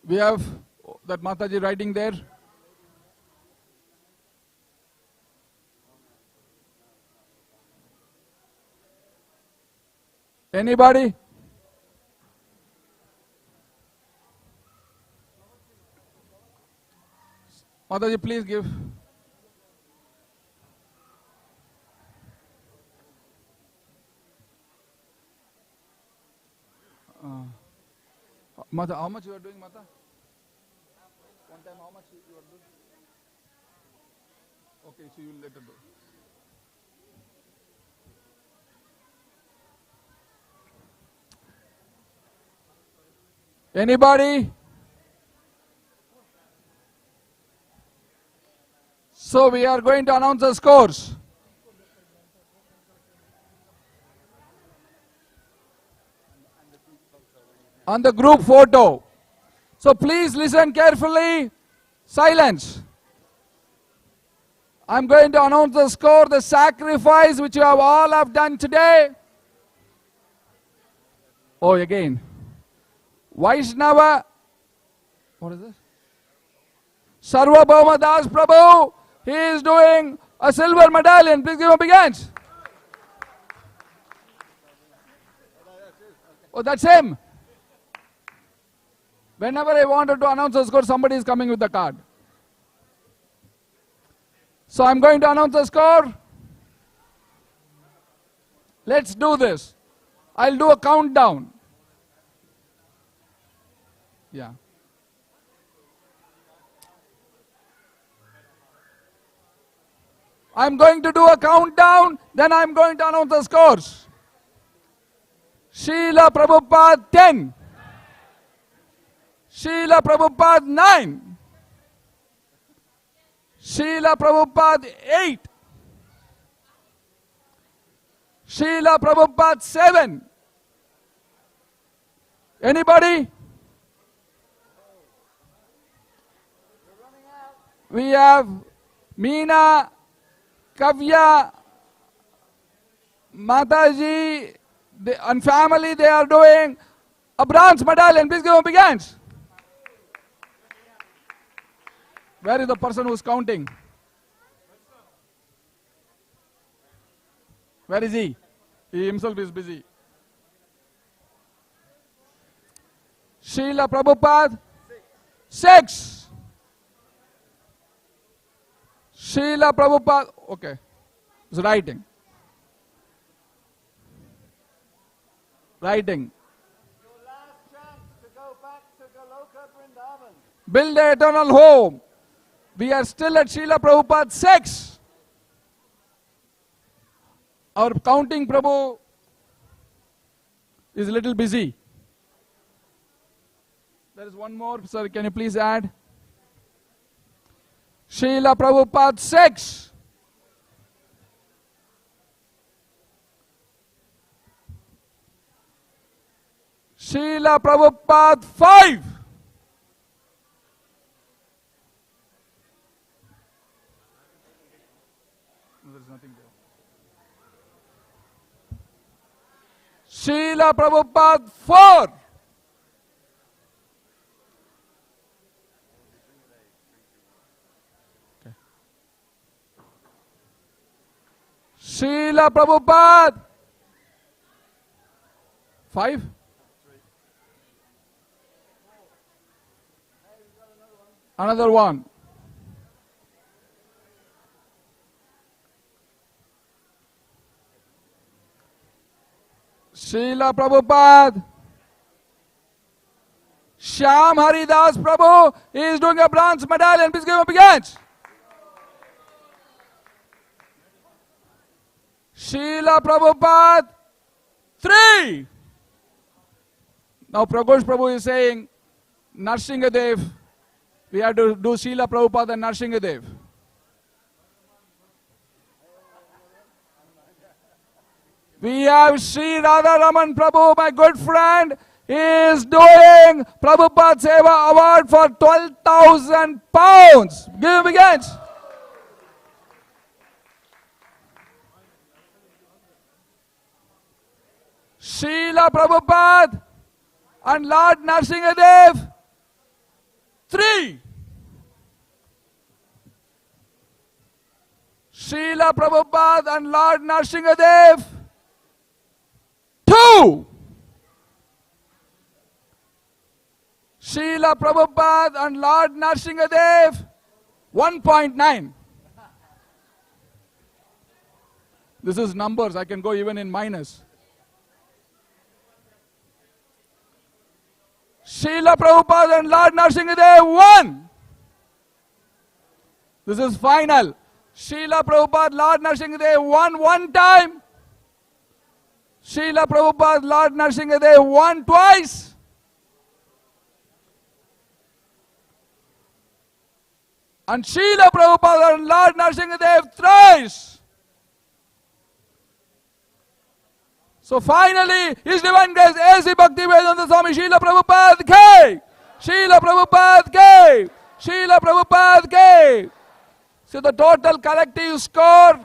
We have that Mataji writing there. Anybody? Mataji, please give. Mata, how much you are doing, Mata? One time, how much you are doing? Okay, so you will let it go. Anybody? So we are going to announce the scores. on the group photo. So please listen carefully. Silence. I'm going to announce the score, the sacrifice which you have all have done today. Oh, again. Vaishnava. What is this? Sarvabhauma Das Prabhu. He is doing a silver medallion. Please give him a big hand. Oh, that's him. Whenever I wanted to announce the score, somebody is coming with the card. So I'm going to announce the score. Let's do this. I'll do a countdown. Yeah. I'm going to do a countdown, then I'm going to announce the scores. Srila Prabhupada 10. Srila Prabhupada 9. Srila Prabhupada 8. Srila Prabhupada 7. Anybody? We have Meena, Kavya, Mataji, and family, they are doing a bronze medallion. Please give them big hands. Where is the person who is counting? Where is he? He himself is busy. Srila Prabhupada, 6. Srila Prabhupada, okay, it's writing. Writing. Your last chance to go back to Goloka Vrindavan. Build the eternal home. We are still at Srila Prabhupada 6. Our counting Prabhu is a little busy. There is one more, sir, can you please add? Srila Prabhupada 6. Srila Prabhupada 5. No, there is nothing there. Srila Prabhupada 4. Srila Prabhupada 5. Another one. Srila Prabhupada Shyam Haridas Prabhu is doing a bronze medallion. Please give him a big hand. Srila Prabhupada 3. Now Pragosh Prabhu is saying Narsingadev. We have to do Srila Prabhupada and Narsingadev. We have Sri Radha Raman Prabhu, my good friend. He is doing Prabhupada Seva Award for 12,000 pounds. Give him a big hand. Srila Prabhupada and Lord Narsingadev 3. Srila Prabhupada and Lord Narsingadev 2. Srila Prabhupada and Lord Narsingadev 1.9. This is numbers, I can go even in minus. Srila Prabhupada and Lord Narsingadev 1. This is final. Srila Prabhupada, Lord Narsingadev 1 one time. Srila Prabhupada, Lord Narsingadev 1 twice. And Srila Prabhupada and Lord Narsingadev thrice. So finally, His Divine Grace A.C. Bhaktivedanta Swami Srila Prabhupada Ki! Srila Prabhupada Ki! Srila Prabhupada Ki! So the total collective score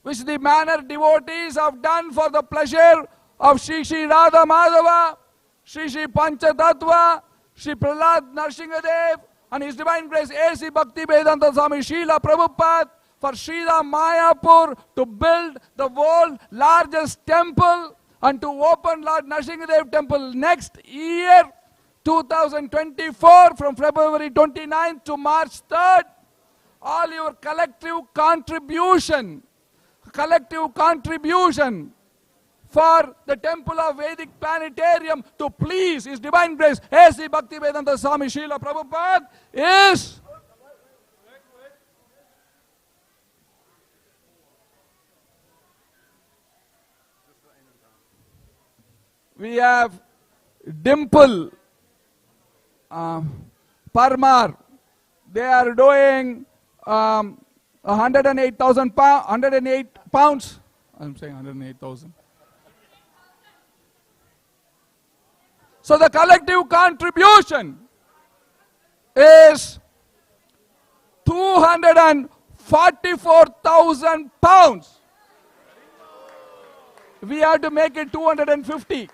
which the Manor devotees have done for the pleasure of Sri Sri Radha Madhava, Sri Sri Panchatattva, Sri Prahlad Narsingadev, and His Divine Grace A.C. Bhaktivedanta Swami Srila Prabhupada for Srila Mayapur to build the world's largest temple and to open Lord Narsingadev temple next year, 2024, from February 29th to March 3rd. All your collective contribution for the temple of Vedic Planetarium to please His Divine Grace A.C. Bhaktivedanta Swami Srila Prabhupada is we have Dimple Parmar. They are doing 108 pounds. I'm saying 108,000. So the collective contribution is 244,000 pounds. We have to make it 250.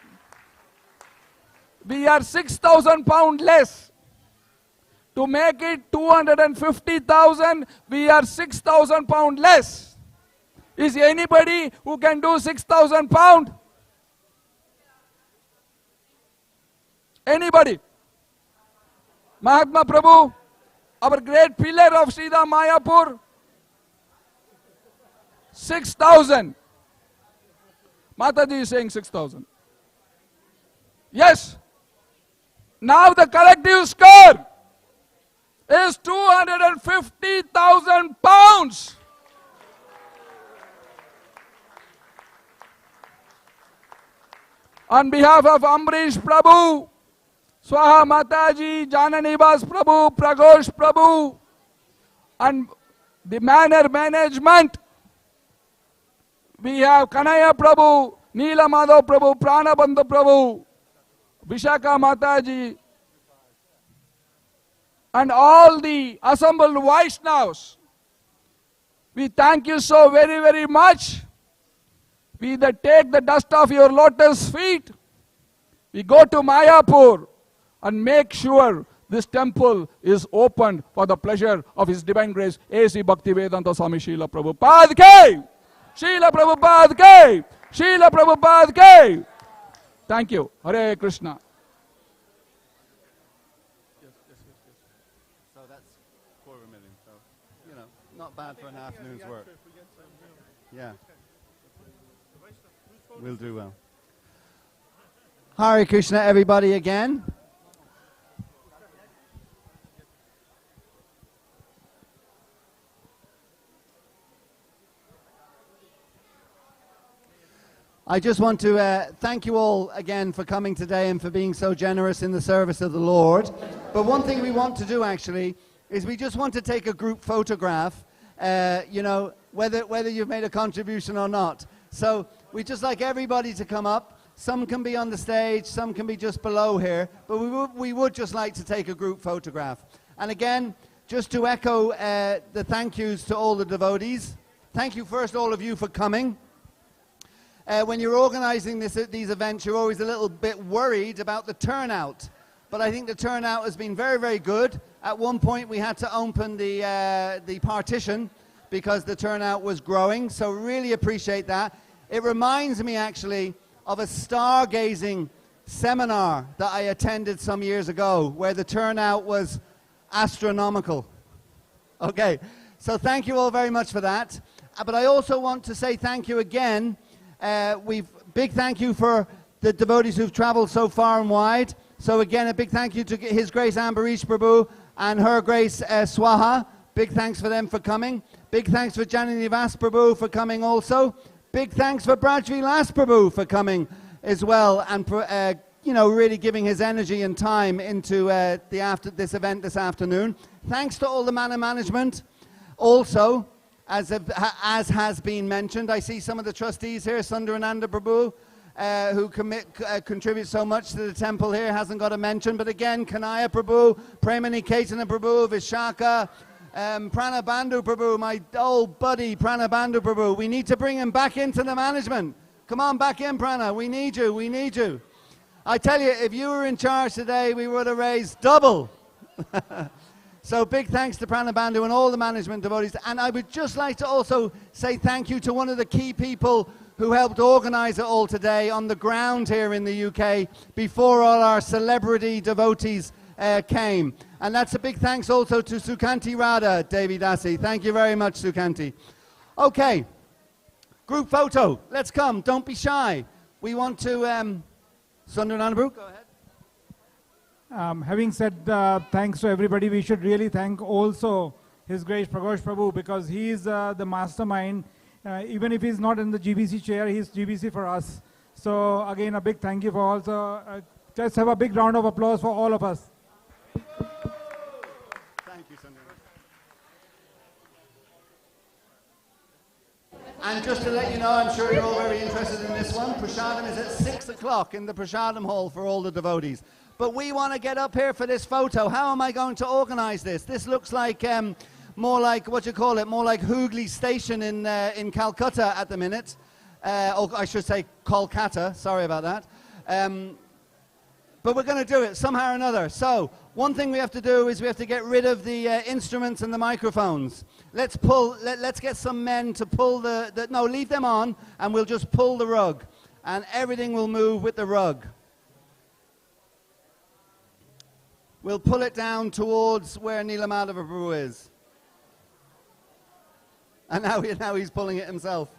We are 6,000 pounds less. To make it 250,000, we are 6,000 pounds less. Is anybody who can do 6,000 pounds? Anybody? Mahatma Prabhu, our great pillar of Sridham Mayapur, 6,000. Mataji is saying 6,000. Yes. Now the collective score is 250,000 pounds. On behalf of Amrish Prabhu, Swaha Mataji, Jananivas Prabhu, Pragosh Prabhu, and the Manor management, we have Kanaya Prabhu, Neela Madhav Prabhu, Pranabandha Prabhu, Vishaka Mataji, and all the assembled Vaishnavas. We thank you so very, very much. We that take the dust off your lotus feet. We go to Mayapur and make sure this temple is opened for the pleasure of His Divine Grace A.C. Bhaktivedanta Swami Srila Prabhupada Ki! Srila Prabhupada Ki! Srila Prabhupada Ki! Thank you. Hare Krishna. So that's $250,000. So, you know, not bad for an afternoon's work. Yeah. We'll do well. Hare Krishna, everybody, again. I just want to thank you all again for coming today and for being so generous in the service of the Lord. But one thing we want to do actually is we just want to take a group photograph, you know, whether you've made a contribution or not. So we just like everybody to come up. Some can be on the stage, some can be just below here, but we would just like to take a group photograph. And again, just to echo the thank yous to all the devotees. Thank you first, all of you, for coming. When you're organizing these events, you're always a little bit worried about the turnout. But I think the turnout has been very, very good. At one point, we had to open the partition because the turnout was growing. So really appreciate that. It reminds me, actually, of a stargazing seminar that I attended some years ago, where the turnout was astronomical. Okay, so thank you all very much for that. But I also want to say thank you again. Big thank you for the devotees who've traveled so far and wide. So again, a big thank you to His Grace Ambarish Prabhu and Her Grace Swaha. Big thanks for them for coming. Big thanks for Jananivas Prabhu for coming also. Big thanks for Brajvilas Prabhu for coming as well, and you know, really giving his energy and time into this event this afternoon. Thanks to all the Manor management also. as has been mentioned. I see some of the trustees here, Sundarananda Prabhu, who contribute so much to the temple here, hasn't got a mention. But again, Kanaya Prabhu, Premani Ketana Prabhu, Vishaka, Pranabandhu Prabhu, my old buddy Pranabandhu Prabhu. We need to bring him back into the management. Come on back in, Prana. We need you. We need you. I tell you, if you were in charge today, we would have raised double. So big thanks to Pranabandhu and all the management devotees. And I would just like to also say thank you to one of the key people who helped organize it all today on the ground here in the UK before all our celebrity devotees came. And that's a big thanks also to Sukanti Radha, Devi Dasi. Thank you very much, Sukanti. Okay, group photo. Let's come. Don't be shy. We want to... Sundarananda, go ahead. Having said thanks to everybody, we should really thank also His Grace Pragosh Prabhu, because he is the mastermind. Even if he's not in the GBC chair, he's GBC for us. So again, a big thank you for all. So let's have a big round of applause for all of us. Thank you, Sundarananda. And just to let you know, I'm sure you're all very interested in this one. Prasadam is at 6 o'clock in the Prasadam hall for all the devotees. But we want to get up here for this photo. How am I going to organize this? This looks like more like, what you call it, more like Hooghly Station in Calcutta at the minute. Or I should say Kolkata, sorry about that. But we're going to do it somehow or another. So one thing we have to do is we have to get rid of the instruments and the microphones. Let's get some men to pull no, leave them on, and we'll just pull the rug. And everything will move with the rug. We'll pull it down towards where Nilamadhava Prabhu is. And now he's pulling it himself.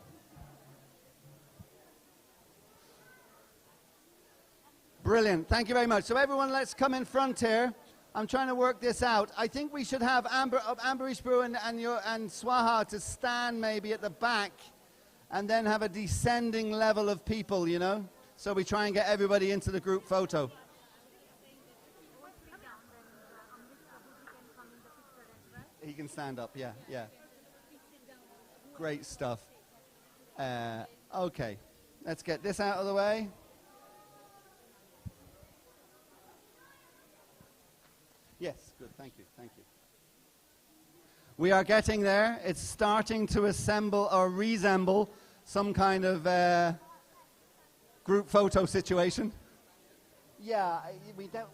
Brilliant. Thank you very much. So everyone, let's come in front here. I'm trying to work this out. I think we should have Ambarish Prabhu and Swaha to stand maybe at the back and then have a descending level of people, you know? So we try and get everybody into the group photo. He can stand up, yeah, yeah. Great stuff. Okay, let's get this out of the way. Yes, good, thank you, thank you. We are getting there. It's starting to assemble or resemble some kind of group photo situation. Yeah,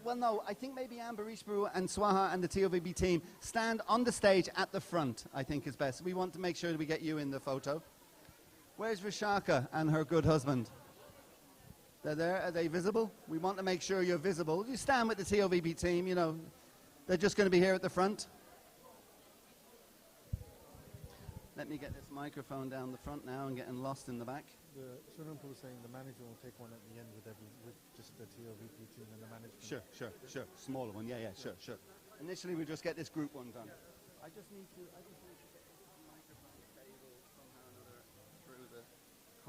well, no, I think maybe Ambarish Prabhu and Swaha and the TOVP team stand on the stage at the front, I think is best. We want to make sure that we get you in the photo. Where's Vishaka and her good husband? They're there? Are they visible? We want to make sure you're visible. You stand with the TOVP team, you know. They're just going to be here at the front. Let me get this microphone down the front now and getting lost in the back. Sundaram was saying the manager will take one at the end with just the TOVP team and the management. Sure. Smaller one, yeah, sure. Initially, we just get this group one done. I just need to get this microphone cable somehow or another through the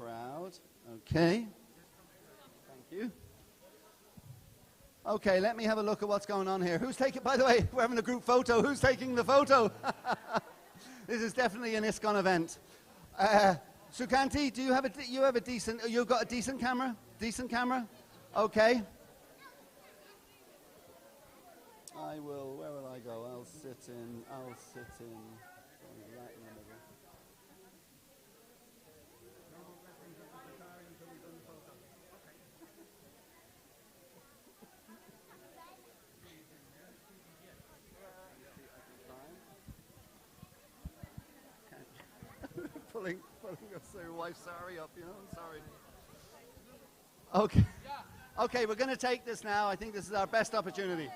crowd. Okay. Thank you. Okay, let me have a look at what's going on here. Who's taking, by the way, we're having a group photo. Who's taking the photo? This is definitely an ISKCON event. Sukanti, do you have a decent, you've got a decent camera? Decent camera? Okay. I will, where will I go? I'll sit in right in the middle. pulling your wife's sari up, you know, I'm sorry. Okay. Okay, we're going to take this now. I think this is our best opportunity.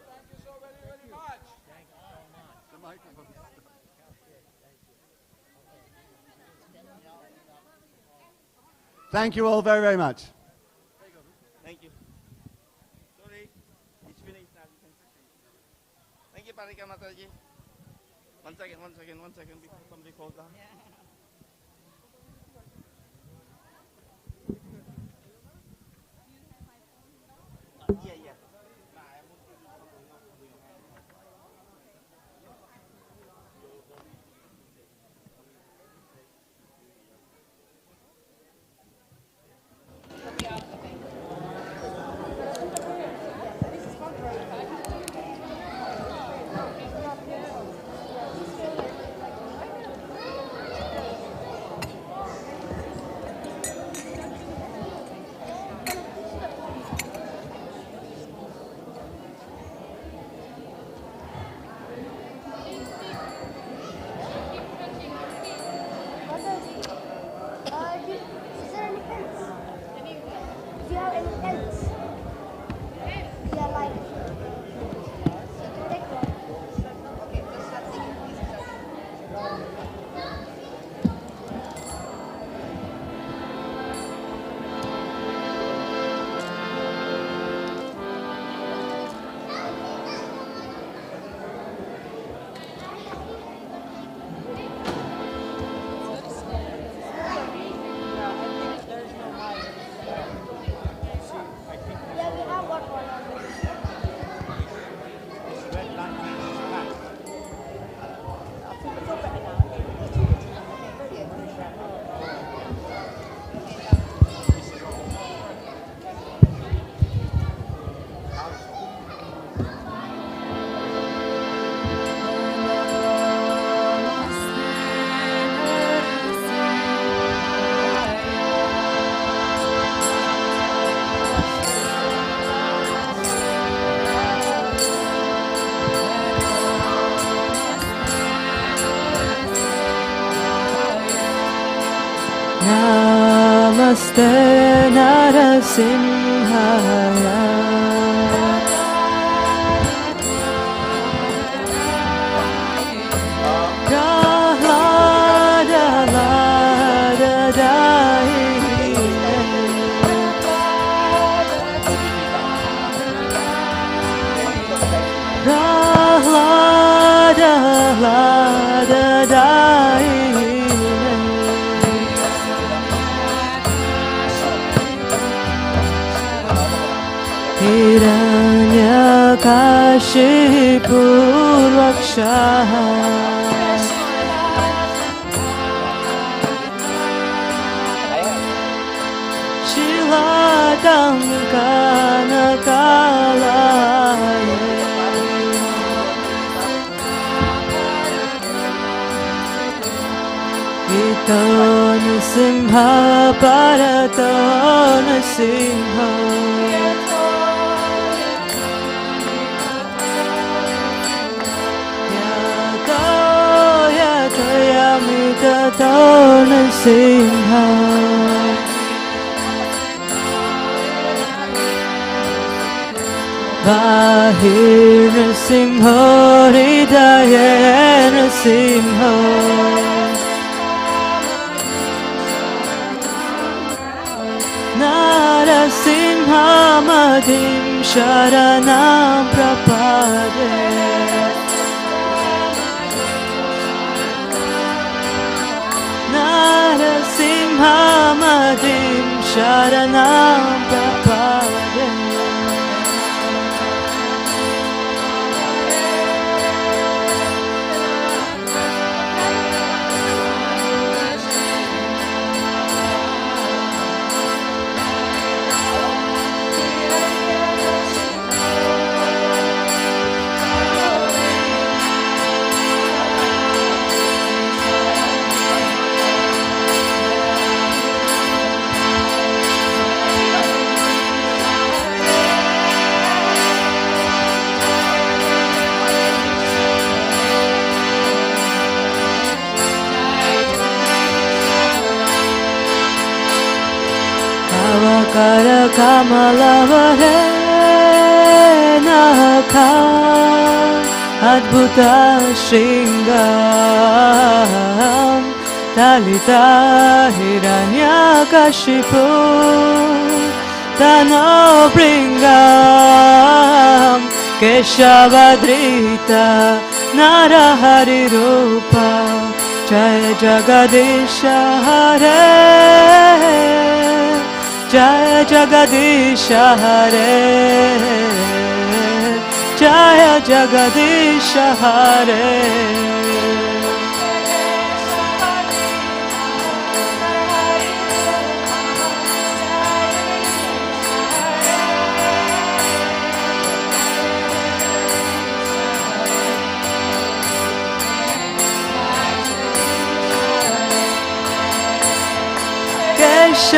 Thank you so very, very much. Thank you all very, very much. Thank you. Sorry, it's finished now. Thank you, Parika Mataji. One second before somebody falls down. Yeah. Is there any pens? Do you have any pens? Yeah, like. Take one. Okay, just start singing, please. Yeah, we have got one already. Namaste Narasimhaya Prahlada Lada Dai Prahlada Lada Dai Hiranyakashipu Rakshaha Shiladankanakalaye Ito Narasimha Parato Narasimha Yamitato Narasimha Bahir Narasimha Hridaya Narasimha Narasimha Madhim Sharanam Prapade Narasimha Madhim Sharanam Prapade Avakara Kamalavare Naka Adbhuta Shringam Lalita Hiranyakashipu Dano Bringam Keshavadrita Narahari Rupa Jaya Jagadisha Hare Jaya Jagadisha Hare Jaya Jagadisha Hare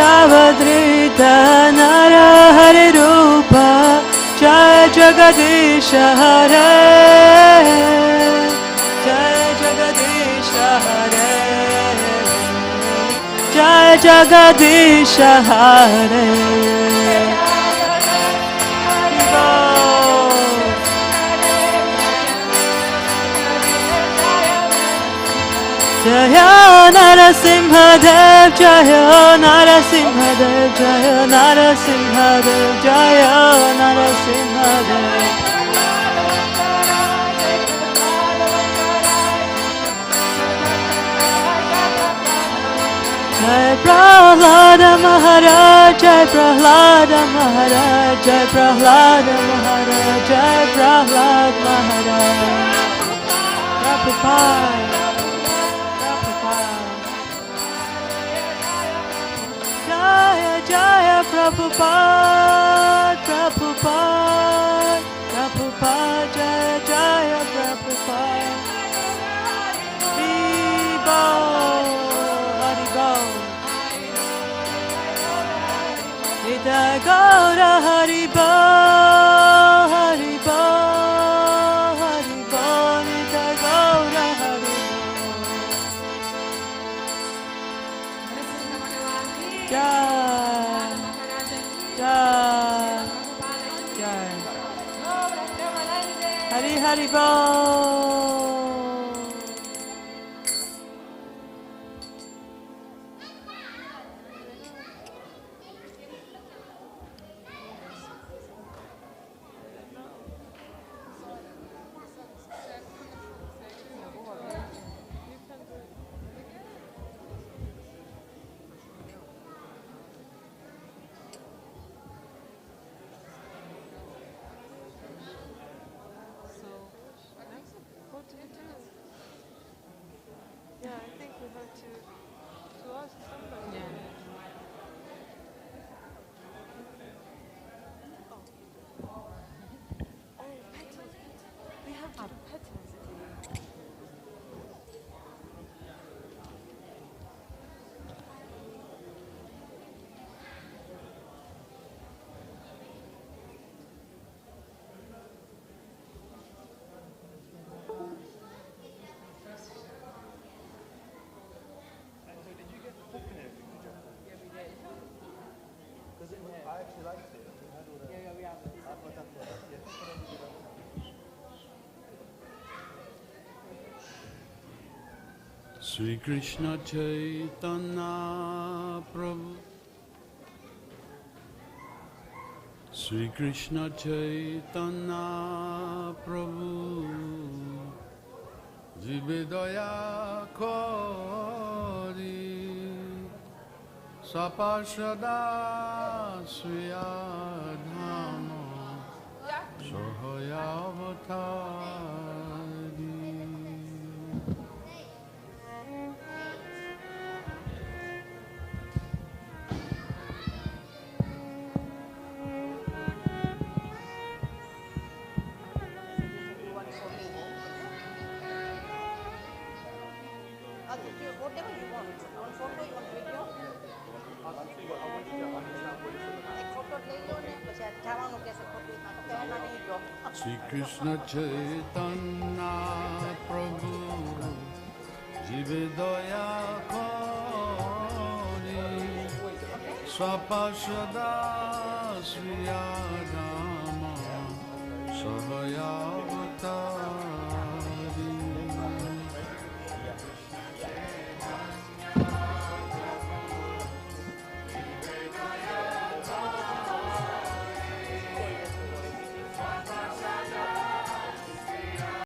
Keshavadrita Narahari Rupa Jaya Jagadisha Hare Jaya Jagadisha Hare Jaya Jagadisha Hare Jaya Narasimhadev Jaya Narasimhadev Jaya Narasimhadev Jaya Narasimhadev Jai Prahlada Maharaj Jai Prahlada Maharaj Jai Prahlada Maharaj Jai Prahlada Maharaj Prabhupada Jaya Jaya Prabhupada Prabhupada Prabhupada Jaya Jaya Prabhupada Haribo Haribo Nitya Gaura Haribo Haribo Haribo Nitya Gaura Haribo Jai Jai Jai Hari Hari Bol Sri Krishna Chaitanya Prabhu Sri Krishna Chaitanya Prabhu Jive Daya Kori Sapashada Sriya Dhama Sohaya Avatari Whatever you want. On photo you want video? Ek photo લઈ લો ને પછી જવાનું કહેશે ખોટું તો કહેવાના નહીં જો. Sri Krishna Chaitanya Prabhu Jive Daya Kori Sapashada Sriya Rama Sahaya Avatari